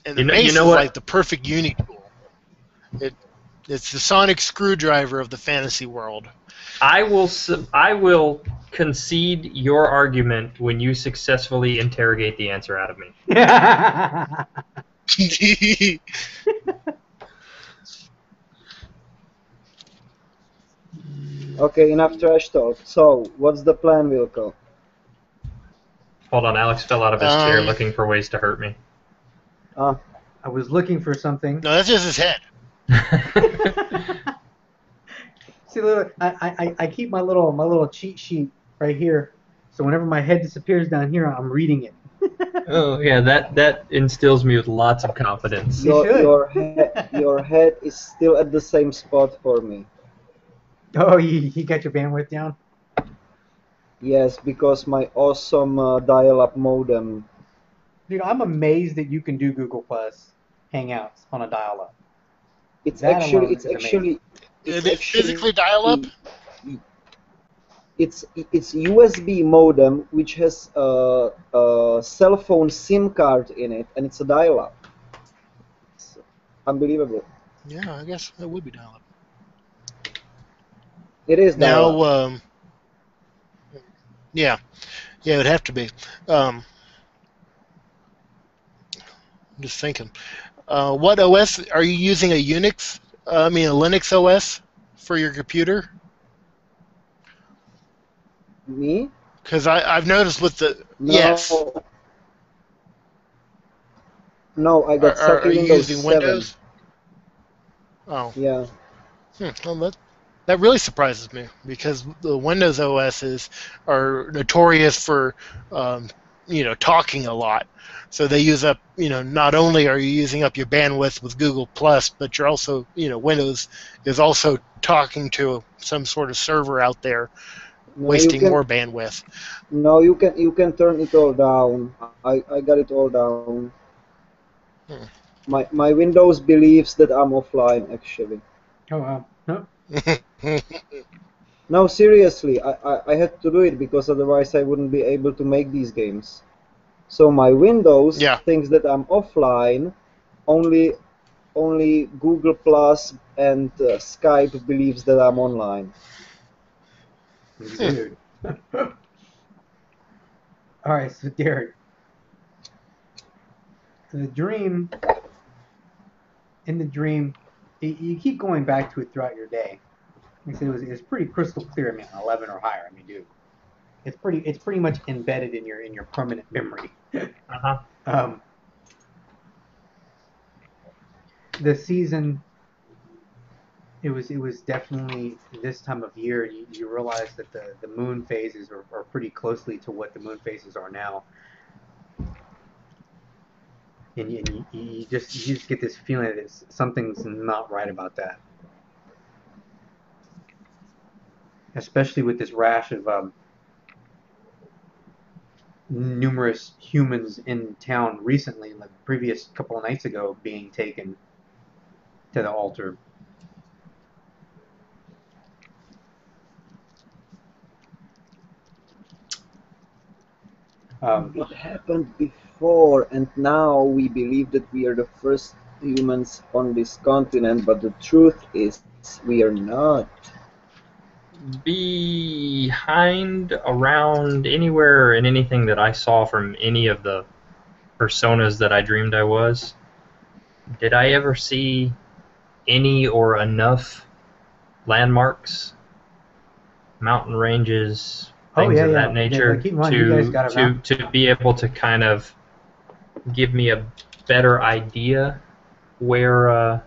the You mace know is what? like the perfect uni tool. It's the sonic screwdriver of the fantasy world. I will concede your argument when you successfully interrogate the answer out of me. Okay, enough trash talk. So, what's the plan, Wilco? Hold on, Alex fell out of his chair Um, looking for ways to hurt me. I was looking for something. No, that's just his head. See, look, I keep my little cheat sheet right here, so whenever my head disappears down here, I'm reading it. Oh yeah, that instills me with lots of confidence. You should. Your head is still at the same spot for me. Oh, you got your bandwidth down? Yes, because my awesome dial-up modem. Dude, I'm amazed that you can do Google Plus Hangouts on a dial-up. It's That actually alone it's is actually Did they physically dial up? It's USB modem which has a cell phone SIM card in it, and it's a dial-up. It's unbelievable. Yeah, I guess that would be dial up. It is dial-up. Now, yeah, it would have to be. I'm just thinking. What OS are you using? A Unix? A Linux OS for your computer? Me? Because I've noticed with the No. yes. No, I got stuck Are in you Windows using 7. Windows? Oh. Yeah. Well, That really surprises me because the Windows OSs are notorious for, um, talking a lot. So they use up, not only are you using up your bandwidth with Google Plus, but you're also, Windows is also talking to some sort of server out there, No, you wasting can. more bandwidth. No, you can turn it all down. I got it all down. Hmm. My Windows believes that I'm offline actually. Oh wow. Huh? No, seriously, I had to do it because otherwise I wouldn't be able to make these games. So my Windows Yeah. thinks that I'm offline. Only only Google Plus and Skype believes that I'm online. Dude. All right, so Derek, the dream in the dream, you keep going back to it throughout your day. Like I said it's pretty crystal clear. I mean, 11 or higher. I mean, dude, it's pretty much embedded in your permanent memory. Uh-huh. um, the season, it was definitely this time of year. You realize that the moon phases are pretty closely to what the moon phases are now, and you just get this feeling that something's not right about that, especially with this rash of numerous humans in town recently, like the previous couple of nights ago, being taken to the altar. Um, It happened before, and now we believe that we are the first humans on this continent, but the truth is we are not. Behind, around, anywhere and anything that I saw from any of the personas that I dreamed I was, did I ever see any or enough landmarks, mountain ranges, oh things yeah, of yeah. that Yeah, nature keep in mind, you guys to got to around. to be able to kind of give me a better idea where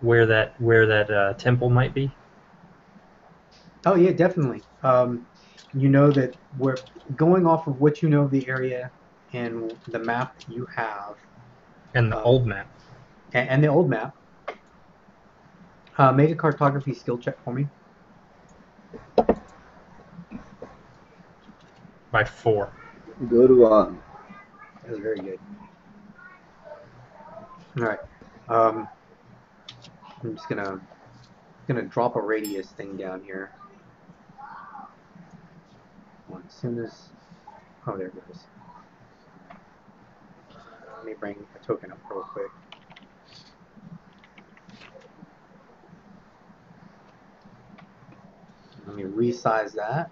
where that temple might be? Oh yeah, definitely. You know that we're going off of what you know of the area and the map that you have, And the um, old map and the old map. Make a cartography skill check for me. by 4. Good one. That's very good. All right. Um, I'm just gonna drop a radius thing down here. As soon as oh there it goes. Let me bring a token up real quick. Let me resize that.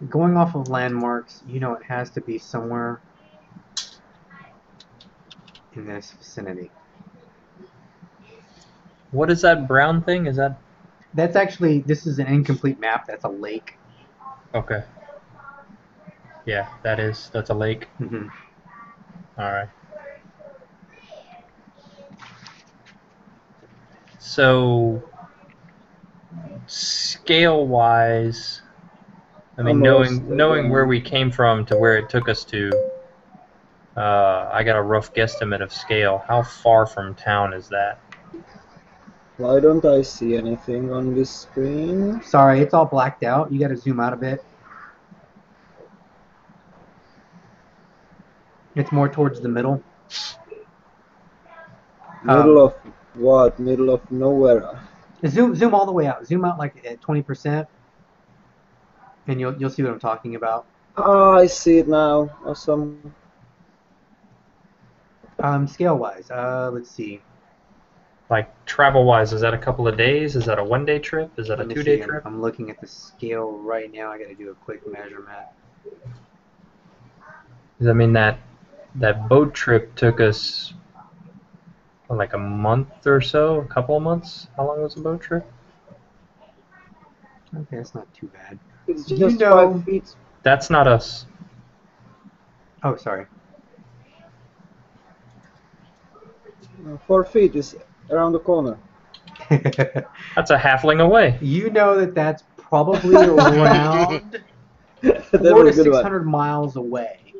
Going off of landmarks, you know it has to be somewhere in this vicinity. What is that brown thing? Is that That's actually this is an incomplete map. That's a lake. okay? Yeah, that's a lake. Hmm. All right. So scale wise, I mean, I'm lost knowing where again. we came from to where it took us to, I got a rough guesstimate of scale. How far from town is that? Why don't I see anything on this screen? Sorry, it's all blacked out. You got to zoom out a bit. It's more towards the middle. Middle Um, of what? Middle of nowhere. zoom all the way out. Zoom out like at 20%, and you'll see what I'm talking about. Ah, I see it now. Awesome. Scale wise, let's see. Like travel wise, is that a couple of days? Is that a 1 day trip? Is that a Let me 2 day see. trip? I'm looking at the scale right now. I got to do a quick measurement. Does that mean that boat trip took us Like a month or so, a couple of months. How long was the boat trip? Okay, that's not too bad. It's You just know. 5 feet. That's not us. Oh, sorry. 4 feet is around the corner. That's a halfling away. You know that that's probably around That 4 to was a good 600 miles away.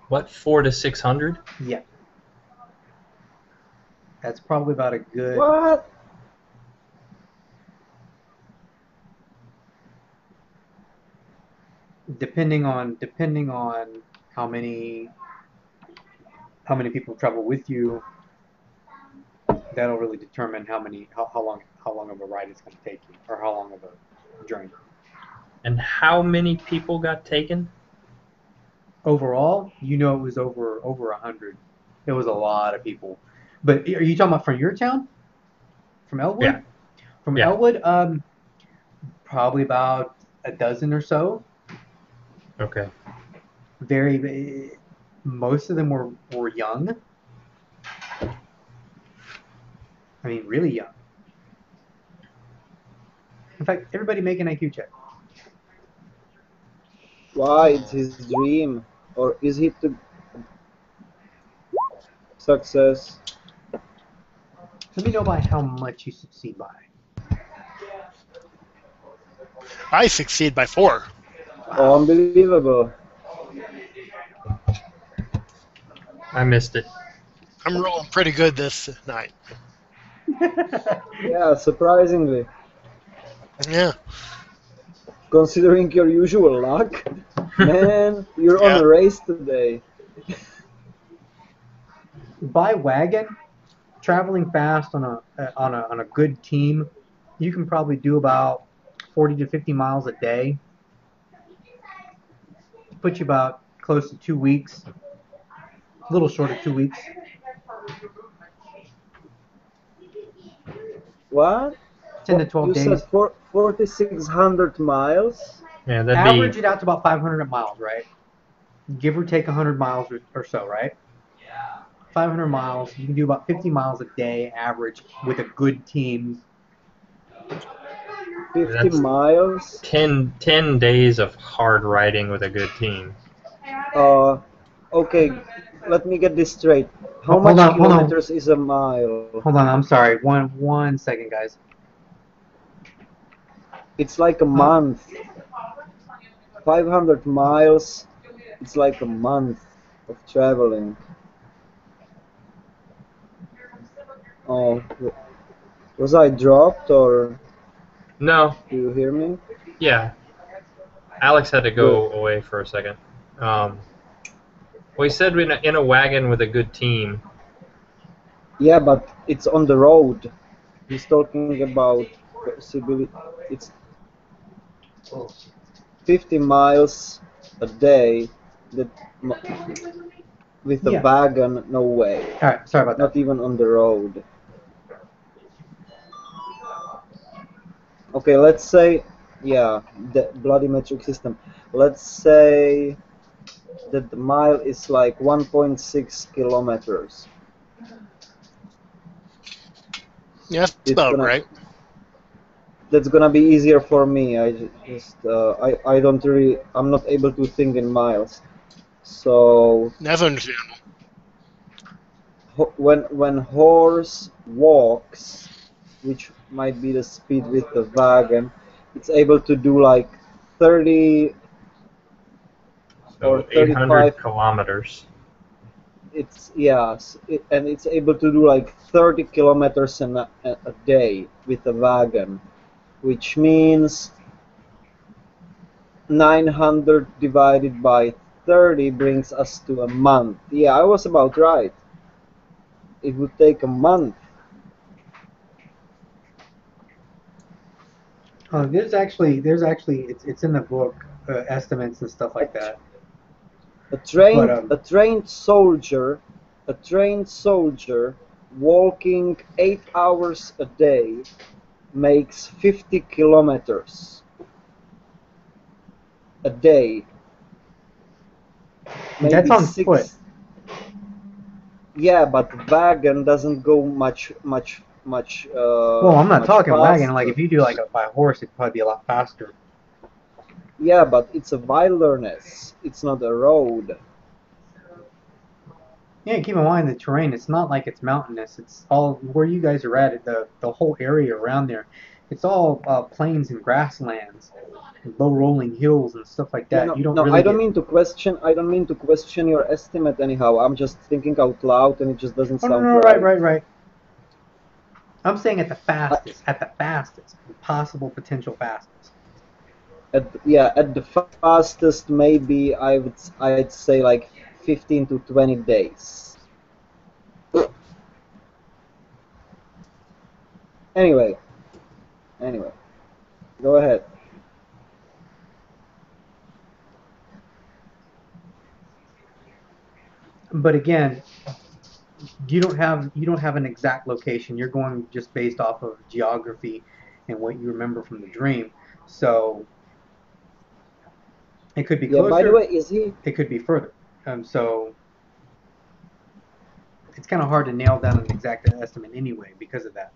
What, 4 to 600? Yeah. That's probably about a good. What? Depending on how many people travel with you, that'll really determine how long of a ride it's going to take you, or how long of a journey. And how many people got taken? Overall, you know, it was over 100. It was a lot of people. But are you talking about from your town? From Elwood? Yeah. From Yeah. Elwood, probably about a dozen or so. Okay. Most of them were young. I mean, really young. In fact, everybody make an IQ check. Why? It's his dream. Or is he to success? Let me know by how much you succeed by. I succeed by 4. Oh, unbelievable. I missed it. I'm rolling pretty good this night. Yeah, surprisingly. Yeah. Considering your usual luck, man, you're on Yeah. a race today. By wagon, traveling fast on a good team, you can probably do about 40 to 50 miles a day. Put you about close to 2 weeks, a little short of 2 weeks. What? 10 to 12 You said days. 4,600 miles? Yeah, that'd Average be it out to about 500 miles, right? Give or take 100 miles or so, right? 500 miles. You can do about 50 miles a day average with a good team. 50 that's miles? 10 days of hard riding with a good team. Okay, let me get this straight. How Hold much on, kilometers is a mile? Hold on, I'm sorry. One second, guys. It's like a month. 500 miles, it's like a month of traveling. Oh, was I dropped or No. do you hear me? Yeah. Alex had to go Good. away for a second. Well, he said in a wagon with a good team. Yeah, but it's on the road. He's talking about possibility. It's 50 miles a day. That with a Yeah. wagon, no way. All right. Sorry about that. Not even on the road. Okay, let's say, yeah, the bloody metric system. Let's say that the mile is like 1.6 kilometers. Yeah, that's It's about gonna right. That's gonna be easier for me. I don't really, I'm not able to think in miles. So That's understandable. when horse walks, which might be the speed with the wagon, it's able to do like 30 or So 35. 800 kilometers. It's yes, and it's able to do like 30 kilometers a day with a wagon, which means 900 divided by 30 brings us to a month. Yeah, I was about right. It would take a month. It's in the book, estimates and stuff like that. A trained But a trained soldier, a trained soldier walking 8 hours a day makes 50 kilometers a day. that's Maybe on foot. Yeah, but wagon doesn't go much. Well, I'm not Much talking wagon. Like faster. if you do like by horse, it'd probably be a lot faster. Yeah, but it's a wilderness. It's not a road. Yeah, keep in mind the terrain. It's not like it's mountainous. It's all where you guys are at. The whole area around there, it's all plains and grasslands, low rolling hills and stuff like Yeah, that. no, You don't no, I really don't get. mean to question. I don't mean to question your estimate anyhow. I'm just thinking out loud, and it just doesn't Oh no, sound no, right, right. right, right. I'm saying I, at the fastest, possible potential fastest. at the fastest, maybe I'd say like 15 to 20 days. Anyway, anyway, go ahead. But again, you don't have an exact location. You're going just based off of geography and what you remember from the dream. So it could be Yeah. By the closer, way, is he? it could be further. So it's kind of hard to nail down an exact estimate anyway because of that.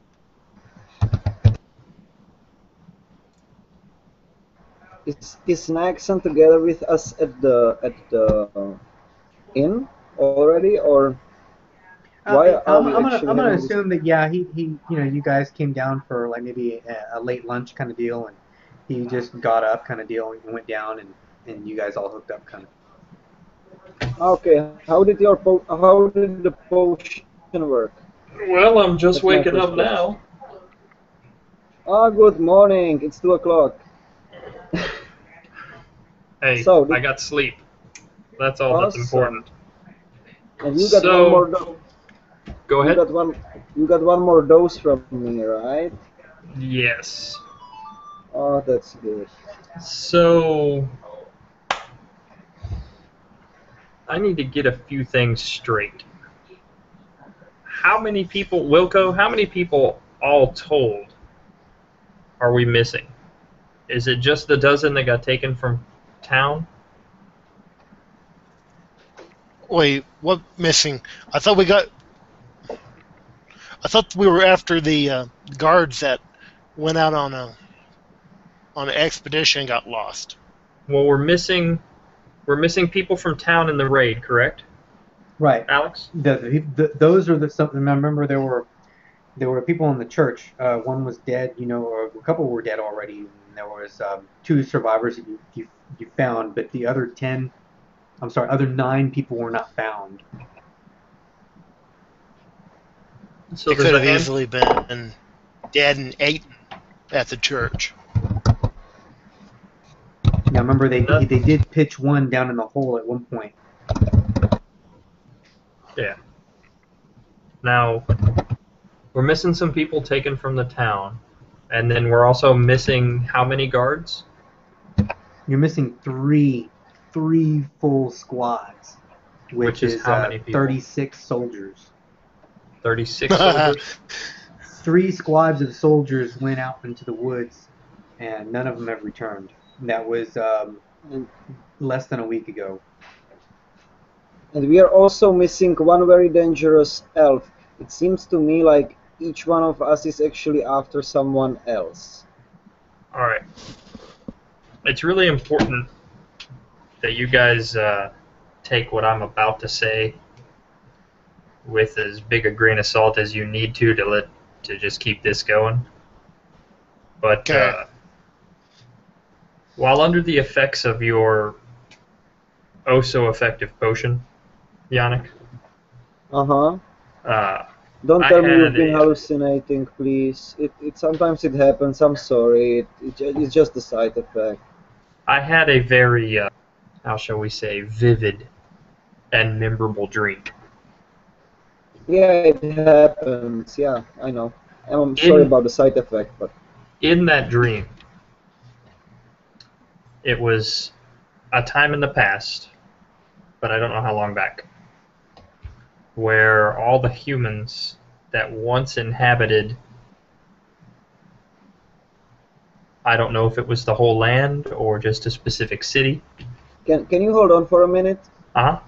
Is Naxon together with us at the inn already, or why are we I'm actually gonna having this? assume that yeah he you know you guys came down for like maybe a late lunch kind of deal and he just got up kind of deal and went down and you guys all hooked up kind of. Okay, how did the potion work? Well, I'm That's just my waking first up question. now. Ah, good morning. It's 2 o'clock. Hey, So, I got sleep. That's all that's awesome. important. And you got one more. So, go You ahead. got one. You got one more dose from me, right? Yes. Oh, that's good. So, I need to get a few things straight. How many people, Wilco, how many people all told are we missing? Is it just the dozen that got taken from town? Wait, what missing? I thought we got. I thought we were after the guards that went out on an expedition and got lost. Well, we're missing people from town in the raid, correct, Right. Alex? Those are the some. Remember there were people in the church. One was dead, you know, or a couple were dead already. And there was two survivors that you found, but the other 10, I'm sorry, other 9 people were not found. So It there's could a have hand. easily been dead and eaten at the church. Now remember No. they did pitch one down in the hole at one point. Yeah. Now, we're missing some people taken from the town, and then we're also missing how many guards? You're missing three full squads, which Which is is how many people? 36 soldiers. 36 soldiers? 3 squads of soldiers went out into the woods, and none of them have returned. That was And, less than a week ago. and we are also missing one very dangerous elf. It seems to me like each one of us is actually after someone else. Alright. It's really important that you guys take what I'm about to say with as big a grain of salt as you need to just keep this going. But Okay. while under the effects of your oh so effective potion, Yannick, Uh-huh. uh, Don't I tell me you've had been hallucinating, please. It sometimes it happens. I'm sorry. It's just a side effect. I had a very how shall we say vivid and memorable dream. Yeah, it happens. Yeah, I know. I'm sorry about the side effect, but In that dream, it was a time in the past, but I don't know how long back, where all the humans that once inhabited, I don't know if it was the whole land or just a specific city. can you hold on for a minute? Uh-huh.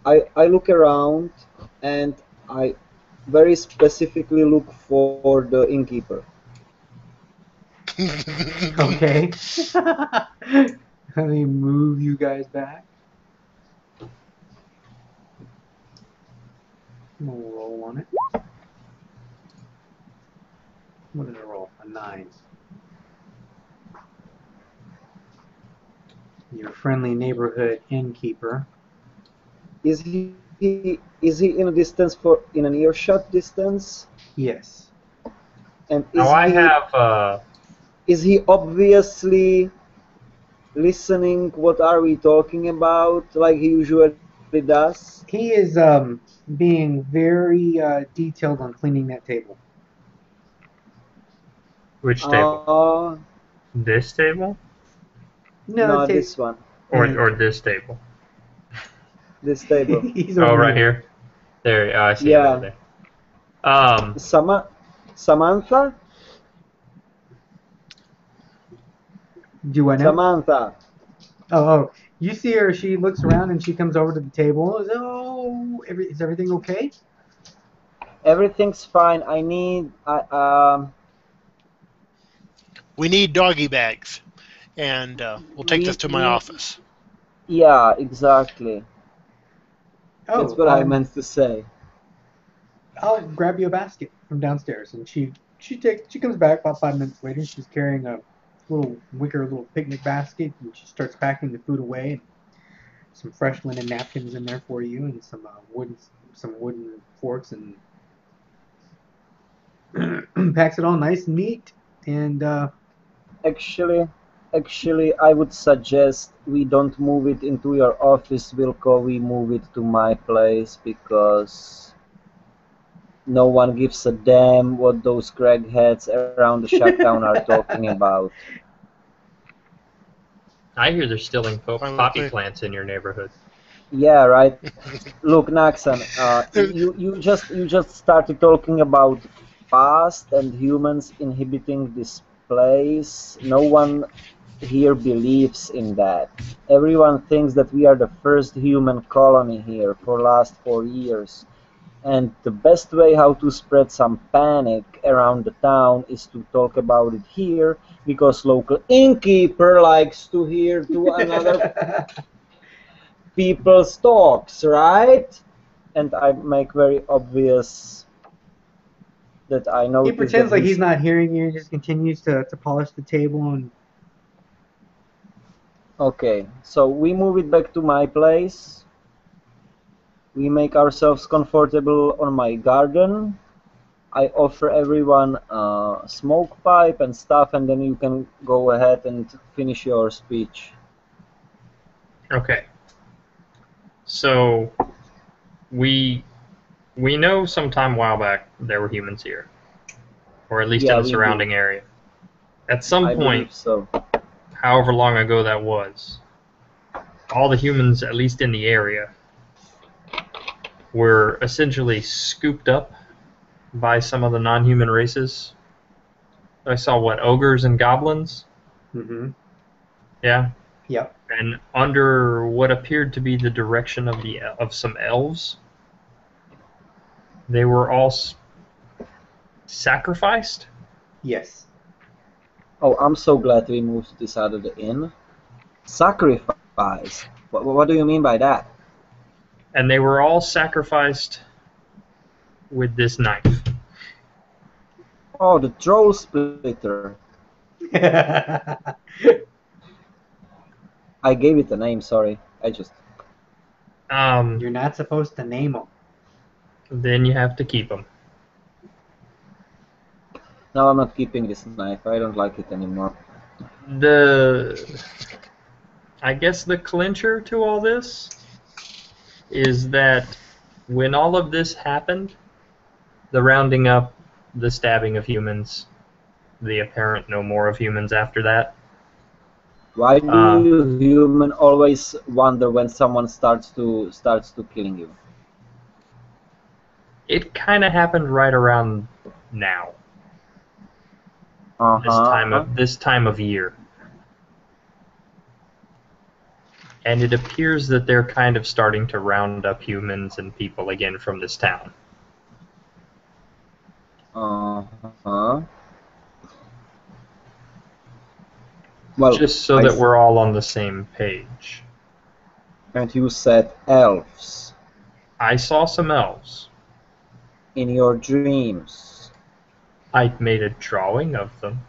I look around and I very specifically look for the innkeeper. Okay. Let me move you guys back. We'll roll on it. What did I roll? A 9. Your friendly neighborhood innkeeper. Is he in a distance for in an earshot distance? Yes. And Now I have is he obviously listening? What are we talking about? Like he usually does. He is being very detailed on cleaning that table. which table? Uh, This table No, no, this one. or this table? This table. he's Oh, over right here. here. There. I see him over Yeah. there. Um. Samantha? Do I know? Samantha. Oh, you see her. She looks around and she comes over to the table. Is everything okay? Everything's fine. I need We need doggy bags, and we'll take this to my we office. yeah, exactly. That's Oh, what I meant to say. I'll grab you a basket from downstairs. And she comes back about 5 minutes later. She's carrying a little wicker little picnic basket, and she starts packing the food away. And some fresh linen napkins in there for you, and some wooden forks, and packs it all nice and neat. And Actually, actually, I would suggest we don't move it into your office, Wilco. We move it to my place because no one gives a damn what those crackheads around the shacktown are talking about. I hear they're stealing Fine with poppy me. plants in your neighborhood. Yeah, right. Look, Naxan, you just started talking about past and humans inhibiting this place. No one here believes in that. Everyone thinks that we are the first human colony here for last 4 years. And the best way how to spread some panic around the town is to talk about it here because local innkeeper likes to hear to another people's talks, right? And I make very obvious that I he noticed pretends that like he's not hearing you and just continues to polish the table. And Okay, so we move it back to my place. We make ourselves comfortable on my garden. I offer everyone a smoke pipe and stuff, and then you can go ahead and finish your speech. Okay. So we know sometime a while back there were humans here, or at least Yeah, in the we do. surrounding area. At some I point, believe so. however long ago that was, all the humans, at least in the area, were essentially scooped up by some of the non-human races. I saw ogres and goblins. mm-hmm. Yeah, Yep. and under what appeared to be the direction of some elves, they were all sacrificed. Yes. Oh, I'm so glad we moved this out of the inn. Sacrifice? What do you mean by that? And they were all sacrificed with this knife. Oh, the troll splitter. I gave it a name, sorry. You're not supposed to name them. Then you have to keep them. No, I'm not keeping this knife. I don't like it anymore. I guess the clincher to all this is that when all of this happened, the rounding up, the stabbing of humans, the apparent no more of humans after that. Why do you human always wonder when someone starts to killing you? It kind of happened right around now. This time of year. And it appears that they're kind of starting to round up humans and people again from this town. Uh-huh. Well, just so that we're all on the same page. And you said elves. I saw some elves. In your dreams. I made a drawing of them.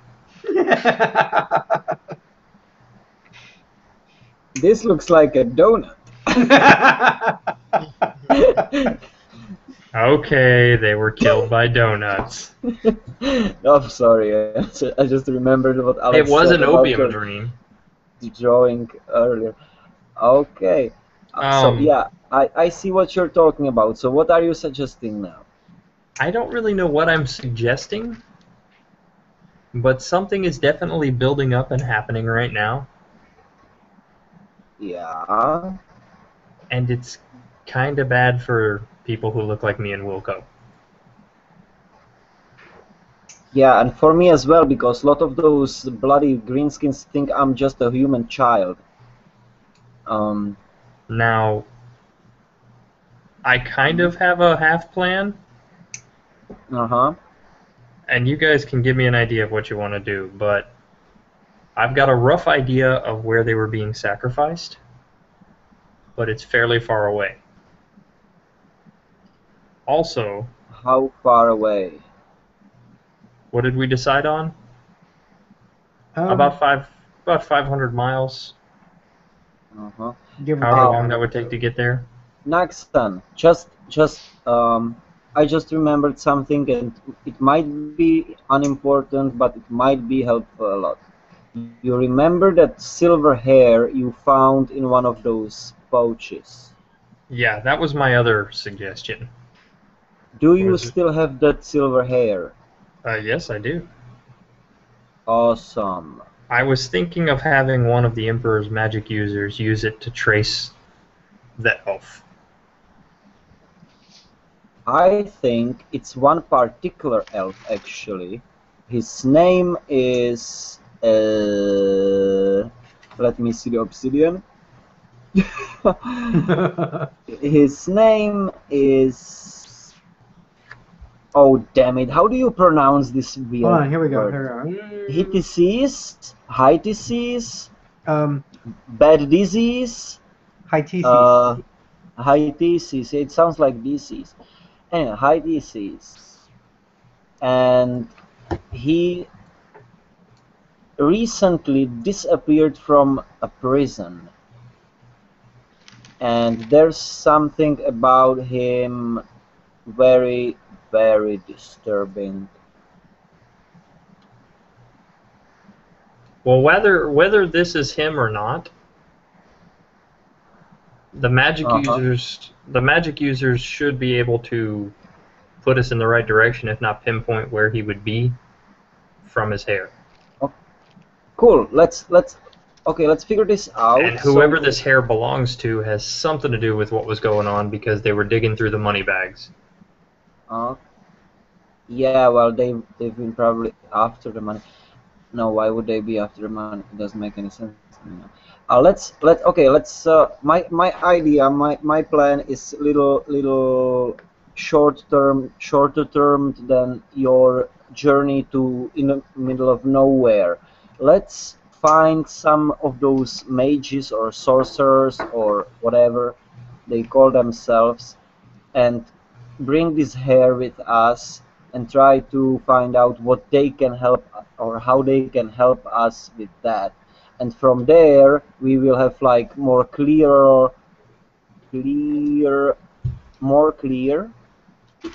This looks like a donut. Okay, they were killed by donuts. Oh, sorry. I just remembered what Alex It was said an about opium your dream. drawing earlier. Okay. So, yeah, I see what you're talking about. So what are you suggesting now? I don't really know what I'm suggesting, but something is definitely building up and happening right now. Yeah. And it's kind of bad for people who look like me and Wilco. Yeah, and for me as well, because a lot of those bloody greenskins think I'm just a human child. Now, I kind of have a half plan. Uh-huh. And you guys can give me an idea of what you want to do, but I've got a rough idea of where they were being sacrificed, but it's fairly far away. Also, how far away? What did we decide on? About 500 miles. Uh-huh. However long that would take to get there. Naxtan, I just remembered something, and it might be unimportant, but it might be helpful a lot. You remember that silver hair you found in one of those pouches? Yeah, that was my other suggestion. Do you still have that silver hair? Yes, I do. Awesome. I was thinking of having one of the Emperor's magic users use it to trace the elf. I think it's one particular elf, actually. His name is... let me see the obsidian. His name is... Oh, damn it. How do you pronounce this weird Hold on, here we go. word? Hitices? Hitices? Bad disease? Hitices. Hitices. It sounds like disease. Anyway, Hitices. And he recently disappeared from a prison. And there's something about him very, very disturbing. Well, whether this is him or not, the magic users should be able to put us in the right direction, if not pinpoint where he would be from his hair. Oh, cool. Let's figure this out. And whoever this hair belongs to has something to do with what was going on, because they were digging through the money bags. Yeah, well, they've been probably after the money. No, why would they be after the money? It doesn't make any sense. My idea, my plan is little shorter term than your journey to in the middle of nowhere. Let's find some of those mages or sorcerers or whatever they call themselves, and bring this hair with us and try to find out what they can help or how they can help us with that. And from there we will have like more clear,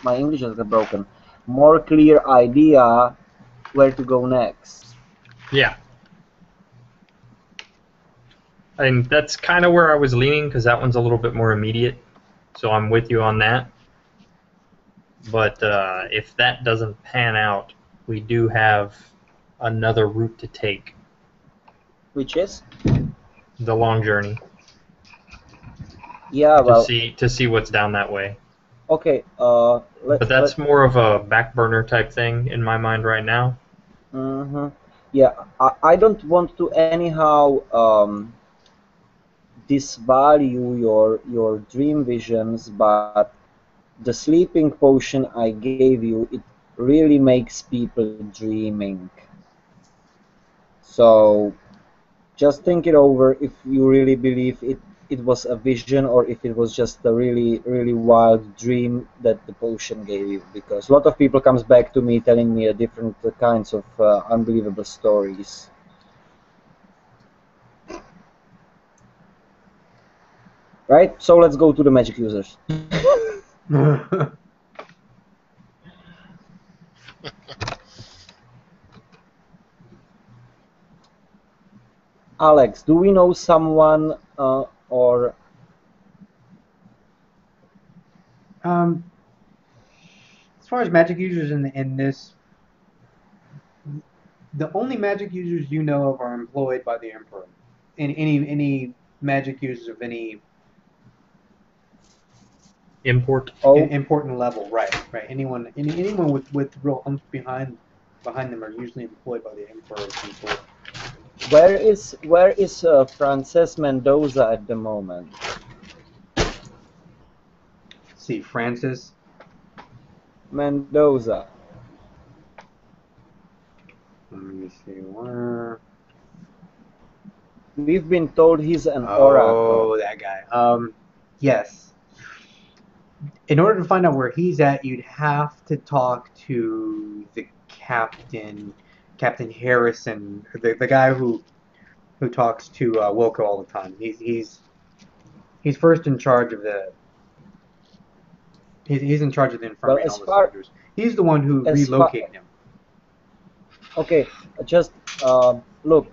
my English has got broken, more clear idea where to go next. Yeah. And that's kind of where I was leaning, because that one's a little bit more immediate. So I'm with you on that. But if that doesn't pan out, we do have another route to take. Which is? The long journey. Yeah, well... To see what's down that way. Okay, but that's more of a back burner type thing in my mind right now. Yeah, I don't want to anyhow disvalue your dream visions, but the sleeping potion I gave you, it really makes people dreaming. So just think it over if you really believe it was a vision or if it was just a really wild dream that the potion gave you, because a lot of people comes back to me telling me different kinds of unbelievable stories. Right, so let's go to the magic users. Alex, do we know someone or As far as magic users in this, the only magic users you know of are employed by the Emperor. And any magic users of any Import. important level, right? Anyone with real oomph behind them are usually employed by the Emperor of some sort. where is Frances Mendoza at the moment? Let's see, Francis Mendoza. Let me see where. We've been told he's an oracle. Oh, that guy. Yes. In order to find out where he's at, you'd have to talk to the captain, Captain Harrison, the guy who talks to Wilco all the time. He's first in charge of the. He's in charge of the infirmary and all the soldiers. He's the one who relocated him. Okay, just look,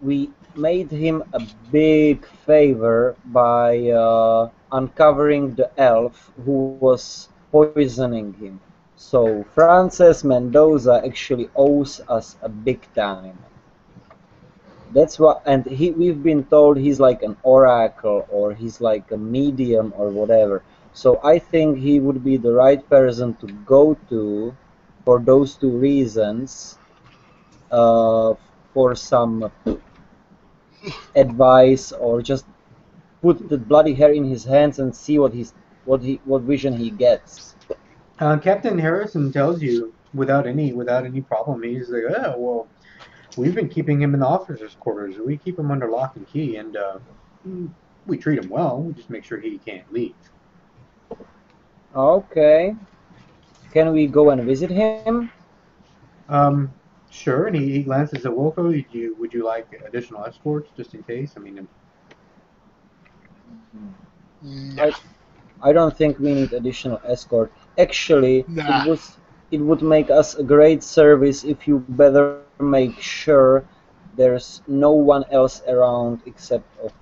we made him a big favor by uncovering the elf who was poisoning him. So Frances Mendoza actually owes us a big time. That's what, and we've been told he's like an oracle or he's like a medium or whatever. So I think he would be the right person to go to for those two reasons. For some advice, or just put the bloody hair in his hands and see what vision he gets. Captain Harrison tells you without any problem. He's like, oh well, we've been keeping him in the officers' quarters. We keep him under lock and key, and we treat him well. We just make sure he can't leave. Okay. Can we go and visit him? Sure. And he glances at Wilco. Would you like additional escorts just in case? I mean, No. I don't think we need additional escort. Actually, Nah. it would make us a great service if you better make sure there's no one else around except of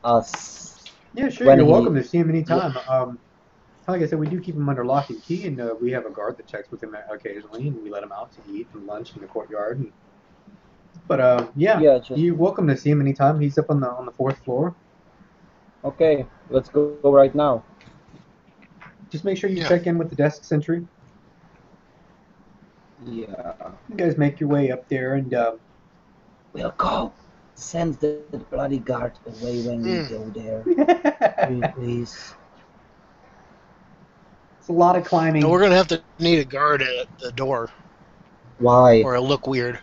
us. yeah, sure. You're welcome to see him anytime. Like I said, we do keep him under lock and key, and we have a guard that checks with him occasionally, and we let him out to eat and lunch in the courtyard. But you're welcome to see him anytime. He's up on the fourth floor. Okay, let's go right now. Just make sure you check in with the desk sentry. Yeah. You guys make your way up there, and we'll go. Send the bloody guard away when we go there. Please. It's a lot of climbing. No, we're gonna have to need a guard at the door. Why? Or it'll look weird.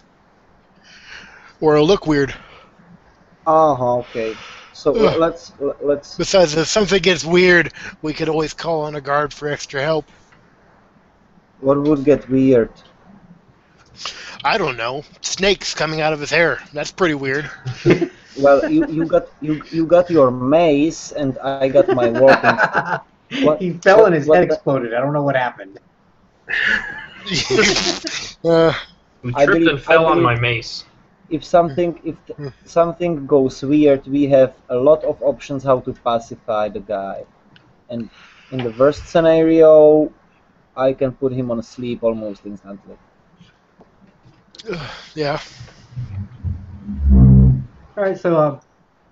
Okay. So let's. Besides, if something gets weird, we could always call on a guard for extra help. What would get weird? I don't know. Snakes coming out of his hair. That's pretty weird. Well, you got your mace, and I got my walking stick. He fell and his head exploded. I don't know what happened. I tripped and fell on my mace. If something goes weird, we have a lot of options how to pacify the guy. And in the worst scenario, I can put him on sleep almost instantly. Yeah. All right, so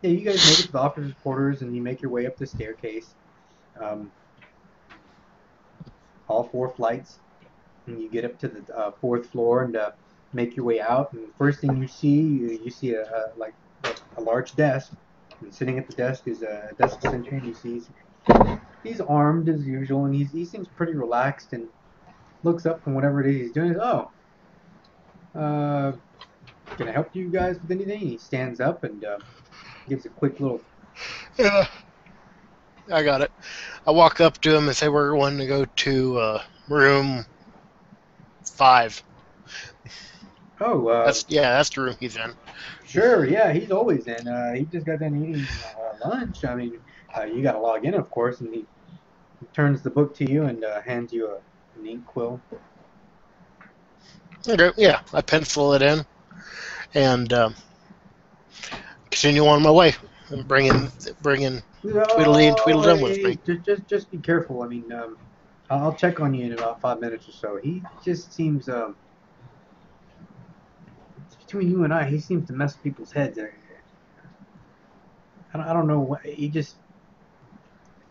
you guys make it to the officers' quarters, and you make your way up the staircase. All 4 flights, and you get up to the 4th floor and make your way out. And the first thing you see a large desk And sitting at the desk is a desk sentry, and you see he's armed as usual, and he seems pretty relaxed and looks up from whatever it is he's doing. Oh, can I help you guys with anything? He stands up and gives a quick little. Yeah, I got it. I walk up to him and say we're wanting to go to room 5. Oh, That's the room he's in. sure, yeah, he's always in. He just got done eating lunch. I mean, you got to log in, of course, and he turns the book to you and hands you an ink quill. Okay, yeah, I pencil it in and continue on my way. I'm bringing Tweedledee and Tweedledum with me. Just be careful. I mean, I'll check on you in about 5 minutes or so. He just seems, between you and I, he seems to mess with people's heads. I don't know what he just.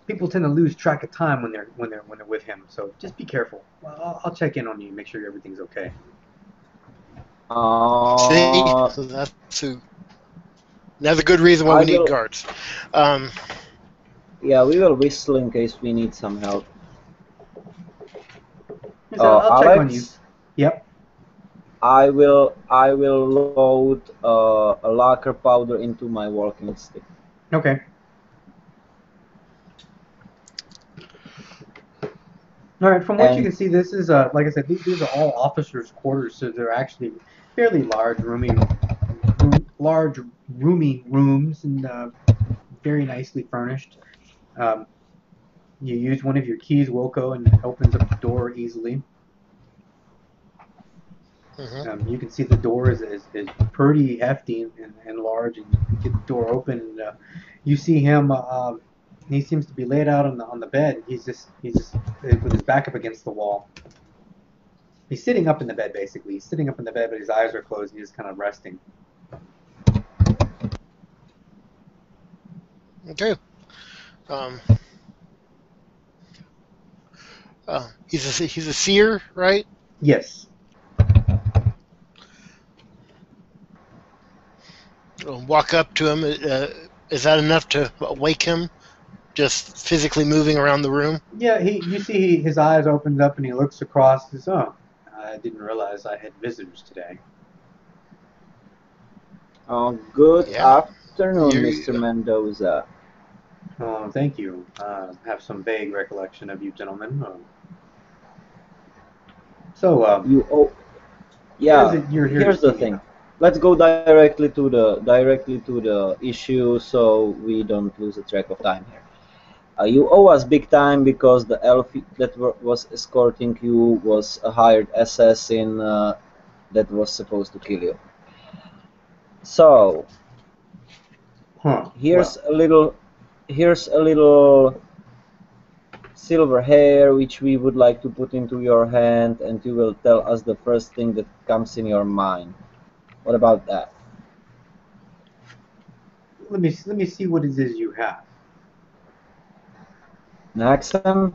People tend to lose track of time when they're with him. So just be careful. I'll check in on you, make sure everything's okay. See, so that's a good reason why we need guards. Yeah, we will whistle in case we need some help. So I'll Alex, check on you. Yep. I will load a lacquer powder into my walking stick. Okay. All right. From what you can see, this is like I said, these are all officers' quarters, so they're actually fairly large, roomy rooms, and very nicely furnished. You use one of your keys, Wilco, and it opens up the door easily. Mm-hmm. You can see the door is pretty hefty and large, and you get the door open. And, you see him. He seems to be laid out on the bed. He's just with his back up against the wall. He's sitting up in the bed, basically. He's sitting up in the bed, but his eyes are closed, and he's kind of resting. Okay. He's a seer, right? Yes. Walk up to him. Is that enough to wake him? Just physically moving around the room? Yeah. You see his eyes opens up, and he looks across. And says, "Oh, I didn't realize I had visitors today." Good afternoon, Mr. Mendoza. Oh, thank you. I have some vague recollection of you gentlemen. Here's the thing. Let's go directly to the issue, so we don't lose a track of time here. You owe us big time because the elf that was escorting you was a hired assassin that was supposed to kill you. So here's a little silver hair which we would like to put into your hand, and you will tell us the first thing that comes in your mind. What about that? Let me see what it is you have. An accent?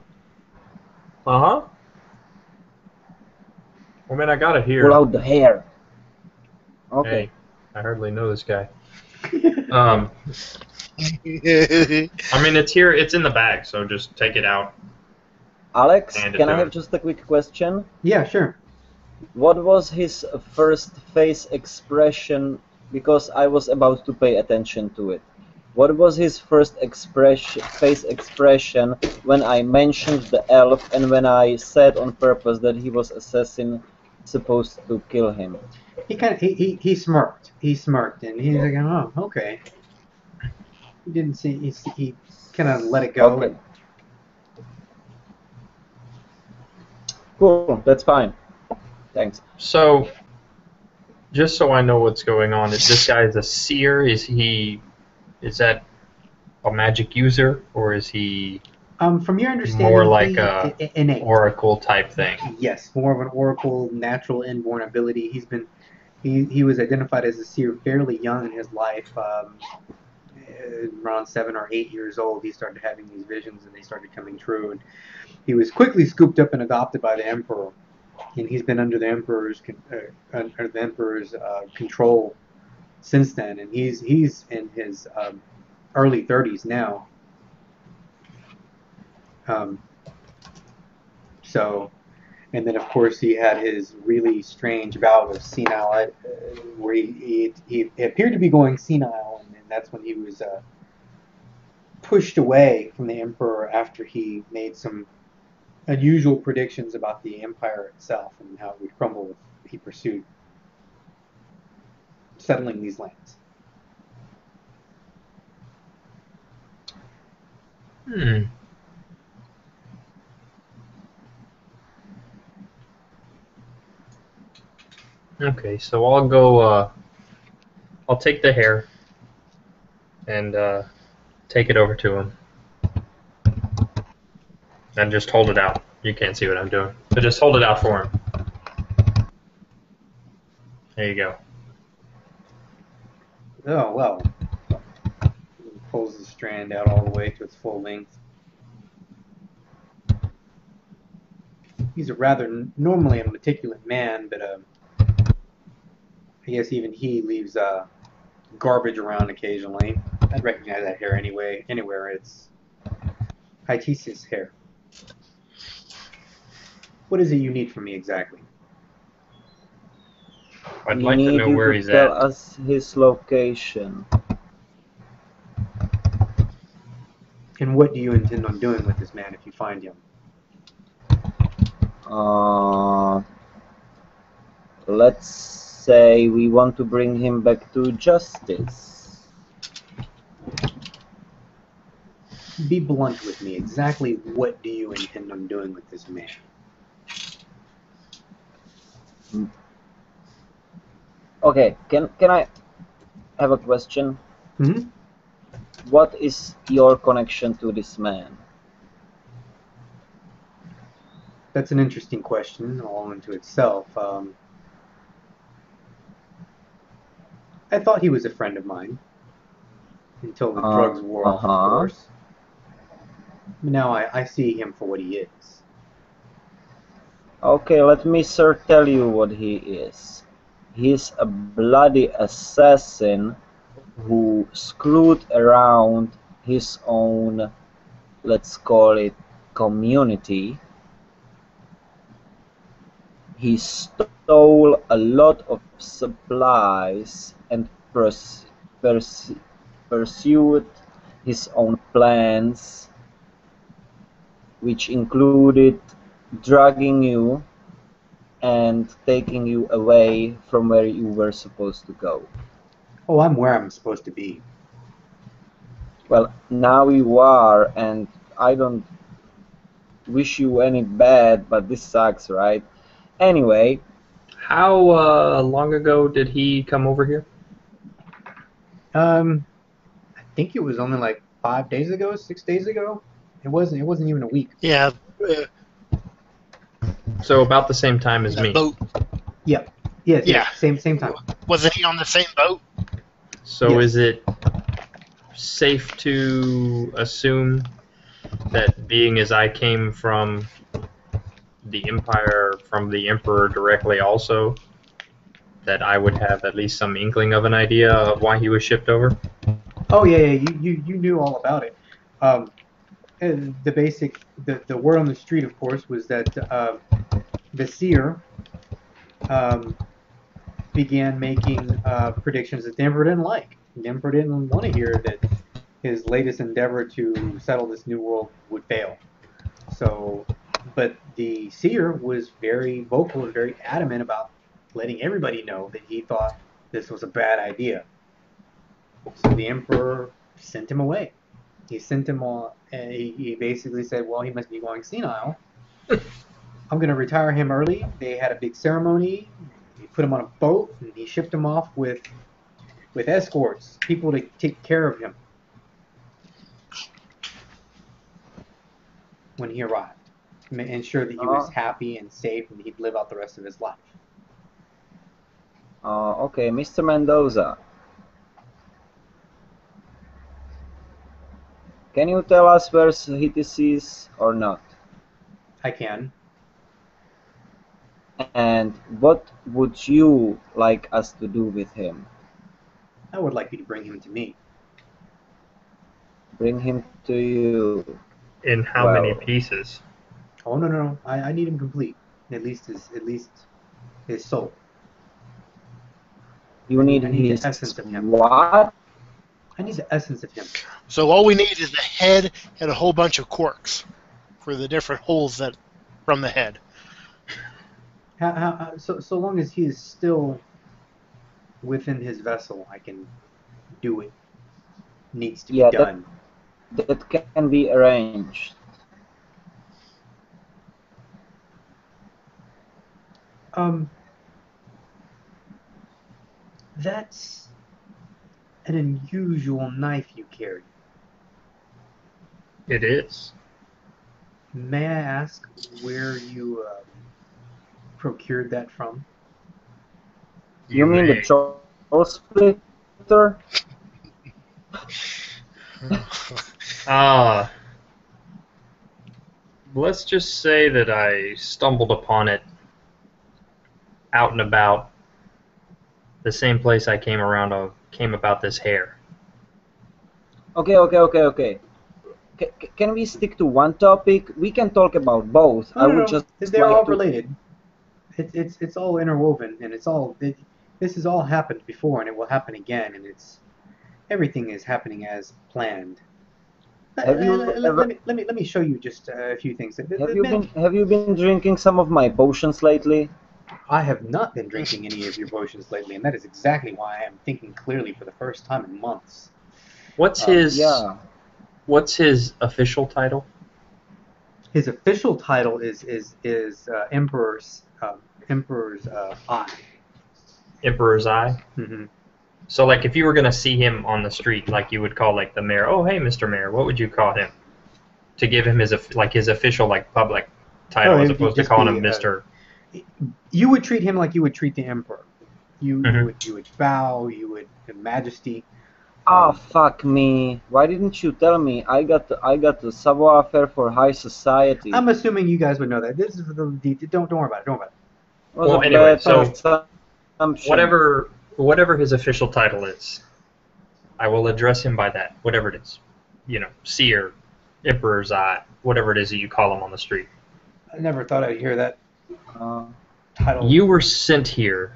I mean, I got it here. Pull out the hair. Okay. Hey, I hardly know this guy. I mean, it's here. It's in the bag, so just take it out. Alex, can I have just a quick question? Yeah, sure. What was his first face expression? Because I was about to pay attention to it. What was his first face expression when I mentioned the elf and when I said on purpose that he was assassin supposed to kill him? He smirked. He smirked, and he's like, "Oh, okay." He didn't see. He kind of let it go. Okay. Cool. That's fine. Thanks. So, just so I know what's going on, is this guy a seer? Is that a magic user, or is he from your understanding, more like an oracle type thing? Yes, more of an oracle, natural inborn ability. He was identified as a seer fairly young in his life. Around 7 or 8 years old, he started having these visions, and they started coming true. And he was quickly scooped up and adopted by the emperor, and he's been under the emperor's control since then. And he's in his early 30s now. So, and then of course he had his really strange bout of senile, where he appeared to be going senile, and that's when he was pushed away from the emperor after he made some unusual predictions about the empire itself and how it would crumble if he pursued settling these lands. Hmm. Okay, so I'll go. I'll take the hair and take it over to him, and just hold it out. You can't see what I'm doing, but just hold it out for him. There you go. Oh, well. He pulls the strand out all the way to its full length. He's a rather normally a meticulous man, but I guess even he leaves garbage around occasionally. I'd recognize that hair anywhere. It's Hytesius hair. What is it you need from me exactly? I'd We like to need know you where to he's tell at. us his location. And what do you intend on doing with this man if you find him? Let's say we want to bring him back to justice. Be blunt with me. Exactly what do you intend on doing with this man? Okay, can I have a question? Mm-hmm. What is your connection to this man? That's an interesting question all into itself. I thought he was a friend of mine until the drugs wore off, of Uh-huh. course. Now I see him for what he is. Okay, let me sir tell you what he is. He's a bloody assassin who screwed around his own, let's call it, community. He stole a lot of supplies and pursued his own plans, which included drugging you and taking you away from where you were supposed to go. Oh, I'm where I'm supposed to be. Well, now you are, and I don't wish you any bad, but this sucks, right? Anyway, How long ago did he come over here? I think it was only like 5 days ago, 6 days ago. It wasn't even a week. Yeah, So about the same time as that me. boat. Yep. Yes, Yeah. same time. Wasn't he on the same boat? So Yes. is it safe to assume that being as I came from the Empire, from the Emperor directly also, that I would have at least some inkling of an idea of why he was shipped over? Oh yeah. You knew all about it. And the word on the street, of course, was that the seer um, began making predictions that the emperor didn't like. The emperor didn't want to hear that his latest endeavor to settle this new world would fail. So, but the seer was very vocal and very adamant about letting everybody know that he thought this was a bad idea. So the emperor sent him away. He sent him on, and he basically said, "Well, he must be going senile. I'm going to retire him early." They had a big ceremony. He put him on a boat, and he shipped him off with escorts, people to take care of him when he arrived, ensure that he was uh, happy and safe, and he'd live out the rest of his life. okay, Mr. Mendoza, can you tell us where Hitis is or not? I can. And what would you like us to do with him? I would like you to bring him to me. Bring him to you. In how many Well, pieces? Oh no. I need him complete. At least his soul. you need I need the his essence of him. what? I need the essence of him. So all we need is the head and a whole bunch of corks for the different holes that from the head. So long as he is still within his vessel, I can do it. Needs to be Yeah, done. that can be arranged. Um, that's an unusual knife you carry. It is. May I ask where you procured that from? You mean the may. jowl splitter? Ah, let's just say that I stumbled upon it out and about the same place I came about this hair. Okay. Can we stick to one topic? We can talk about both. I would No. just They're like all to. related. It's all interwoven, and this has all happened before, and it will happen again, and everything is happening as planned. Have you ever Let me show you just a few things. have you been drinking some of my potions lately? I have not been drinking any of your potions lately, and that is exactly why I am thinking clearly for the first time in months. What's his Yeah. What's his official title? His official title is Emperor's Eye. Emperor's Eye. Hmm. So, like, if you were gonna see him on the street, like, you would call like the mayor. Oh, hey, Mr. Mayor. What would you call him to give him his official like public title, as It'd opposed to just calling be him Mr. you would treat him like you would treat the Emperor. Mhm. You would bow. You would Majesty. Ah, Um, fuck me. Why didn't you tell me? I got the savoir faire for high society. I'm assuming you guys would know that. This is the detail. Don't worry about it. Don't worry about it. It was Well, a anyway, bad so assumption. whatever his official title is, I will address him by that. Whatever it is, seer, Emperor's Eye, whatever it is that you call him on the street. I never thought I'd hear that Uh, title. You were sent here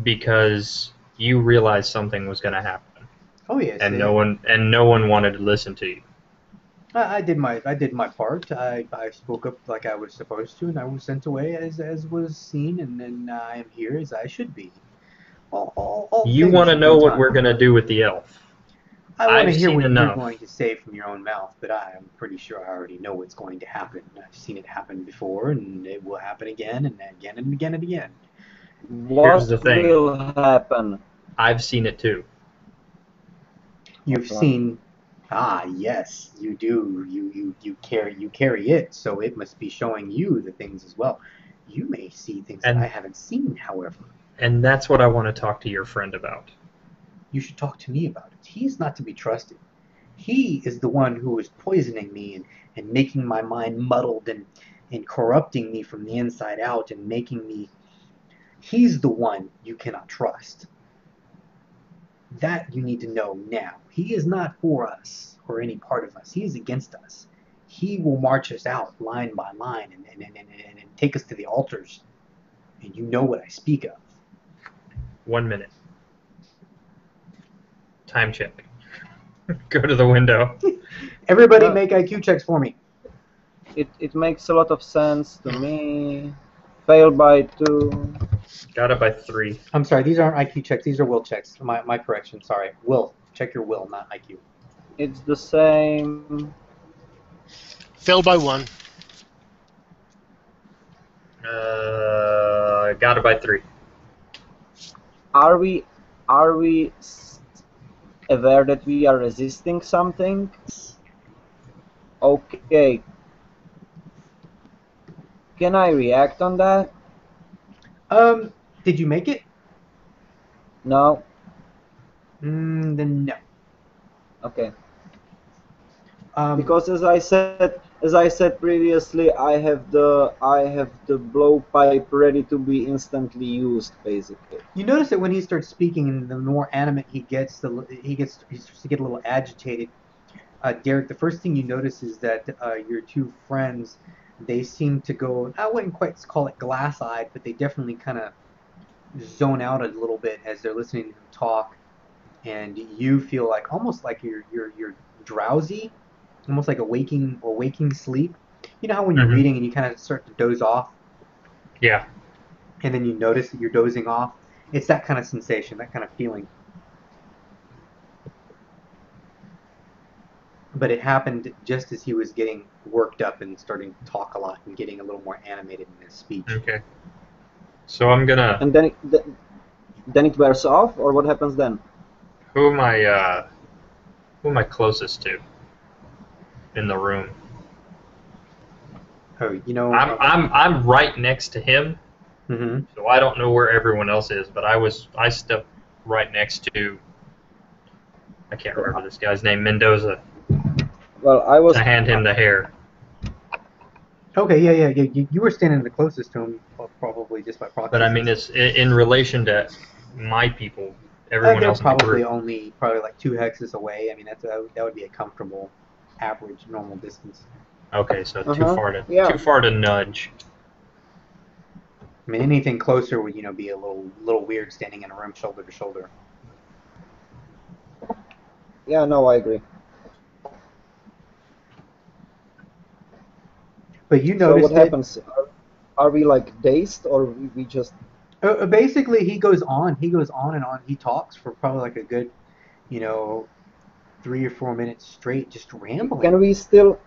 because you realized something was going to happen, Oh yes. and no one wanted to listen to you. I did my part. I spoke up like I was supposed to, and I was sent away as was seen, and then I am here as I should be. All You things want to in know due what time. we're going to do with the elf? I want to I've hear seen what you're enough. going to say from your own mouth, but I am pretty sure I already know what's going to happen. I've seen it happen before, and it will happen again and again and again and again. Here's the what thing. will happen? I've seen it too. You've seen, yes, you do. You carry it, so it must be showing you the things as well. You may see things that I And haven't seen, however. and that's what I want to talk to your friend about. You should talk to me about it. He's not to be trusted. He is the one who is poisoning me and making my mind muddled and corrupting me from the inside out and making me. He's the one you cannot trust. That you need to know now. He is not for us or any part of us. He is against us. He will march us out line by line and take us to the altars. And you know what I speak of. 1 minute. Time check. Go to the window. Everybody make IQ checks for me. It makes a lot of sense to me. Fail by 2. Got it by 3. I'm sorry, these aren't IQ checks. These are will checks. My correction. Sorry. Will. Check your will, not IQ. It's the same. Failed by 1. Got it by 3. Are we aware that we are resisting something? Okay. Can I react on that? Did you make it? No. Then no. Okay. Um, Because as I said previously, I have the blowpipe ready to be instantly used, basically. you notice that when he starts speaking, and the more animate he gets, he starts to get a little agitated. Derek, the first thing you notice is that your two friends, they seem to go, I wouldn't quite call it glass-eyed, but they definitely kind of zone out a little bit as they're listening to him talk, and you feel like almost like you're drowsy, almost like a waking sleep. You know how when you're Mm-hmm. reading and you kind of start to doze off, Yeah. and then you notice that you're dozing off? It's that kind of sensation, that kind of feeling. But it happened just as he was getting worked up and starting to talk a lot and getting a little more animated in his speech. Okay. So I'm gonna. And then it wears off, or what happens then? Who am I closest to in the room? Oh, you know. I'm right next to him, Mhm. so I don't know where everyone else is. But I stepped right next to. I can't remember this guy's name. Mendoza. Well, I was To hand him the hair. Okay, yeah. You were standing the closest to him, probably just by proxy. But I mean, it's in relation to my people. Everyone They're else in the probably group. probably like 2 hexes away. I mean, that would be a comfortable, average, normal distance. Okay, so Yeah. too far to nudge. I mean, anything closer would be a little weird standing in a room shoulder to shoulder. Yeah, no, I agree. But you So noticed what happens? Are we like dazed, or we just? Basically, he goes on and on. He talks for probably like a good, you know, 3 or 4 minutes straight, just rambling. Can we still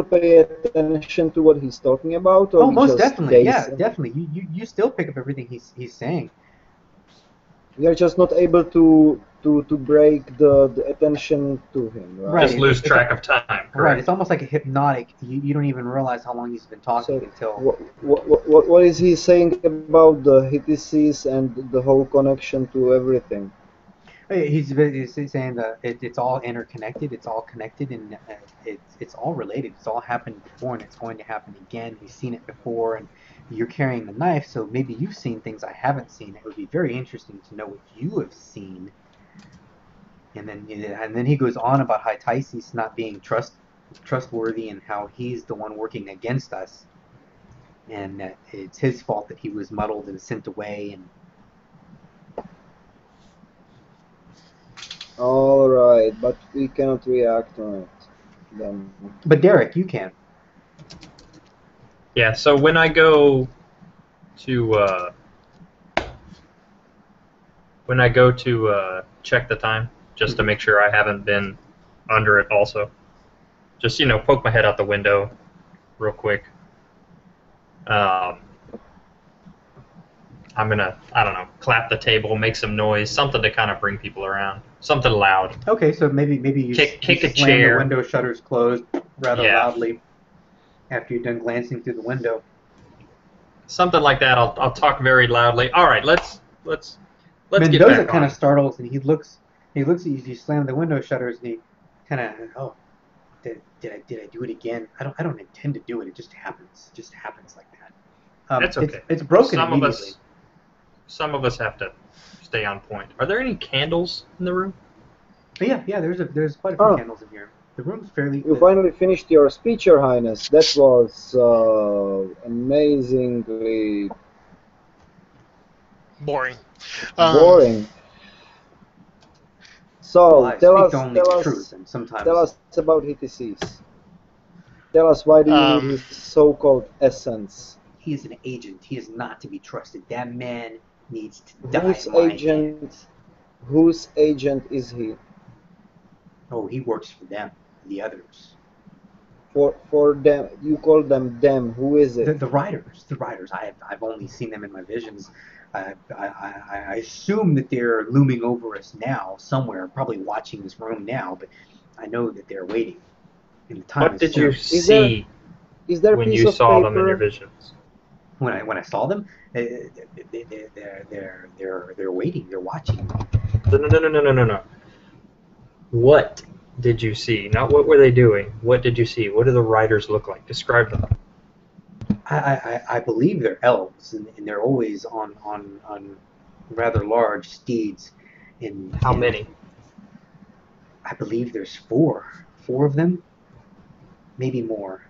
pay attention to what he's talking about, or Oh, we most just definitely, daze? yeah, definitely. You still pick up everything he's saying. We are just not able to break the attention to him, right? Just lose track of time. Correct. Right, it's almost like a hypnotic. You don't even realize how long he's been talking So until. what is he saying about the HTCs and the whole connection to everything? He's saying that it's all interconnected. It's all connected, and it's all related. It's all happened before, and it's going to happen again. He's seen it before, and you're carrying the knife, so maybe you've seen things I haven't seen. It would be very interesting to know what you have seen. And then he goes on about how Tysis not being trustworthy and how he's the one working against us, and that it's his fault that he was muddled and sent away. And All right, but we cannot react on it. Then but Derek, you can. Yeah. So when I go to check the time, just to make sure I haven't been under it also. Just, poke my head out the window real quick. I'm going to, I don't know, clap the table, make some noise, something to kind of bring people around. Something loud. Okay, so maybe you Kick you a slam chair. the window shutters closed rather Yeah. loudly after you're done glancing through the window. Something like that. I'll talk very loudly. All right, let's get Mendoza back kind on. of startles and he looks at you. You slam the window shutters and he kind of did I do it again? I don't intend to do it. It just happens. It just happens like that. That's okay. It's broken immediately. Some of us have to stay on point. Are there any candles in the room? But yeah. There's quite a few candles in here. The room's fairly. You finally finished your speech, Your Highness. That was amazingly Boring. boring. So I tell speak only the truth, and sometimes tell us about HTCs. Tell us, why do you need his so-called essence? he is an agent. He is not to be trusted. That man needs to die. Whose agent is he? Oh, he works for them, the others. For them, you call them them. Who is it? The riders. I've only seen them in my visions. I assume that they're looming over us now, somewhere, probably watching this room now. But I know that they're waiting. And the time What did you Is see there a when piece you of saw paper? them in your visions? When I saw them, they're waiting. They're watching. No. What did you see? Not what were they doing. What did you see? What do the riders look like? Describe them. I believe they're elves, and they're always on rather large steeds. How many? I believe there's four of them, maybe more.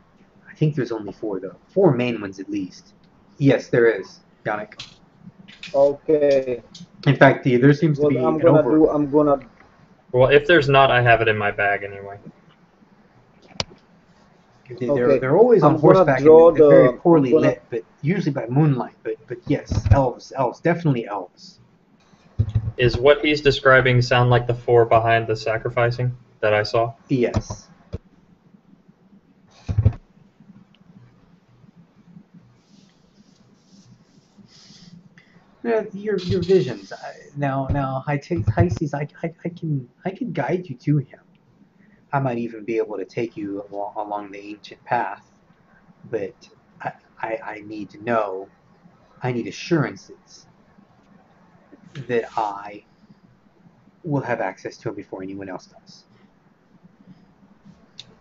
I think there's only four though. Four main ones at least. Yes, there is, Yannick. Okay. In fact, there seems to What be I'm an gonna over. do, I'm gonna. Well, if there's not, I have it in my bag anyway. Okay. They're always on I'm gonna horseback draw and they're very the. poorly I'm gonna. lit, but usually by moonlight. But yes, elves, definitely elves. Is what he's describing sound like the four behind the sacrificing that I saw? Yes. Your visions. Now, Hyces, I can guide you to him. I might even be able to take you along the ancient path, but I need to know. I need assurances that I will have access to him before anyone else does.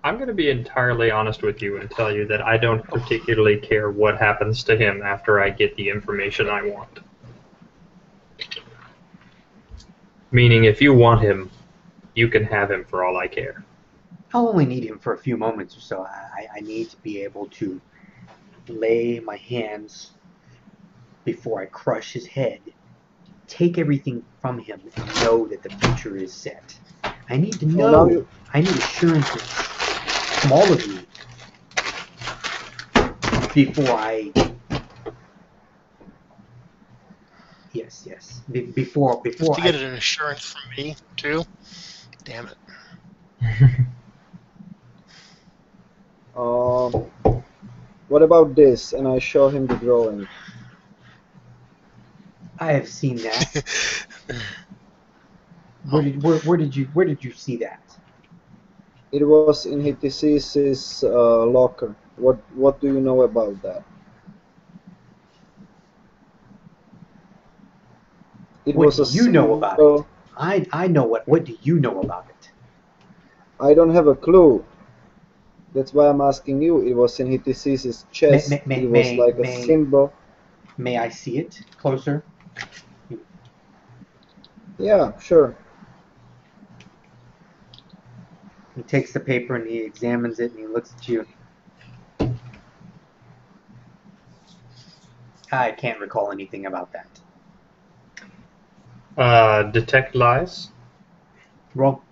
I'm going to be entirely honest with you and tell you that I don't particularly care what happens to him after I get the information I want. Meaning, if you want him, you can have him for all I care. I'll only need him for a few moments or so. I need to be able to lay my hands before I crush his head, take everything from him, and know that the future is set. I need to know. I need assurances from all of you before I. Yes. Before. You have to get an assurance from me too. Damn it. What about this? And I show him the drawing. I have seen that. Where did you see that? It was in Hytisis's locker. What do you know about that? What do you know about it? I know what. What do you know about it? I don't have a clue. That's why I'm asking you. It was in Hytisis's chest. It was like a symbol. May I see it closer? Yeah, sure. He takes the paper and he examines it and he looks at you. I can't recall anything about that. Detect lies? Roll.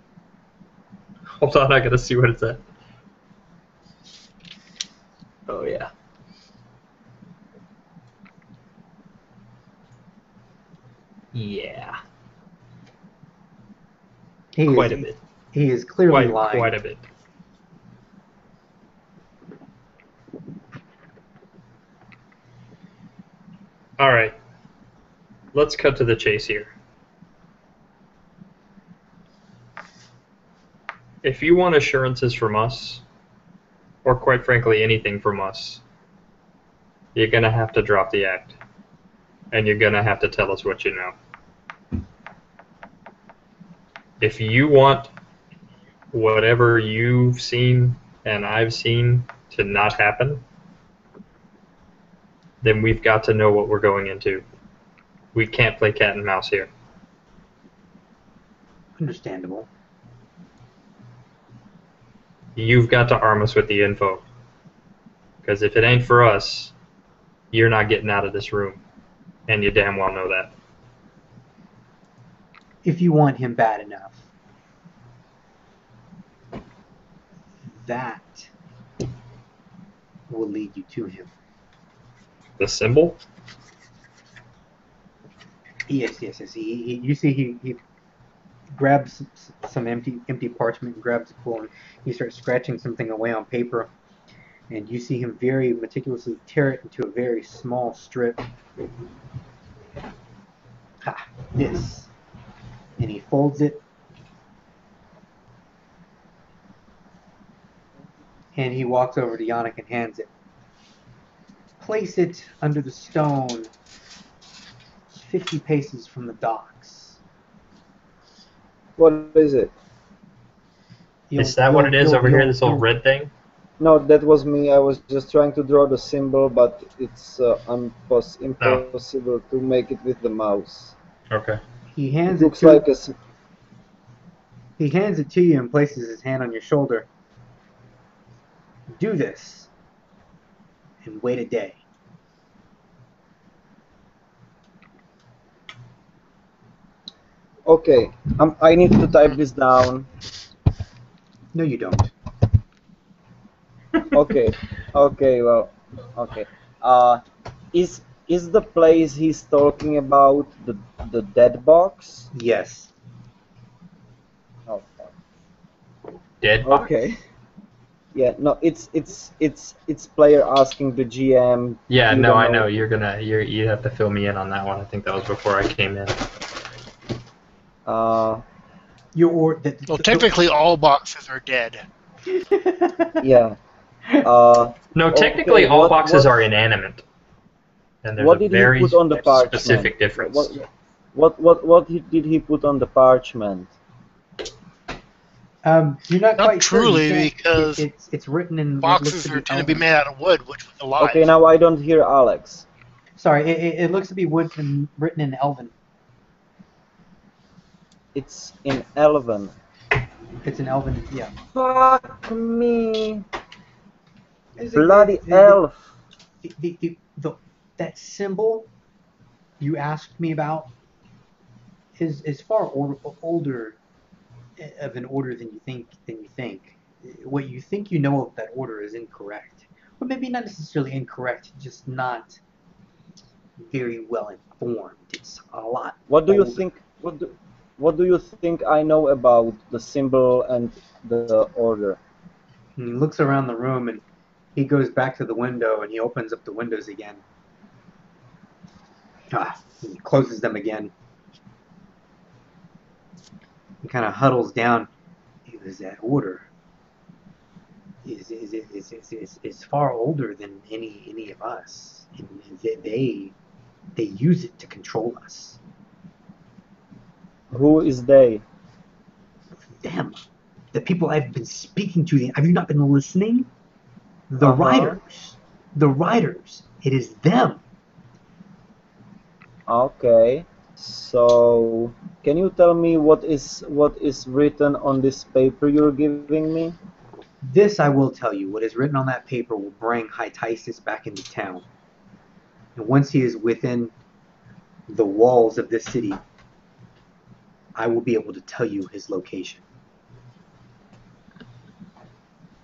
Hold on, I gotta see what it's at. Oh, yeah. Yeah. Quite a bit. He is clearly lying. Quite a bit. Alright. Let's cut to the chase here. If you want assurances from us, or quite frankly anything from us, you're going to have to drop the act. And you're going to have to tell us what you know. If you want whatever you've seen and I've seen to not happen, then we've got to know what we're going into. We can't play cat and mouse here. Understandable. You've got to arm us with the info. Because if it ain't for us, you're not getting out of this room. And you damn well know that. If you want him bad enough, that will lead you to him. The symbol? Yes. You see, he grabs some empty parchment and grabs a quill and he starts scratching something away on paper. And you see him very meticulously tear it into a very small strip. This. And he folds it. And he walks over to Yannick and hands it. Place it under the stone 50 paces from the docks. What is it? Is that what it is over here, this old red thing? No, that was me. I was just trying to draw the symbol, but it's impossible to make it with the mouse. Okay. He hands it looks like a. He hands it to you and places his hand on your shoulder. Do this and wait a day. Okay, I need to type this down. No, you don't. Okay, okay, well, okay. Is the place he's talking about the dead box? Yes. Oh, fuck. Dead box? Okay. Yeah, no, it's player asking the GM. Yeah, you no, don't I know. You have to fill me in on that one. I think that was before I came in. Well, technically, all boxes are dead. Yeah. No, technically, okay, all boxes are inanimate, and there's what a did he very put on the parchment? specific difference. Did he put on the parchment? You're not quite truly, sure. because it's written in what looks boxes to are be tend to be Elven. made out of wood, which was alive. Okay, now I don't hear Alex. Sorry, it looks to be written in Elven. It's in Elven. It's an Elven, yeah. Fuck me. Bloody elf. That symbol you asked me about is far older of an order than you think. What you think you know of that order is incorrect. Or maybe not necessarily incorrect, just not very well informed. It's a lot What do you older. think? What do you think I know about the symbol and the order? And he looks around the room and he goes back to the window and he opens up the windows again. He closes them again. He kind of huddles down. It was that order is far older than any of us, and they use it to control us. Who is they? Them, the people I've been speaking to. Have you not been listening? The writers, It is them. Okay. So, can you tell me what is written on this paper you're giving me? This I will tell you. What is written on that paper will bring Hytisis back into town. And once he is within the walls of this city, I will be able to tell you his location.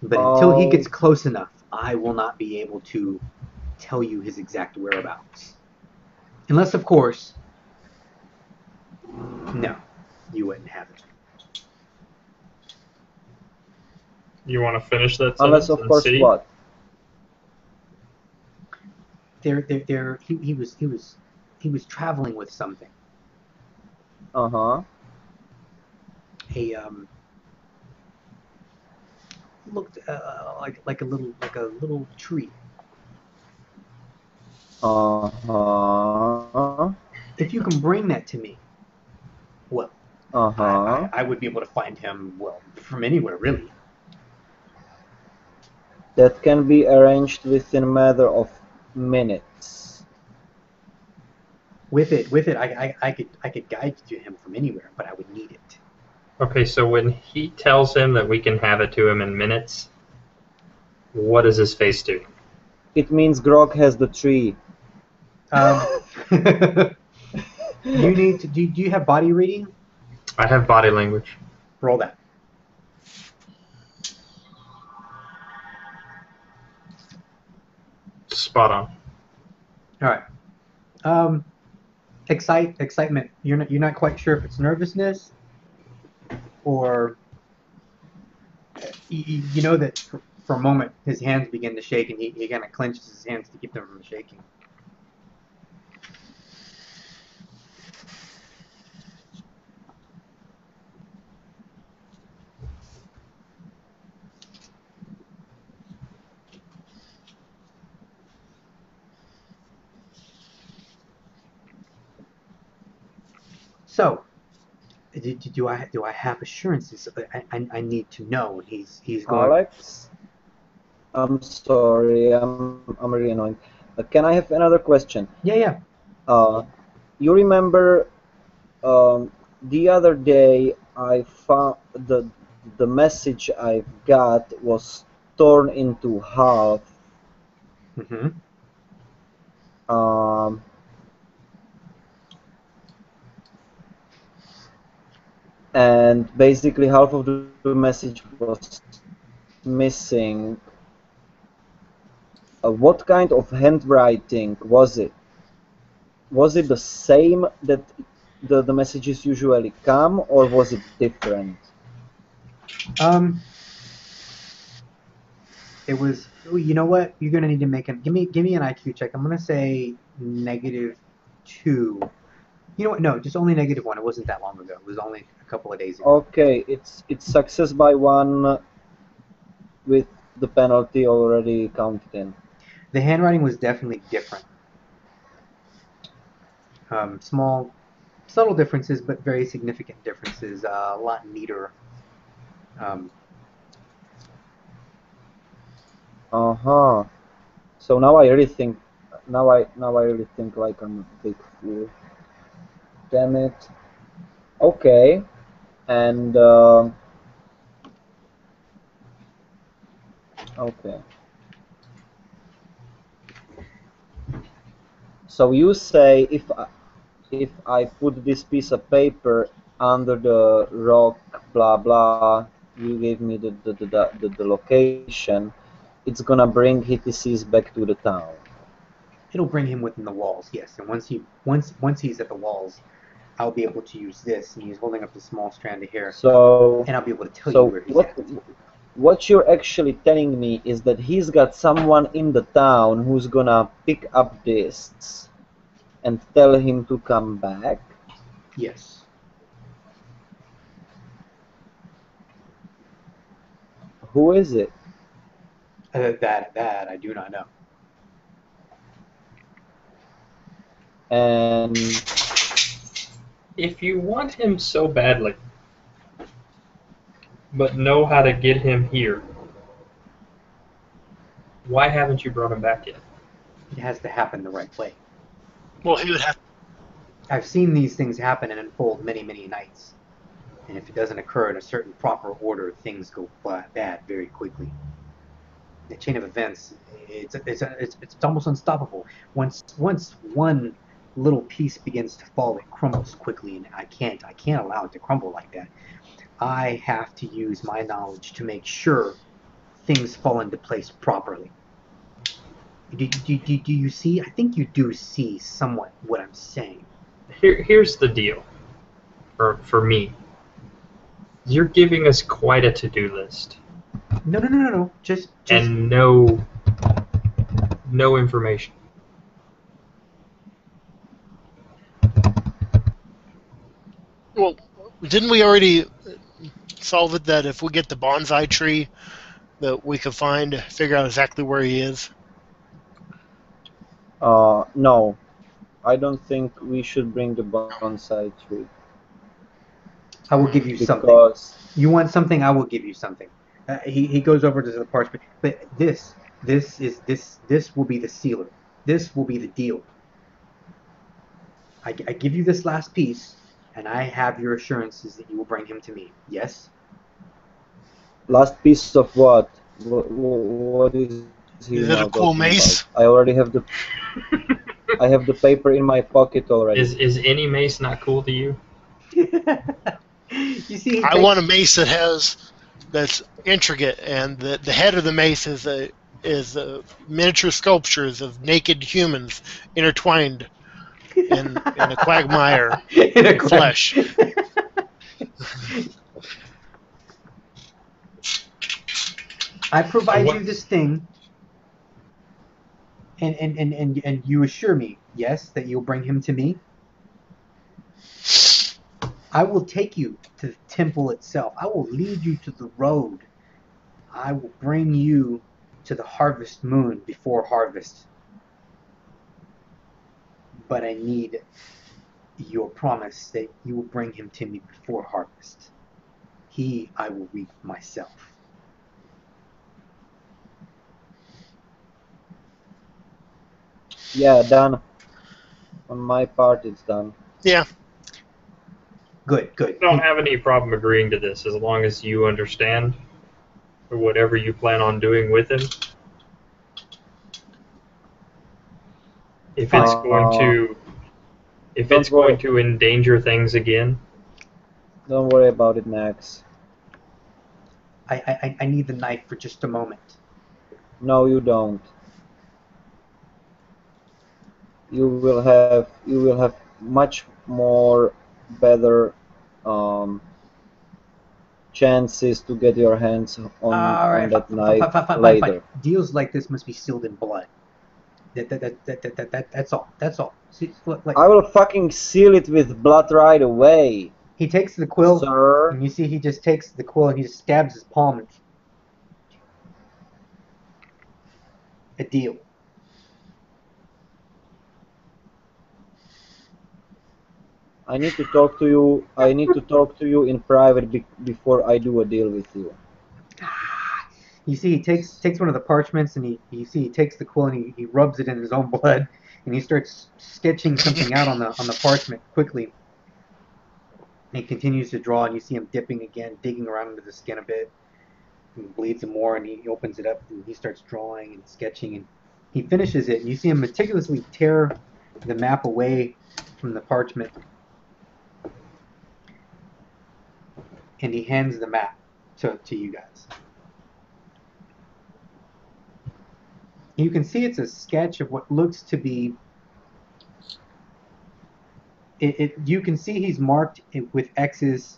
But until he gets close enough, I will not be able to tell you his exact whereabouts. Unless, of course, no, you wouldn't have it. You want to finish that Unless, sentence of and course, see? what? He was traveling with something. Looked like a little tree. If you can bring that to me, well, I would be able to find him, well, from anywhere, really. That can be arranged within a matter of minutes. With it, I could guide you to him from anywhere, but I would need it. Okay, so when he tells him that we can have it to him in minutes, what does his face do? It means Grog has the tree. You need to. Do you have body reading? I have body language. Roll that. Spot on. All right. Excitement. You're not quite sure if it's nervousness or you know that for a moment his hands begin to shake and he kind of clenches his hands to keep them from shaking. So, do I have assurances? I need to know. He's going. Alex, I'm sorry, I'm really annoying. Can I have another question? Yeah. You remember the other day I found the message I've got was torn into half. Mm-hmm. Um, and basically half of the message was missing. What kind of handwriting was it? Was it the same that the messages usually come, or was it different? It was. Oh, you know what? You're gonna need to make him. Give me an IQ check. I'm gonna say -2. You know what? No, just only -1. It wasn't that long ago. It was only a couple of days ago. Okay, it's success by 1 with the penalty already counted in. The handwriting was definitely different. Small, subtle differences, but very significant differences. A lot neater. Um, Uh-huh. So now I really think now I really think like I'm a big fool. Damn it. Okay. And okay. So you say if I put this piece of paper under the rock, blah blah, you gave me the location, it's gonna bring HTCs back to the town. it'll bring him within the walls, yes. And once he's at the walls, I'll be able to use this, and he's holding up the small strand of hair, So and I'll be able to tell you so where he's what at. what you're actually telling me is that he's got someone in the town who's gonna pick up this and tell him to come back? Yes. Who is it? That I do not know. And If you want him so badly, but know how to get him here, why haven't you brought him back yet? It has to happen the right way. Well, he would have. I've seen these things happen and unfold many, many nights. And if it doesn't occur in a certain proper order, things go bad very quickly. The chain of events, it's almost unstoppable. Once one little piece begins to fall, it crumbles quickly, and I can't allow it to crumble like that. I have to use my knowledge to make sure things fall into place properly. Do you see? I think you do see somewhat what I'm saying. Here's the deal. For me, you're giving us quite a to-do list, No. Just and no information. Well, didn't we already solve it that if we get the bonsai tree, that we could figure out exactly where he is? no, I don't think we should bring the bonsai tree I will give you something. because You want something? I will give you something. He goes over to the parchment, but this will be the sealer. This will be the deal. I give you this last piece, and I have your assurances that you will bring him to me. Yes. last piece of what? What is he Is it now a cool talking about? mace? I have the paper in my pocket already. Is any mace not cool to you? You see, I want a mace that's intricate, and the head of the mace is miniature sculptures of naked humans intertwined in a quagmire in a of flesh. I provide you what- this thing, and you assure me, yes, that you'll bring him to me. I will take you to the temple itself. I will lead you to the road. I will bring you to the harvest moon before harvest. But I need your promise that you will bring him to me before harvest. He I will reap myself. Yeah, done. On my part, it's done. Yeah. Good. I don't have any problem agreeing to this as long as you understand whatever you plan on doing with him. If it's going to endanger things again. Don't worry about it, Max. I need the knife for just a moment. No, you don't. You will have much more better chances to get your hands on that knife later. Deals like this must be sealed in blood. That's all. That's all. See, like, I will fucking seal it with blood right away. He takes the quill, sir. And you see he just takes the quill and he just stabs his palm. And a deal. I need to talk to you. I need to talk to you in private before I do a deal with you. You see he takes one of the parchments and he takes the quill and he rubs it in his own blood and he starts sketching something out on the parchment quickly. And he continues to draw and you see him dipping again, digging around under the skin a bit. And bleeds some more and he opens it up and he starts drawing and sketching and he finishes it and you see him meticulously tear the map away from the parchment and he hands the map to you guys. You can see it's a sketch of what looks to be you can see he's marked with X's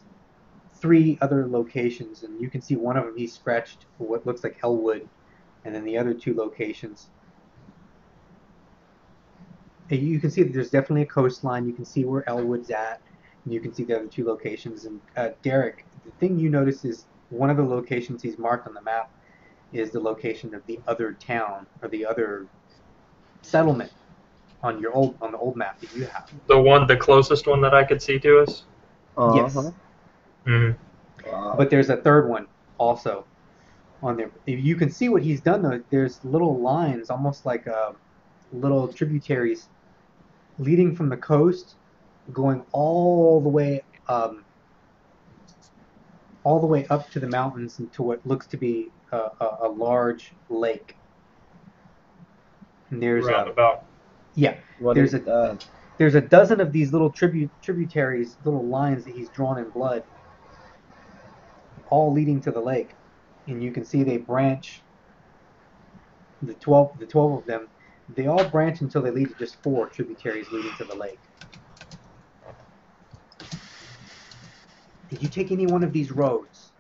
3 other locations, and you can see one of them he's scratched for what looks like Elwood, and then the other 2 locations. And you can see that there's definitely a coastline. You can see where Elwood's at, and you can see the other 2 locations. And Derek, the thing you notice is one of the locations he's marked on the map is the location of the other town or the other settlement on the old map that you have. The closest one that I could see to us? Yes. Mm-hmm. But there's a third one also on there. If you can see what he's done though, there's little lines, almost like little tributaries leading from the coast, going all the way up to the mountains and to what looks to be a large lake. And there's roundabout. There's a dozen of these little tributaries, little lines that he's drawn in blood, all leading to the lake. And you can see they branch, the 12 of them, they all branch until they lead to just 4 tributaries leading to the lake. If you take any one of these roads,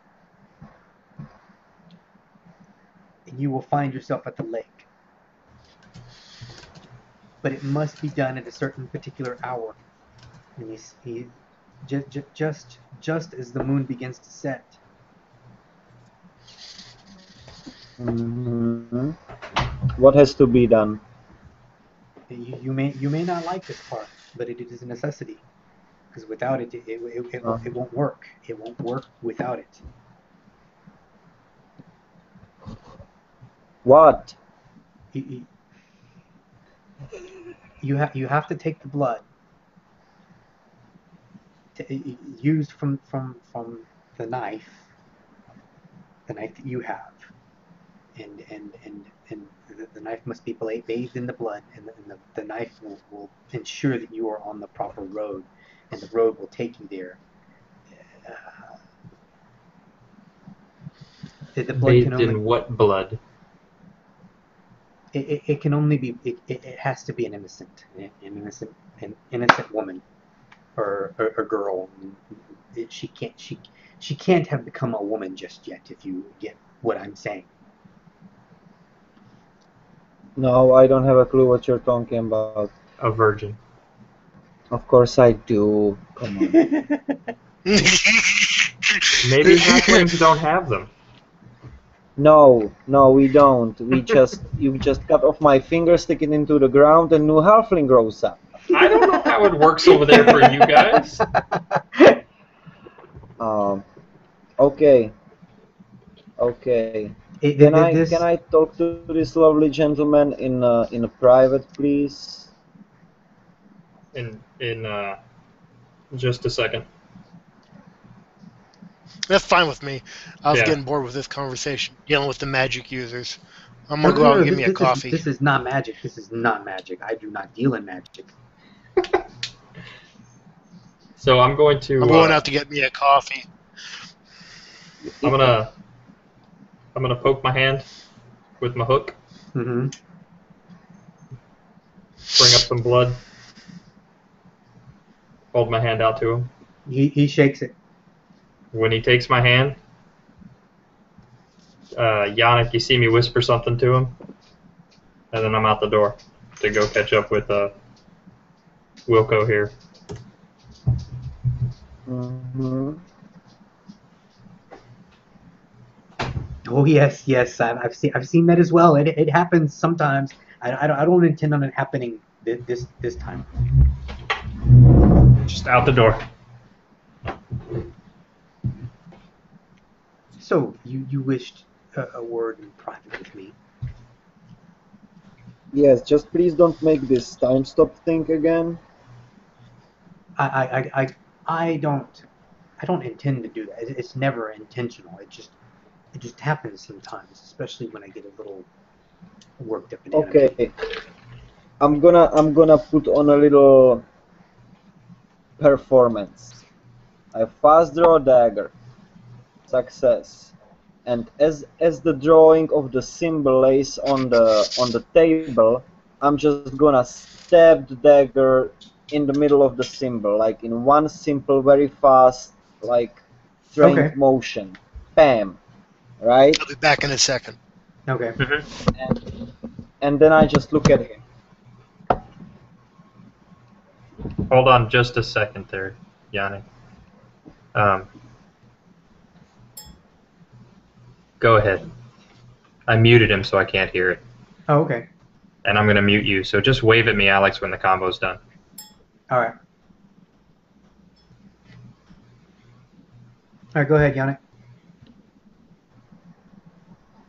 you will find yourself at the lake. But it must be done at a certain particular hour. And just as the moon begins to set. Mm-hmm. What has to be done? You may not like this part, but it is a necessity. Because without it, it won't work. It won't work without it. What? You have to take the blood used from the knife that you have, and the knife must be bathed in the blood, and the knife will ensure that you are on the proper road, and the road will take you there. The blood bathed in what blood? It can only be. It has to be an innocent woman, or girl. She can't have become a woman just yet. If you get what I'm saying. No, I don't have a clue what you're talking about. A virgin. Of course I do. Come on. Maybe halflings don't have them. No, we don't. You just cut off my finger, stick it into the ground, and new halfling grows up. I don't know how it works over there for you guys. Okay. Can I talk to this lovely gentleman in a private, please? In just a second. That's fine with me. I was Yeah. getting bored with this conversation, dealing with the magic users. I'm No, gonna no, go no, out and no. get me a coffee. This is not magic. This is not magic. I do not deal in magic. So I'm going to. I'm going out to get me a coffee. I'm gonna poke my hand with my hook, Mm-hmm. bring up some blood, hold my hand out to him. He shakes it. When he takes my hand, Yannick, you see me whisper something to him, and then I'm out the door to go catch up with Wilco here. Mm-hmm. Oh yes, yes. I've seen that as well. It happens sometimes. I don't intend on it happening this time. Just out the door. So you wished a word in private with me. Yes, just please don't make this time stop thing again. I don't intend to do that. It's never intentional. It just happens sometimes, especially when I get a little worked up and animated. Okay, I'm gonna put on a little performance. I fast draw a dagger. Success. And as the drawing of the symbol lays on the table, I'm just gonna stab the dagger in the middle of the symbol, like in one simple, very fast, like trained Okay. motion. Bam. Right? I'll be back in a second. Okay. And then I just look at him. Hold on just a second there, Yannick. Go ahead. I muted him so I can't hear it. Oh, okay. And I'm going to mute you, so just wave at me, Alex, when the combo's done. All right. All right. Go ahead, Yannick.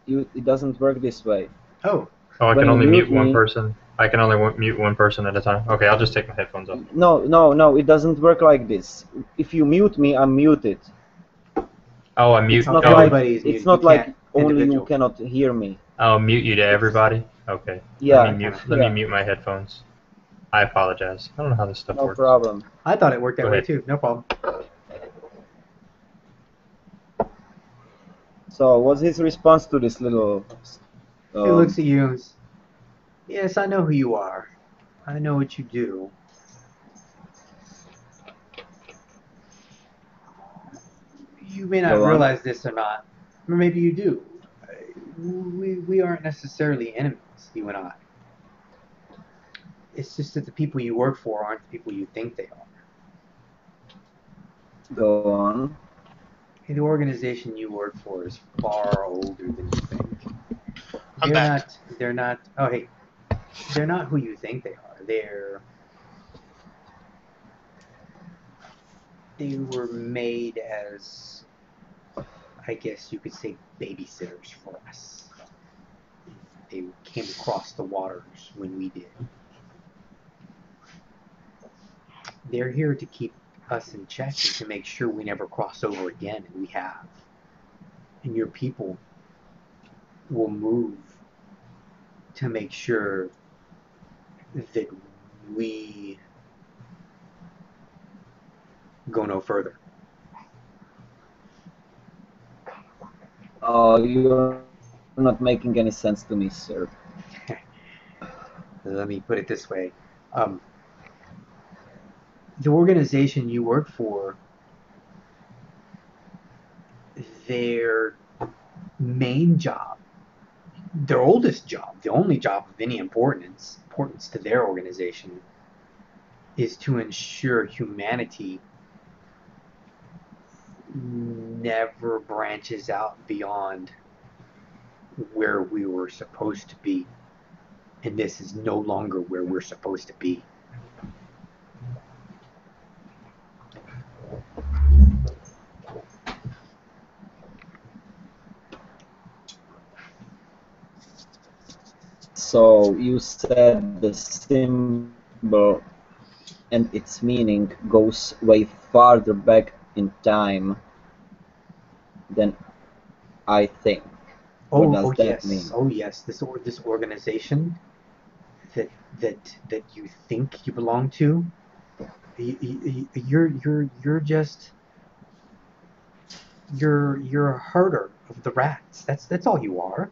It doesn't work this way. Oh. Oh, I When can you only mute one me- person. I can only mute one person at a time. Okay, I'll just take my headphones off. No, it doesn't work like this. If you mute me, I'm muted. Oh, I mute. It's not Oh, like Everybody's muted. it's not You like can't only you individual. cannot hear me. I'll mute you to everybody. Okay. Yeah, Let me mute my headphones. I apologize. I don't know how this stuff No works. problem. I thought it worked that Go way ahead. too. No problem. So, what's his response to this little? He looks at you and says, "Yes, I know who you are. I know what you do. You may not Go on. realize this or not, or maybe you do. We aren't necessarily enemies, you and I. It's just that the people you work for aren't the people you think they are. Go on. The organization you work for is far older than you think. I'm back. They're not. Oh, hey, they're not who you think they are. They were made as, I guess you could say, babysitters for us. They came across the waters when we did. They're here to keep us in check and to make sure we never cross over again, and we have. And your people will move to make sure that we go no further. You're not making any sense to me, sir. Let me put it this way. The organization you work for, their main job, their oldest job, the only job of any importance to their organization, is to ensure humanity never branches out beyond where we were supposed to be. And this is no longer where we're supposed to be. So you said the symbol and its meaning goes way farther back in time then I think. What does that yes, mean? oh yes. This organization that you think you belong to, you're just you're a herder of the rats. That's all you are.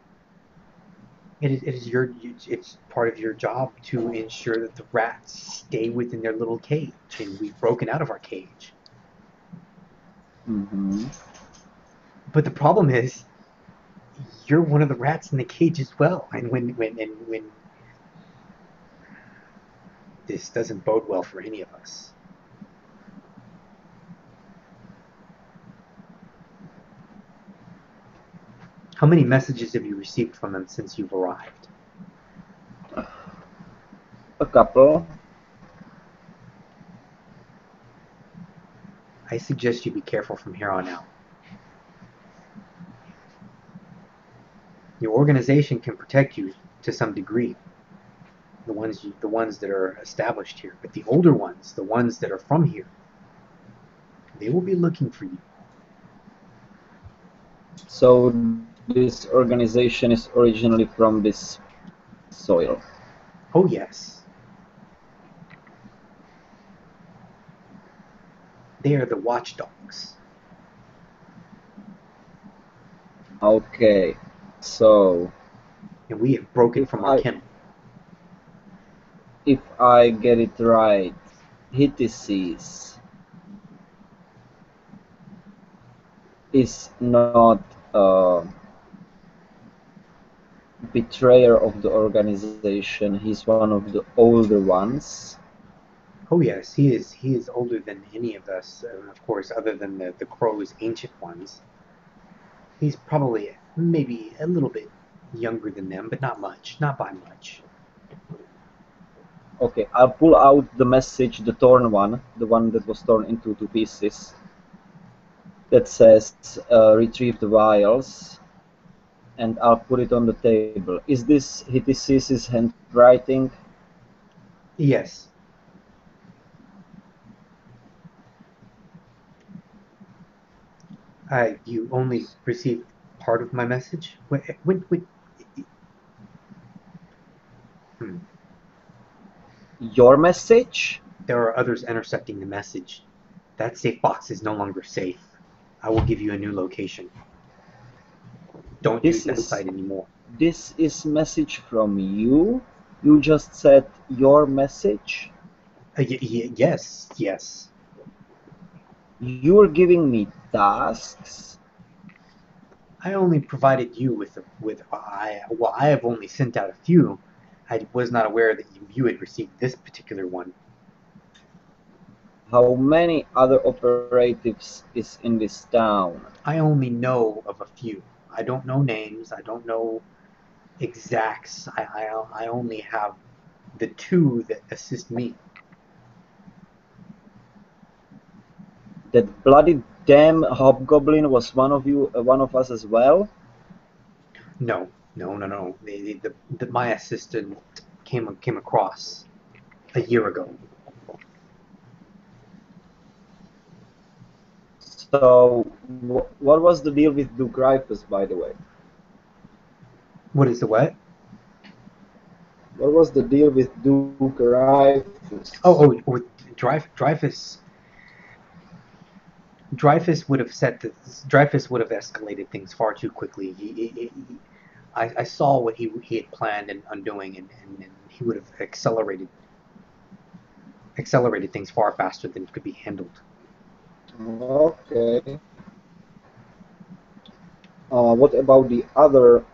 It's part of your job to ensure that the rats stay within their little cage, and we've broken out of our cage. Mm-hmm. But the problem is, you're one of the rats in the cage as well, and when this doesn't bode well for any of us. How many messages have you received from them since you've arrived? A couple. I suggest you be careful from here on out. Your organization can protect you to some degree, the ones that are established here, but the older ones, the ones that are from here, they will be looking for you. So this organization is originally from this soil. Oh yes. They are the watchdogs. Okay, so And we have broken if from our kennel. I get it right, Hittises is not a betrayer of the organization. He's one of the older ones. Oh yes, he is older than any of us, of course, other than the Crow's ancient ones. He's probably maybe a little bit younger than them, but not much, not by much. Okay, I'll pull out the message, the torn one, the one that was torn into two pieces, that says retrieve the vials, and I'll put it on the table. Is this Hittis's handwriting? Yes. You only received part of my message? Hmm. Your message? There are others intercepting the message. That safe box is no longer safe. I will give you a new location. Don't use that site anymore. This is message from you? You just said your message? Yes, yes. You're giving me tasks? I only provided you with I have only sent out a few. I was not aware that you had received this particular one. How many other operatives is in this town? I only know of a few. I don't know names. I don't know exacts. I only have the two that assist me. That bloody damn hobgoblin was one of you, one of us as well? No, no. My assistant came across a year ago. So, what was the deal with Duke Rifus, by the way? What is the what? What was the deal with Duke Rifus? Dreyfus. Dreyfus would have Dreyfus would have escalated things far too quickly. I saw what he had planned on doing, and he would have accelerated things far faster than could be handled. Okay. What about the other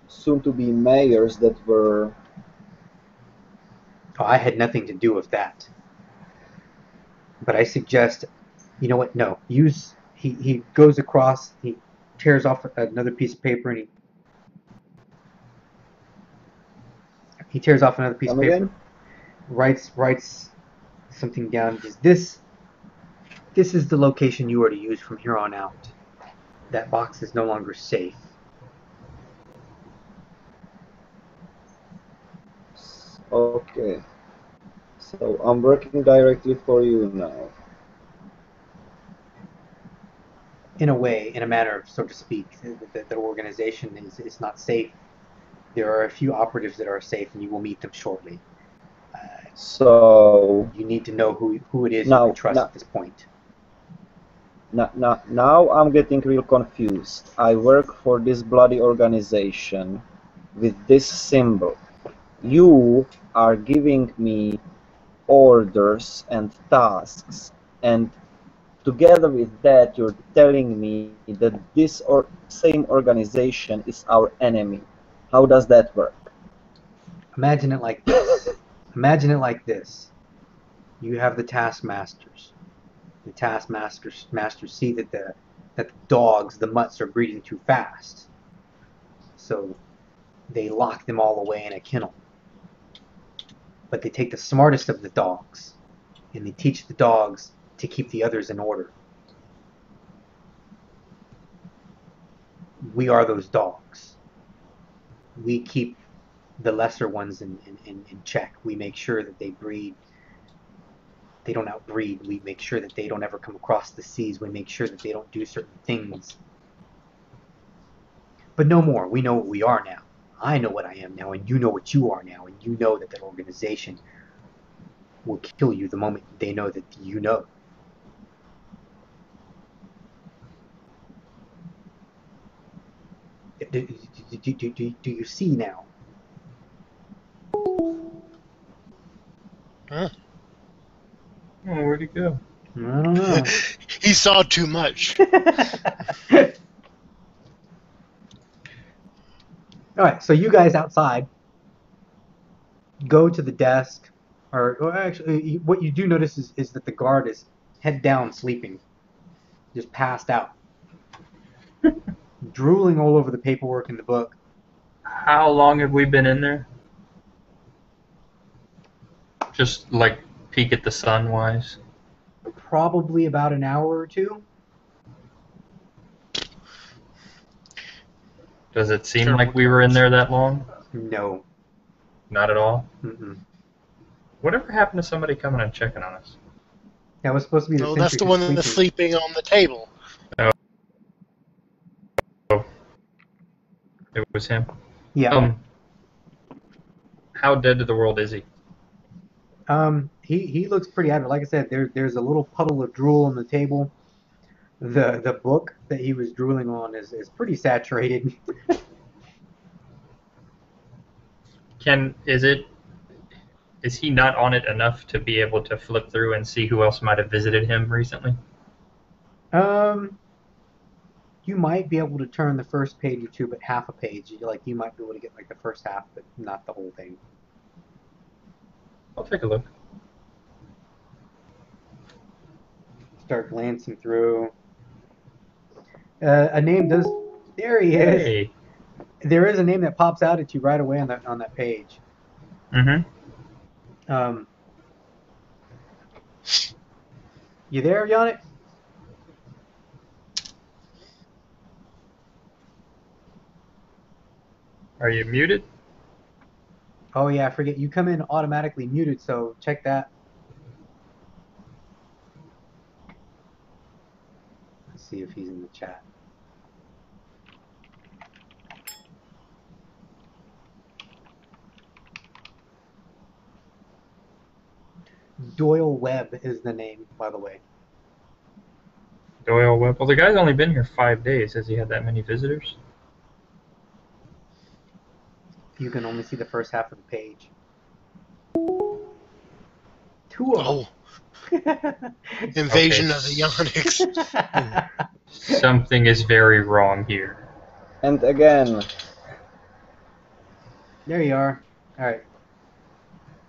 soon-to-be mayors that were... Oh, I had nothing to do with that. But I suggest, you know what? No, use he goes across, he tears off another piece of paper, and he tears off another piece of Come paper, again? writes something down. This is the location you are to use from here on out. That box is no longer safe. Okay. So I'm working directly for you now. in a way, in a manner, so to speak, the organization is not safe. There are a few operatives that are safe, and you will meet them shortly. So You need to know who it is you now, can trust at this point. now I'm getting real confused. I work for this bloody organization with this symbol. You are giving me orders and tasks, and together with that you're telling me that this same organization is our enemy. How does that work? Imagine it like this. Imagine it like this. You have the taskmasters. The taskmasters see that the dogs, the mutts, are breeding too fast. So they lock them all away in a kennel. But they take the smartest of the dogs and they teach the dogs to keep the others in order. We are those dogs. We keep the lesser ones in check. We make sure that they breed. They don't outbreed. We make sure that they don't ever come across the seas. We make sure that they don't do certain things. But no more. We know what we are now. I know what I am now, and you know what you are now, and you know that that organization will kill you the moment they know that you know. Do you see now? Huh? Oh, where'd he go? I don't know. He saw too much. All right, so you guys outside go to the desk, or actually, what you do notice is that the guard is head down sleeping, just passed out, drooling all over the paperwork in the book. How long have we been in there? Just like peek at the sun wise. Probably about an hour or two. Does it seem like we were in there that long? No. Not at all. Mm-mm. Whatever happened to somebody coming and checking on us? That was supposed to be the No, sentry that's the who's one that's sleeping on the table. It was him. Yeah. How dead to the world is he? He looks pretty active. Like I said, there's a little puddle of drool on the table. The book that he was drooling on is pretty saturated. Is he not on it enough to be able to flip through and see who else might have visited him recently? You might be able to turn the first page or two, but half a page. Like you might be able to get like the first half, but not the whole thing. I'll take a look. Start glancing through. A name does. There he is. Hey. There is a name that pops out at you right away on that page. Mm-hmm. You there, Yannick? Are you muted? Oh yeah, I forget. You come in automatically muted, so check that. Let's see if he's in the chat. Doyle Webb is the name, by the way. Doyle Webb. Well, the guy's only been here 5 days. Has he had that many visitors? You can only see the first half of the page. Two of them. Invasion of the Yonics. Something is very wrong here. And again, there you are. All right.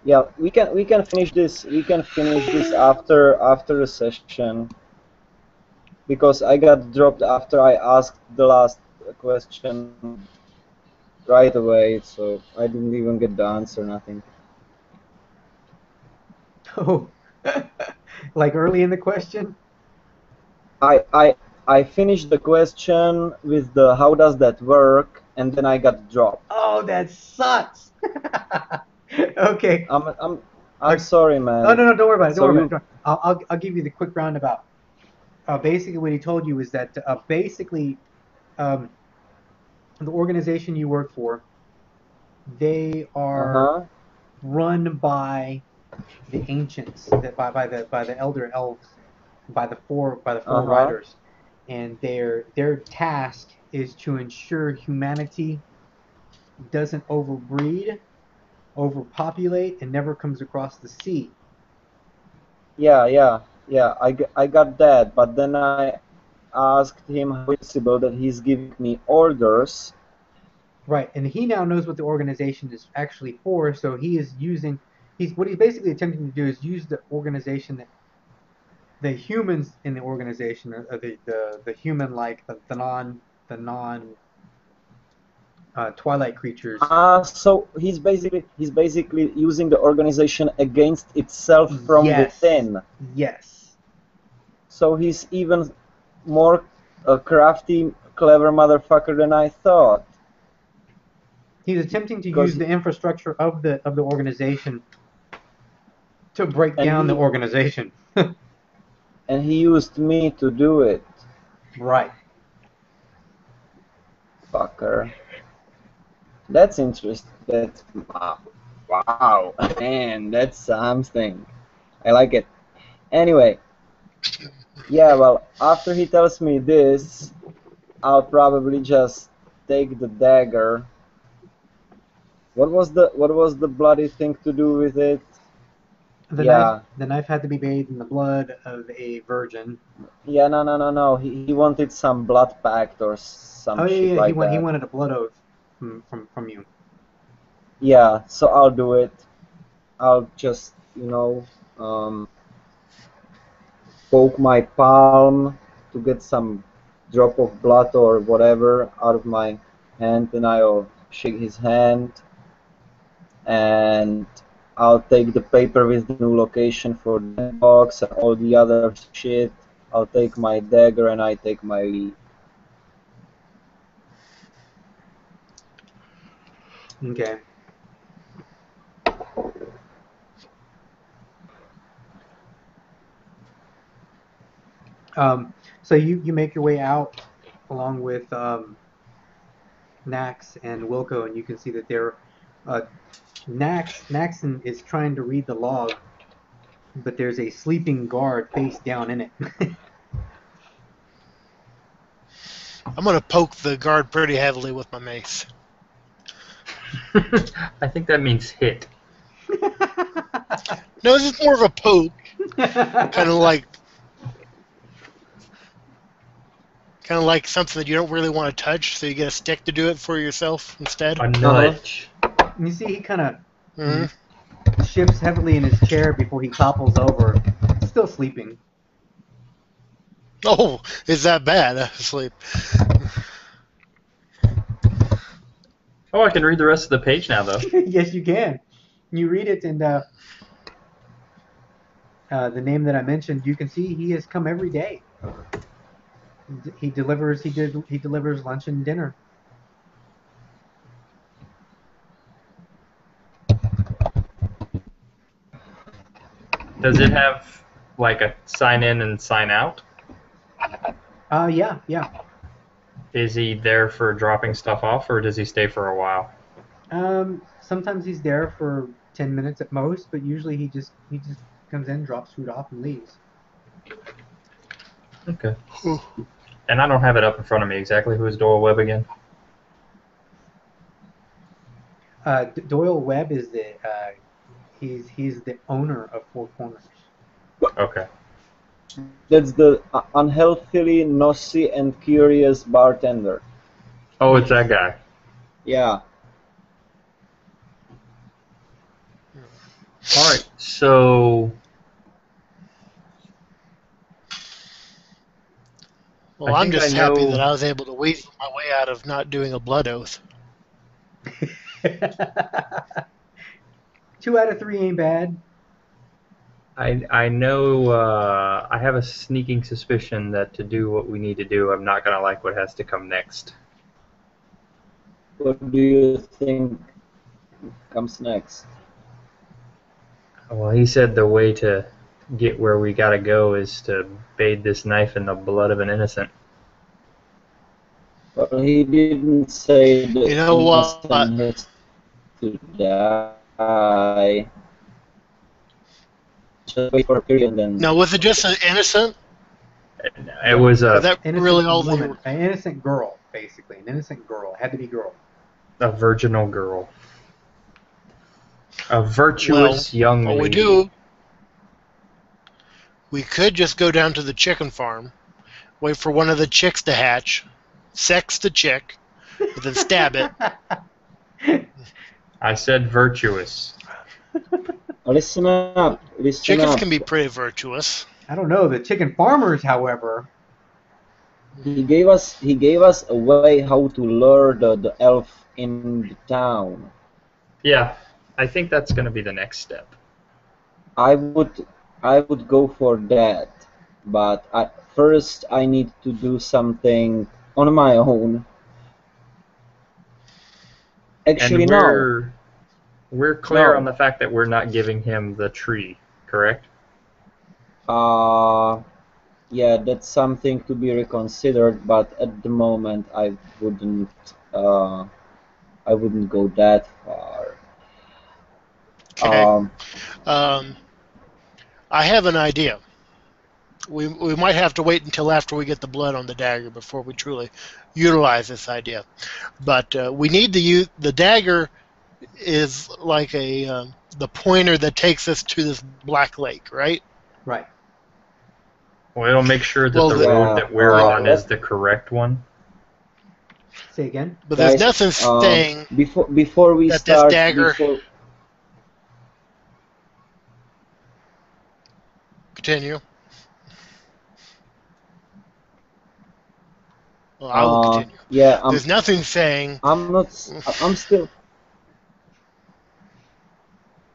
Yeah, we can finish this. We can finish this after the session, because I got dropped after I asked the last question right away, so I didn't even get the answer. Nothing. Oh, like early in the question. I finished the question with the how does that work, and then I got dropped. Oh, that sucks. Okay. I'm sorry, man. Oh no, don't worry about it. Don't worry about it. I'll give you the quick roundabout. basically what he told you is that basically um, the organization you work for, they are Uh-huh. run by the ancients, that by the elder elves, by the four Uh-huh. riders, and their task is to ensure humanity doesn't overbreed, overpopulate, and never comes across the sea. Yeah. I got that, but then I asked him how it's possible that he's giving me orders. Right, and he now knows what the organization is actually for, so he is using he's basically attempting to do is use the organization that the humans in the organization, or the human like the non twilight creatures. So he's basically using the organization against itself from Yes, within. yes. So he's even more a crafty, clever motherfucker than I thought. He's attempting to use Because the infrastructure of the organization to break and down the he organization. and he used me to do it, Right. fucker. That's interesting. That's wow, man. That's something. I like it. Anyway, yeah. Well, after he tells me this, I'll probably just take the dagger. What was the bloody thing to do with it? Yeah. The knife had to be bathed in the blood of a virgin. Yeah, no. He wanted some blood pact or some Oh yeah, shit yeah. like He that. wanted a blood oath from you. Yeah, so I'll do it. I'll just, poke my palm to get some drop of blood or whatever out of my hand, and I'll shake his hand, and I'll take the paper with the new location for the box and all the other shit. I'll take my dagger and I take my leave. Okay. So you make your way out along with Nax and Wilco, and you can see that they're uh, Naxon is trying to read the log, but there's a sleeping guard face down in it. I'm gonna poke the guard pretty heavily with my mace. I think that means hit. No, this is more of a poke, kind of like something that you don't really want to touch, so you get a stick to do it for yourself instead. A nudge. You see, he kind of Hmm. shifts heavily in his chair before he topples over, still sleeping. Oh, is that bad? Asleep. Oh, I can read the rest of the page now, though. Yes, you can. You read it, and the name that I mentioned, you can see he has come every day. He delivers lunch and dinner. Does it have like a sign in and sign out? Yeah. Is he there for dropping stuff off, or does he stay for a while? Sometimes he's there for 10 minutes at most, but usually he just comes in, drops food off, and leaves. Okay. And I don't have it up in front of me. Exactly who is Doyle Webb again? Doyle Webb is he's the owner of Four Corners. Okay. That's the unhealthily nosy and curious bartender. Oh, it's that guy. Yeah. All right. So Well, I I'm think just I happy know- that I was able to weasel my way out of not doing a blood oath. 2 out of 3 ain't bad. I know I have a sneaking suspicion that to do what we need to do, I'm not gonna like what has to come next. What do you think comes next? Well, he said the way to get where we gotta go is to bathe this knife in the blood of an innocent. Well, he didn't say the You know what? innocent has to die. Just wait for a period and then. Now, was it just an innocent? It was Is that Innocent really all they woman, were? an innocent girl, basically, an innocent girl. It had to be girl. a virginal girl. A virtuous young What we lady. do, we could just go down to the chicken farm, wait for one of the chicks to hatch, sex the chick, and then stab it. I said virtuous. Listen up. Listen Chickens up. can be pretty virtuous. I don't know. The chicken farmers, however, He gave us a way how to lure the elf in the town. Yeah, I think that's going to be the next step. I would go for that, but first I need to do something on my own. Actually, And no. we're clear No. on the fact that we're not giving him the tree, correct? Yeah, that's something to be reconsidered, but at the moment I wouldn't go that far. Okay. I have an idea. We might have to wait until after we get the blood on the dagger before we truly utilize this idea. But we need to use the dagger is like the pointer that takes us to this black lake, right? right? Well, it'll make sure that Well, the the- road that we're Yeah, on is the correct one. Say again. But there's guys, nothing saying before we that this start, dagger- Continue. Well, I will continue. Yeah, There's nothing saying. I'm still.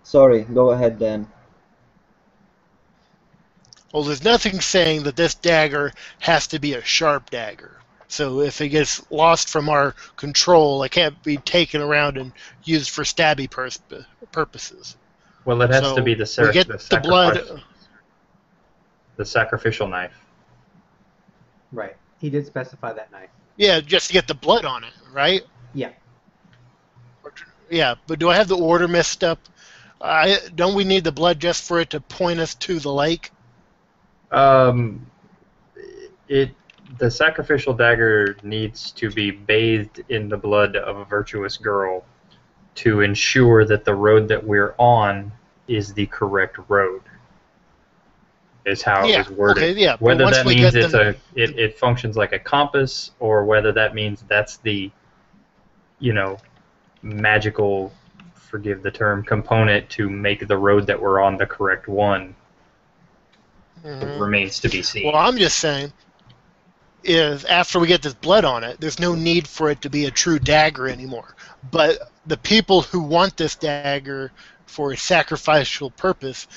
Sorry, go ahead then. Well, there's nothing saying that this dagger has to be a sharp dagger. So if it gets lost from our control, it can't be taken around and used for stabby purposes. Well, it has So to be we get the blood. The sacrificial knife. Right. He did specify that knife. Yeah, just to get the blood on it, right? Yeah. Yeah, but do I have the order messed up? Don't we need the blood just for it to point us to the lake? The sacrificial dagger needs to be bathed in the blood of a virtuous girl to ensure that the road that we're on is the correct road. Is how it was worded. Okay, yeah. Whether once that we means get it functions like a compass, or whether that means that's the, magical, forgive the term, component to make the road that we're on the correct one, remains to be seen. Well, I'm just saying, is after we get this blood on it, there's no need for it to be a true dagger anymore. But the people who want this dagger for a sacrificial purpose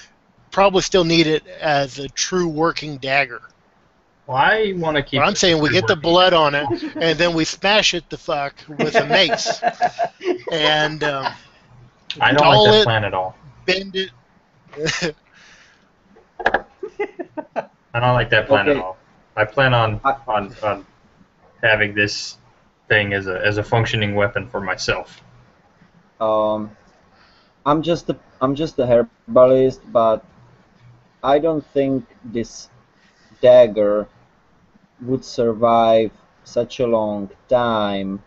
probably still need it as a true working dagger. Well, I want to keep. But I'm saying we get the blood on it, and then we smash it the fuck with a mace, and I don't dull like that it, plan at all. bend it. I don't like that plan at Okay. all. I plan on having this thing as a functioning weapon for myself. I'm just a herbalist, but I don't think this dagger would survive such a long time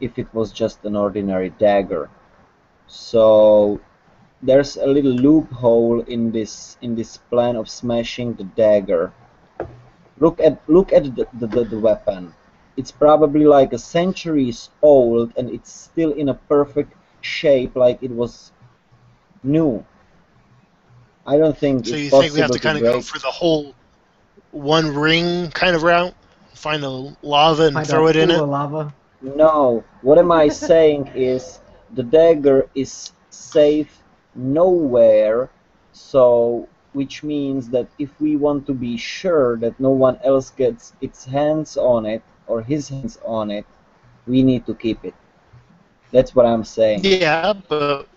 if it was just an ordinary dagger. So there's a little loophole in this plan of smashing the dagger. Look at the weapon. It's probably like a centuries old, and it's still in a perfect shape, like it was new. I don't think So it's you possible think we have to kind of go break. for the whole one ring kind of route? Find the lava and Find throw a it in pool it? of lava. No, what am I saying is the dagger is safe nowhere, so which means that if we want to be sure that no one else gets its hands on it or his hands on it, we need to keep it. That's what I'm saying. Yeah, but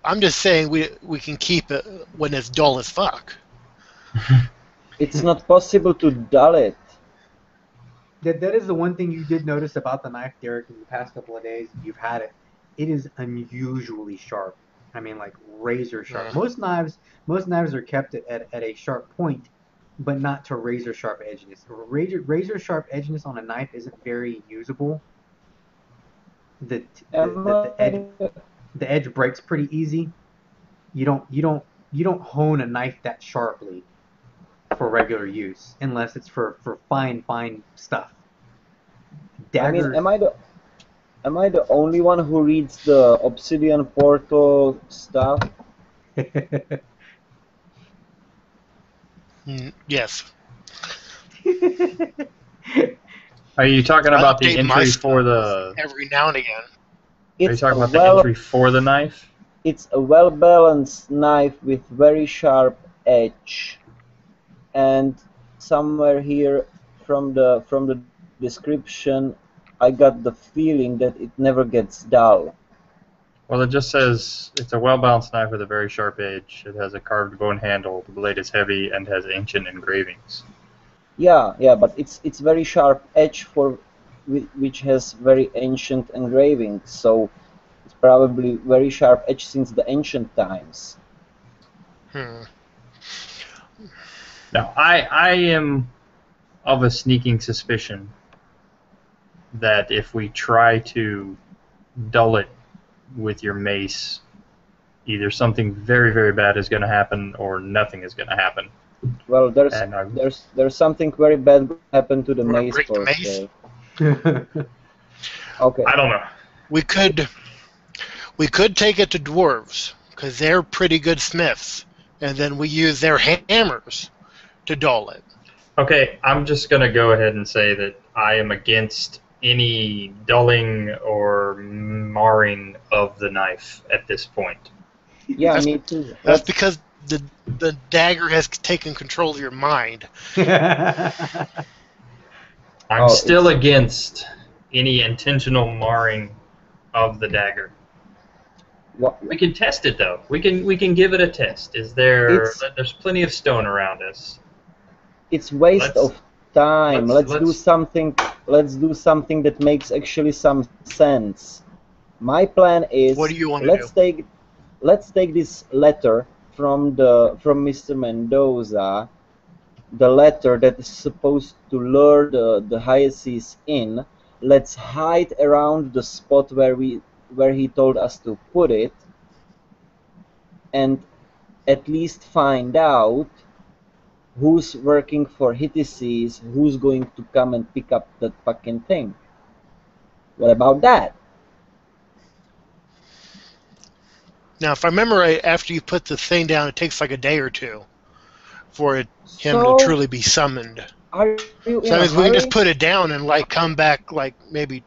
I'm just saying we can keep it when it's dull as fuck. It's not possible to dull it. That is the one thing you did notice about the knife, Derek, in the past couple of days you've had it. It is unusually sharp. I mean, like razor sharp. Most knives are kept at a sharp point, but not to razor sharp edginess. Razor sharp edginess on a knife isn't very usable. The the, Am the, the edge I the edge breaks pretty easy. You don't hone a knife that sharply for regular use unless it's for fine stuff. I mean, Daggers. am I the only one who reads the Obsidian Portal stuff? Yes. Are you talking I about the update my entry for stuff the? every now and again. Are you It's talking a about the entry for the knife? it's a well-balanced knife with very sharp edge, and somewhere here from the description, I got the feeling that it never gets dull. Well, it just says it's a well-balanced knife with a very sharp edge. It has a carved bone handle. The blade is heavy and has ancient engravings. Yeah, but it's very sharp edge for which has very ancient engravings. So it's probably very sharp edge since the ancient times. Now, I am of a sneaking suspicion that if we try to dull it with your mace, either something very, very bad is going to happen or nothing is going to happen. Well, And there's something very bad going to happen to the You wanna mace break the for mace? sure. Okay. I don't know. We could take it to dwarves because they're pretty good smiths, and then we use their hammers to dull it. Okay, I'm just going to go ahead and say that I am against any dulling or marring of the knife at this point. Yeah, me too. That's because the dagger has taken control of your mind. I'm still against any intentional marring of the dagger. What? We can test it though. We can give it a test. There's plenty of stone around us. It's waste of time. Let's do something that makes actually some sense. My plan is, What do you want to do? Let's take this letter from Mr. Mendoza, the letter that is supposed to lure the Hyacinths in. Let's hide around the spot where he told us to put it, and at least find out who's working for Hittises, who's going to come and pick up that fucking thing. What about that? Now, if I remember right, after you put the thing down, it takes like a day or two for him to truly be summoned. Are you in So that a means we can hurry? just put it down and like come back like maybe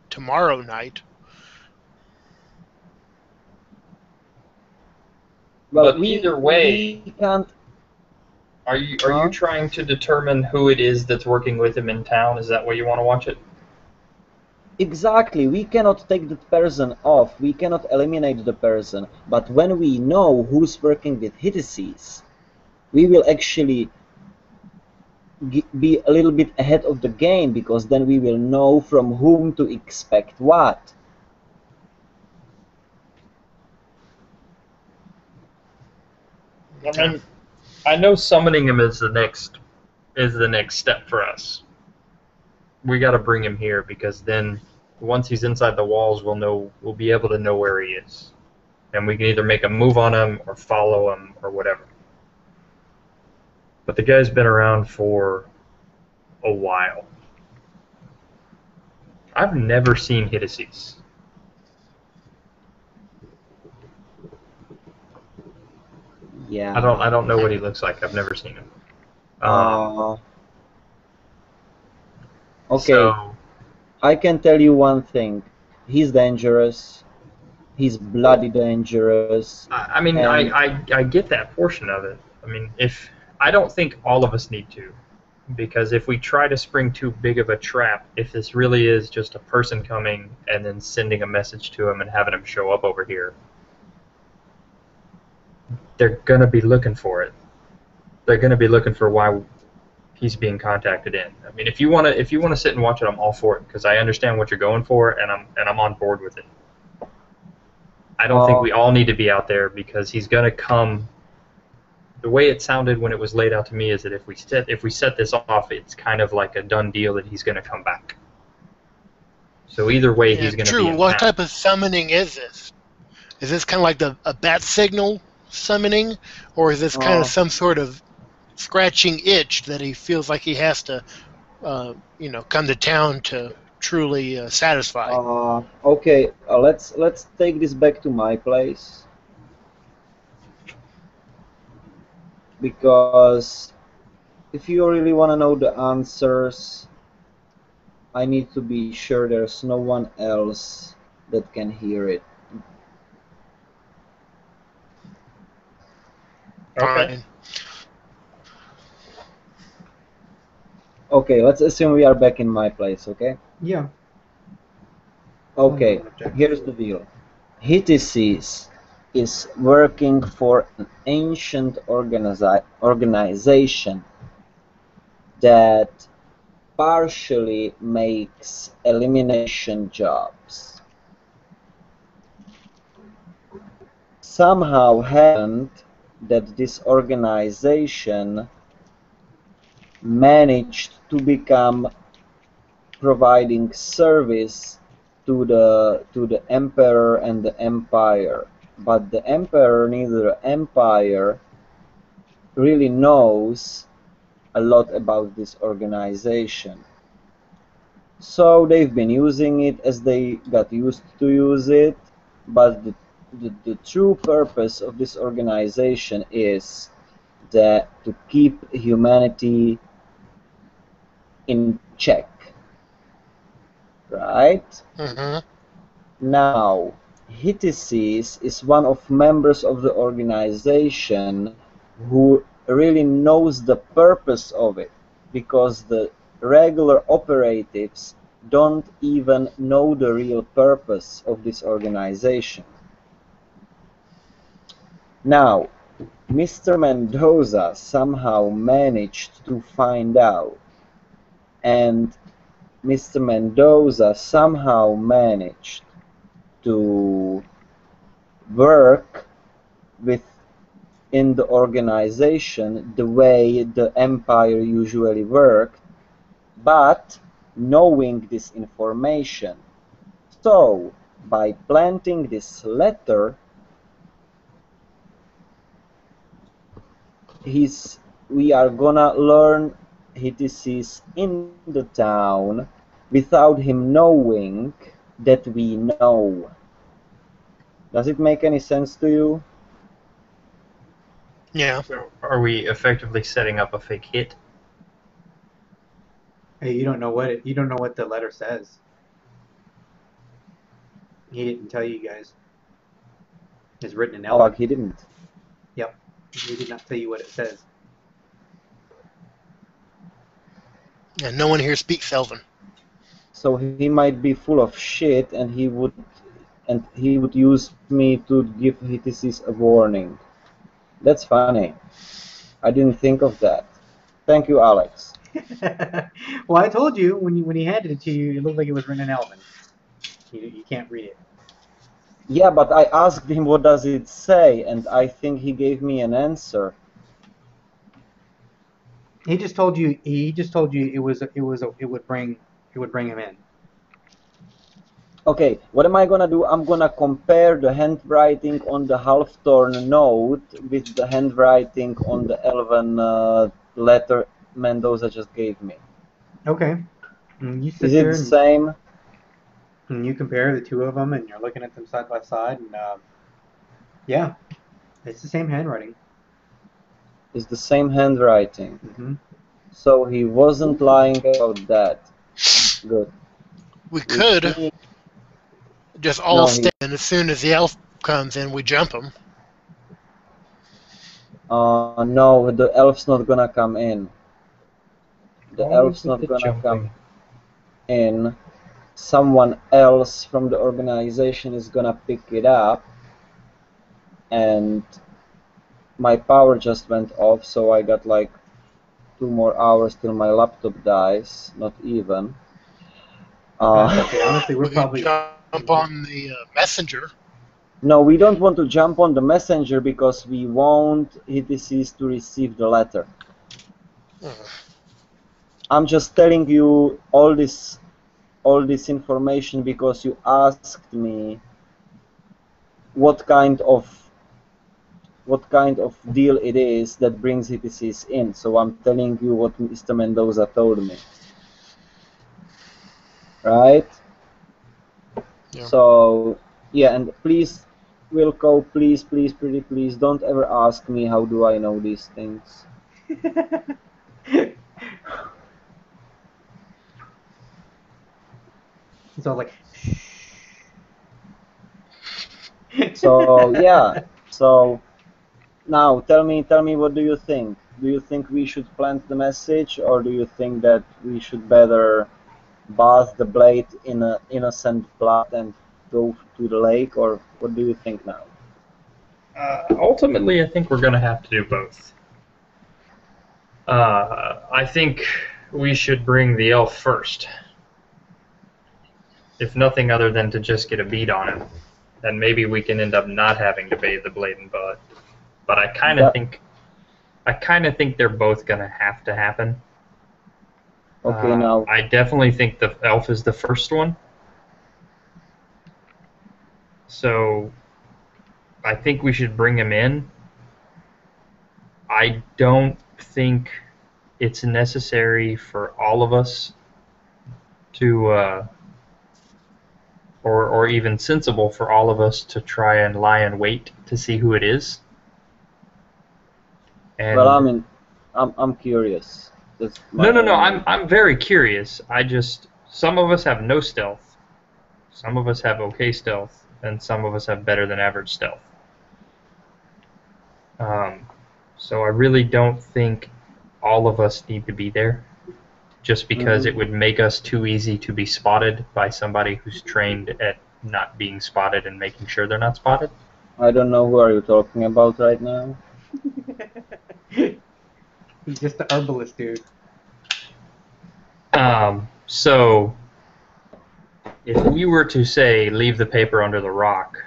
tomorrow night. Well, But either way, we can't. are you trying to determine who it is that's working with him in town? Is that why you want to watch it? Exactly, we cannot take that person off, we cannot eliminate the person, but when we know who's working with Hittises, we will actually be a little bit ahead of the game, because then we will know from whom to expect what. I mean, I know summoning him is the next step for us. We got to bring him here because then once he's inside the walls, we'll be able to know where he is, and we can either make a move on him or follow him or whatever. But the guy's been around for a while. I've never seen Hittises. Yeah. I don't know what he looks like. I've never seen him. Okay, So, I can tell you one thing. He's dangerous. He's bloody dangerous. I mean, And- I get that portion of it. I mean, I don't think all of us need to, because if we try to spring too big of a trap, if this really is just a person coming and then sending a message to him and having him show up over here, they're going to be looking for it. They're going to be looking for why he's being contacted in. I mean, if you want to sit and watch it, I'm all for it because I understand what you're going for, and I'm on board with it. I don't think we all need to be out there because he's going to come. The way it sounded when it was laid out to me is that if we set this off, it's kind of like a done deal that he's going to come back. So either way, he's going to be true. in What town. type of summoning is this? Is this kind of like a bat signal summoning, or is this kind of some sort of scratching itch that he feels like he has to, come to town to truly satisfy? Okay, let's take this back to my place because if you really want to know the answers, I need to be sure there's no one else that can hear it. Okay. Fine. Okay, let's assume we are back in my place, okay? Yeah. Okay, here's the deal. Hittises is working for an ancient organization that partially makes elimination jobs. Somehow happened that this organization managed to become providing service to the emperor and the empire, but the emperor neither the empire really knows a lot about this organization. So they've been using it as they got used to use it, but the true purpose of this organization is that to keep humanity in check, right? Mm-hmm. Now, Hittises is one of members of the organization who really knows the purpose of it, because the regular operatives don't even know the real purpose of this organization. Now, Mr. Mendoza somehow managed to find out, and Mr. Mendoza somehow managed to work within the organization the way the empire usually worked, but knowing this information. So, by planting this letter, we are gonna learn Hittises in the town without him knowing that we know. Does it make any sense to you? Yeah. So are we effectively setting up a fake hit? Hey, you don't know what the letter says. He didn't tell you guys. It's written in Oh, Elven. he didn't. Yep. He did not tell you what it says. And no one here speaks Elven. So he might be full of shit, and he would use me to give Hittises a warning. That's funny. I didn't think of that. Thank you, Alex. Well, I told you when he handed it to you, it looked like it was written in Elven. You can't read it. Yeah, but I asked him what does it say, and I think he gave me an answer. He just told you it would bring him in. Okay, what am I gonna do? I'm gonna compare the handwriting on the half-torn note with the handwriting on the Elven letter Mendoza just gave me. Okay. And you Is sit it there the same? and you compare the two of them, and you're looking at them side by side, and yeah, it's the same handwriting. It's the same handwriting. Mm-hmm. So he wasn't lying about that. Good. We could just all No, stand, and as soon as the elf comes in, we jump him. no, the elf's not gonna come in. The Always elf's with not the gonna jumping. come in. Someone else from the organization is gonna pick it up, and my power just went off, so I got like 2 more hours till my laptop dies. Not even. That's okay. Honestly, we're We could probably. jump on the messenger. No, we don't want to jump on the messenger because we want ETCs to receive the letter. I'm just telling you all this information because you asked me what kind of deal it is that brings ETCs in. So I'm telling you what Mr. Mendoza told me. Right? Yeah. So yeah, and please, Wilco, please, pretty please, don't ever ask me how do I know these things. So like. So yeah, so now tell me, what do you think? Do you think we should plant the message, or do you think that we should better bath the blade in innocent blood and go to the lake, or what do you think now? Ultimately, I think we're going to have to do both. I think we should bring the elf first, if nothing other than to just get a beat on him, and maybe we can end up not having to bathe the blade in blood. But I kind of think they're both going to have to happen. Okay, now I definitely think the elf is the first one. So I think we should bring him in. I don't think it's necessary for all of us to, or even sensible for all of us to try and lie in wait to see who it is. And well, I mean, I'm curious. That's my no. only... I'm very curious. Some of us have no stealth, some of us have okay stealth, and some of us have better than average stealth. So I really don't think all of us need to be there, just because it would make us too easy to be spotted by somebody who's trained at not being spotted and making sure they're not spotted. I don't know who are you talking about right now. He's just the herbalist dude. So if we were to say leave the paper under the rock,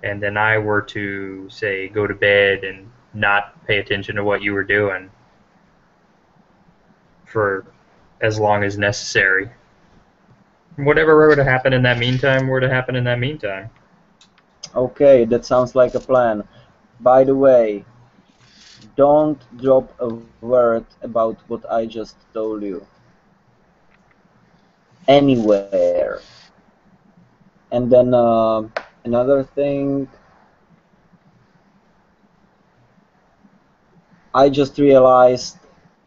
and then I were to say go to bed and not pay attention to what you were doing for as long as necessary, whatever were to happen in that meantime were to happen in that meantime. Okay, that sounds like a plan. By the way, don't drop a word about what I just told you. Anywhere. And then another thing, I just realized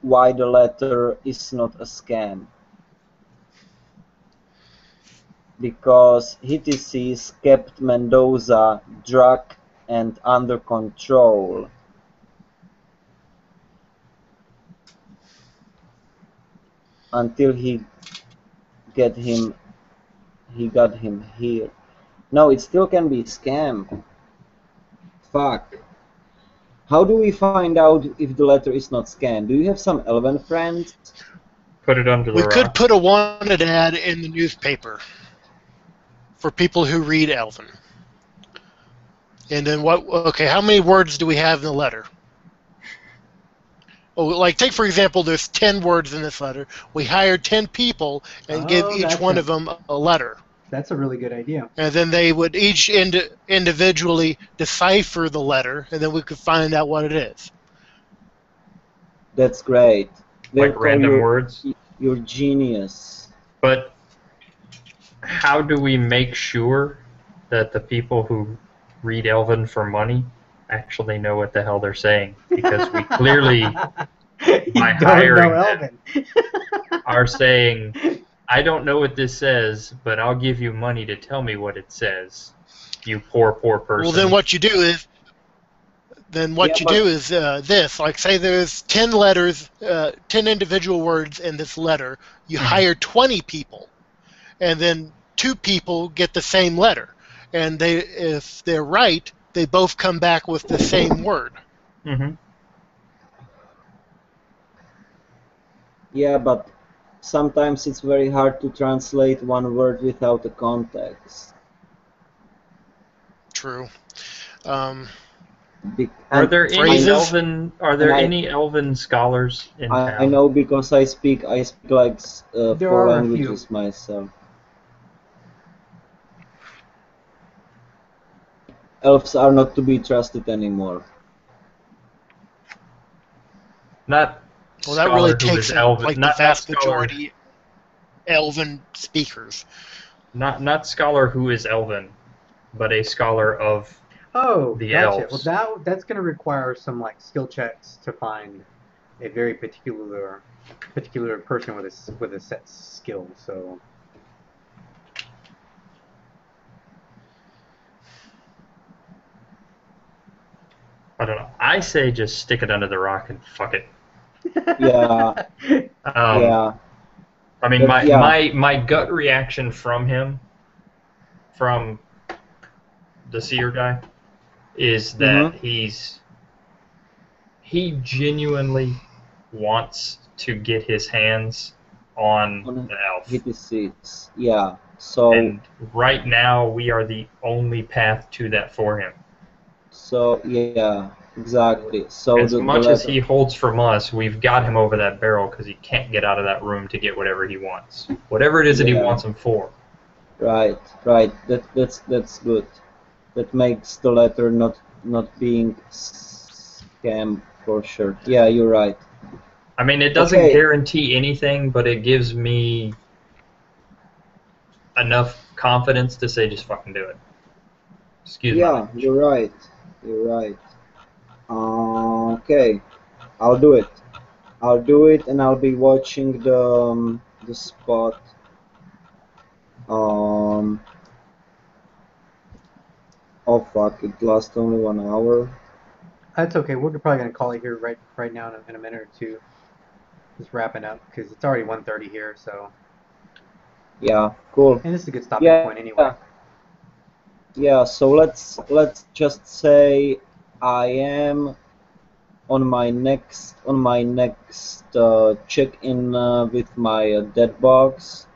why the letter is not a scam. Because HTCs kept Mendoza drugged and under control. Until he got him here. No, it still can be scam. Fuck. How do we find out if the letter is not scam? Do you have some elven friends? Put it under the We rock. could put a wanted ad in the newspaper for people who read Elven. And then what? Okay, how many words do we have in the letter? Oh, like take for example, there's 10 words in this letter. We hired 10 people and give each one of them a letter. That's a really good idea. And then they would each individually decipher the letter, and then we could find out what it is. That's great. Like random words? You're genius. But how do we make sure that the people who read Elven for money actually know what the hell they're saying? Because we clearly, by hiring them, are saying, I don't know what this says, but I'll give you money to tell me what it says, you poor person. Well, then what you do is, this. Like, say there's 10 letters, 10 individual words in this letter. You hire 20 people, and then 2 people get the same letter. And if they're right, they both come back with the same word. Mm-hmm. Yeah, but sometimes it's very hard to translate one word without a context. True. Are And there any Phrases? elven? Are and there any elven scholars in I town? know because I speak like There four are a few. languages myself. Elves are not to be trusted anymore. Not Well, that really scholar who is takes in elven. like the Not vast scholar. majority elven speakers. Not scholar who is elven, but a scholar of Oh, the gotcha. Well, elves. that's going to require some like skill checks to find a very particular person with a set skill. So I don't know. I say just stick it under the rock and fuck it. Yeah, Um, yeah, I mean, that my yeah. my my gut reaction from him, from the seer guy, is that Mm-hmm. he genuinely wants to get his hands on On the elf. hit seats. Yeah. So And right now, we are the only path to that for him. yeah, exactly. So As the much as letter. he holds from us, we've got him over that barrel because he can't get out of that room to get whatever he wants. Whatever it is that he Yeah. wants him for. Right. Right. That's good. That makes the letter not being scam for sure. Yeah, you're right. I mean, it doesn't Okay. guarantee anything, but it gives me enough confidence to say just fucking do it. Excuse my Yeah, language. you're right. You're right. Okay, I'll do it. I'll do it, and I'll be watching the spot. Um. Oh fuck! It lasts only 1 hour. that's okay. We're probably going to call it here right now in a minute or two. Just wrapping up because it's already 1:30 here. So Yeah. Cool. and this is a good stopping Yeah. point anyway. Yeah. So let's just say I am on my next check-in with my dead box.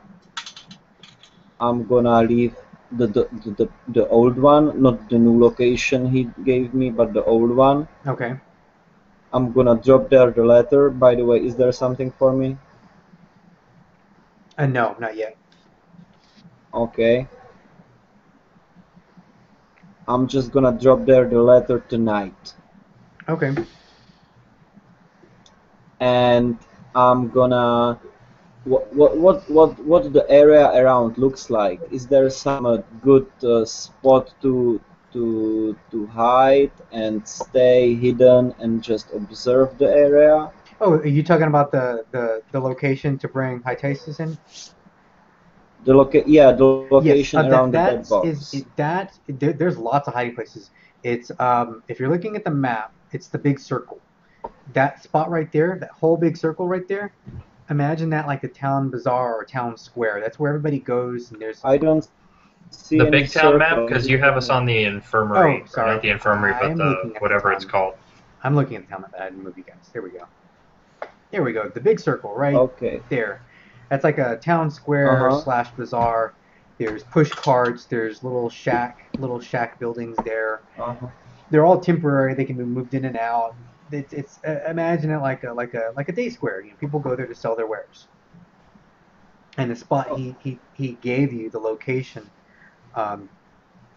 I'm gonna leave the old one, not the new location he gave me, but the old one. Okay. I'm gonna drop there the letter. By the way, is there something for me? No, not yet. Okay. I'm just gonna drop there the letter tonight. Okay. And I'm gonna what the area around looks like. Is there some good spot to hide and stay hidden and just observe the area? Oh, are you talking about the location to bring Hytasis in? The Yes, location around the dead that's is box. there's lots of hiding places. It's if you're looking at the map, it's the big circle. That spot right there, that whole big circle right there. Imagine that like the town bazaar or town square. That's where everybody goes and there's I don't The see any big town map, circle. because you have us on the oh, infirmary, or sorry. not the infirmary, but I'm the looking at the whatever it's town. called. I'm looking at the town map. I didn't move you guys. There we go. There we go. The big circle right Okay. there. That's like a town square Uh-huh. slash bazaar. There's push carts. There's little shack buildings there. Uh-huh. They're all temporary. They can be moved in and out. It's imagine it like a day square. You know, people go there to sell their wares. And the spot Oh, he gave you the location. Um,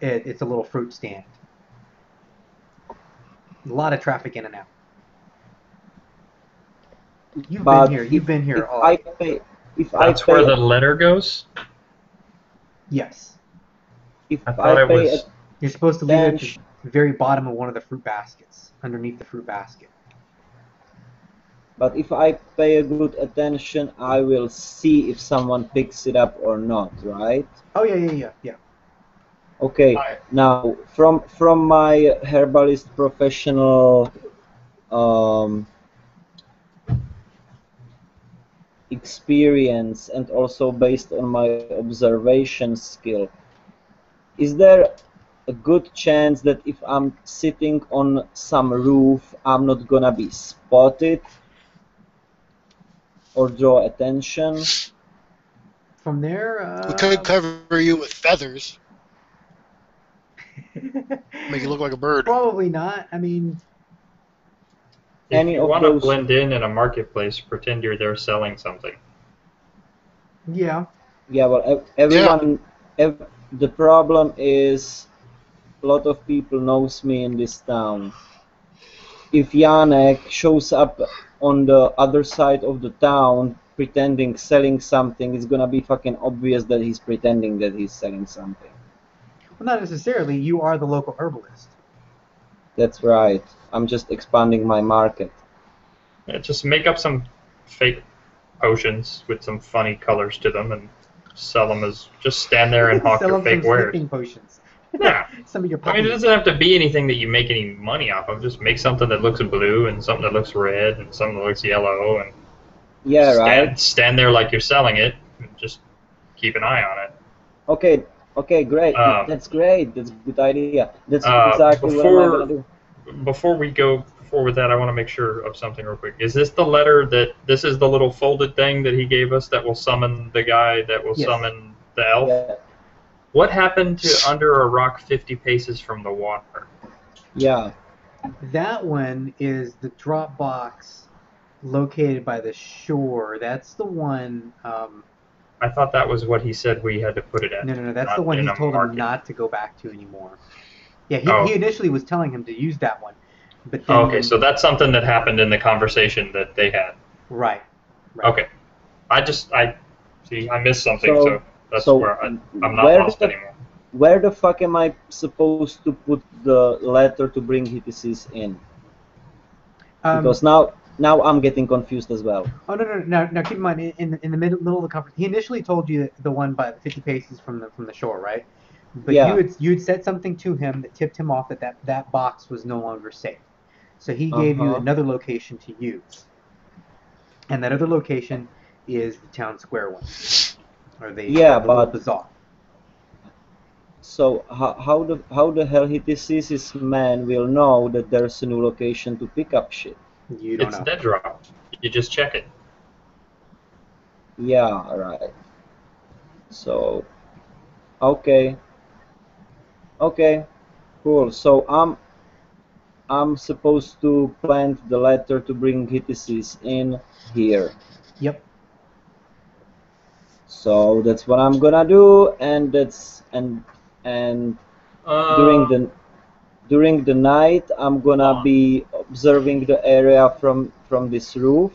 it's a little fruit stand. A lot of traffic in and out. You've been but here. You've been here if all. I pay if I That's where pay the letter goes? Yes. if I I thought it pay was. You're supposed to leave it at the attention very bottom of one of the fruit baskets, underneath the fruit basket. but if I pay a good attention, I will see if someone picks it up or not, right? Oh yeah. Okay. I, Now from my herbalist professional um, experience and also based on my observation skill, is there a good chance that if I'm sitting on some roof, I'm not gonna be spotted or draw attention. From there, We could cover you with feathers, make you look like a bird. probably not. I mean, If Any you of want to those, blend in a marketplace, pretend you're there selling something. yeah. yeah, well, Yeah. everyone, the problem is a lot of people knows me in this town. If Janek shows up on the other side of the town pretending selling something, it's gonna be fucking obvious that he's pretending that he's selling something. Well, not necessarily. You are the local herbalist. That's right. I'm just expanding my market. Yeah, just make up some fake potions with some funny colors to them and sell them as just stand there and hawk Sell your them some fake wares. sleeping potions. Yeah. Some of your I mean, it puppies. doesn't have to be anything that you make any money off of. Just make something that looks blue and something that looks red and something that looks yellow and Yeah, right. stand there like you're selling it and just keep an eye on it. Okay, great. That's great. That's a good idea. That's exactly what I'm gonna do. Before we go forward with that, I want to make sure of something real quick. Is this the letter that this is the little folded thing that he gave us that will summon the guy that will Yes. summon the elf? Yeah. What happened to under a rock 50 paces from the water? Yeah. That one is the drop box located by the shore. That's the one. I thought that was what he said we had to put it at. No. That's not the one in he a told him market. not to go back to anymore. Yeah, Oh. he initially was telling him to use that one, but then. Oh, okay, so that's something that happened in the conversation that they had. Right. Okay. I missed something, so that's so where I'm not where lost anymore. Where the fuck am I supposed to put the letter to bring HTCs in? Because now I'm getting confused as well. Oh no! Now keep in mind, in the middle of the conference, he initially told you the one by 50 paces from the shore, right? But Yeah. you had said something to him that tipped him off that box was no longer safe. So he gave you another location to use, and that other location is the town square one, or the little bazaar. So how the hell HTC's man will know that there's a new location to pick up shit? You don't It's know. dead drop. You just check it. Yeah, right. So, okay, cool. So I'm supposed to plant the letter to bring HTCs in here. Yep. So that's what I'm gonna do, and during the night I'm gonna be observing the area from this roof,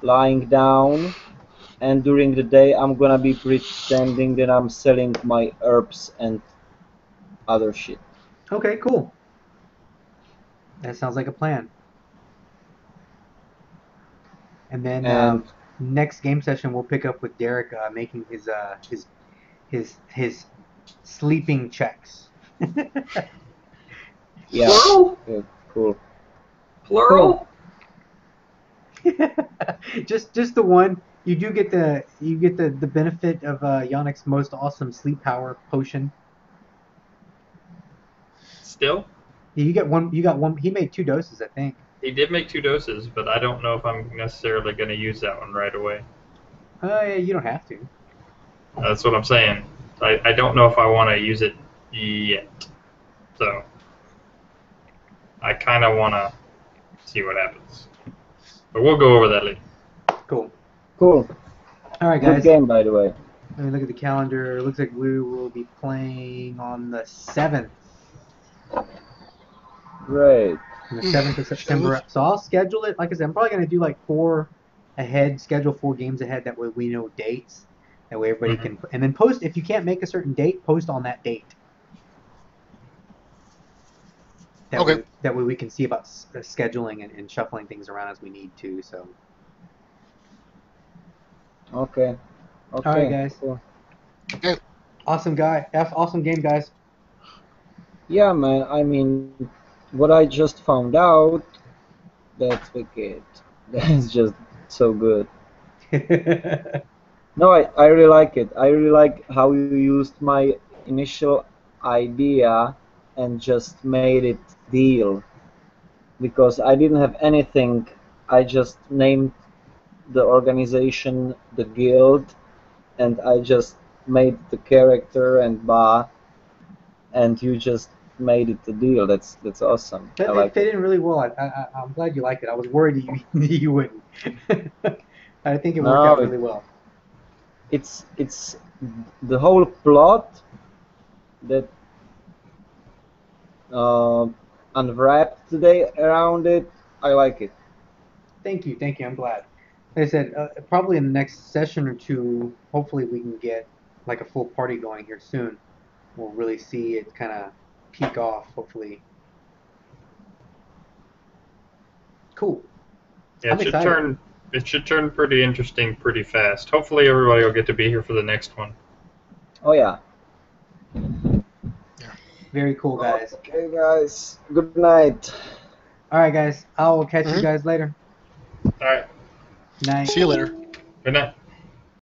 lying down, and during the day I'm gonna be pretending that I'm selling my herbs and other shit. Okay, cool. That sounds like a plan. And then next game session we'll pick up with Derek making his sleeping checks. Yeah. Plural? Yeah, cool. Plural? just the one. You do get the benefit of Yannick's most awesome sleep power potion. Still? You got one. He made 2 doses, I think. He did make 2 doses, but I don't know if I'm necessarily going to use that one right away. Yeah, you don't have to. That's what I'm saying. I don't know if I want to use it yet. So, I kind of want to see what happens. But we'll go over that later. Cool. Cool. All right, guys. Good game, by the way. Let me look at the calendar. It looks like we will be playing on the 7th. Great. On the 7th of September. So I'll schedule it. Like I said, I'm probably going to do like 4 ahead, schedule 4 games ahead. That way we know dates. That way everybody can. And then post, if you can't make a certain date, post on that date. That way we can see about scheduling and shuffling things around as we need to. So. Okay. All right, guys. Cool. Okay. Awesome game, guys. Yeah, man. I mean, what I just found out, that's wicked. That's just so good. No, I really like it. I really like how you used my initial idea and just made it deal, because I didn't have anything. I just named the organization the guild, and I just made the character and and you just made it the deal. That's awesome. I It like it. fit in really well. I'm glad you liked it. I was worried you you wouldn't. I think it worked No, out really well. it's the whole plot that uh, unwrapped today around it. I like it. Thank you, thank you. I'm glad. Like I said, probably in the next session or two, hopefully we can get like a full party going here soon. We'll really see it kind of peak off. Hopefully, cool. Yeah, I'm excited. it should turn pretty interesting pretty fast. Hopefully everybody will get to be here for the next one. Oh yeah. Very cool, guys. Okay, guys. Good night. All right, guys. I will catch you Mhm. guys later. All right. Night. See you later. Good night.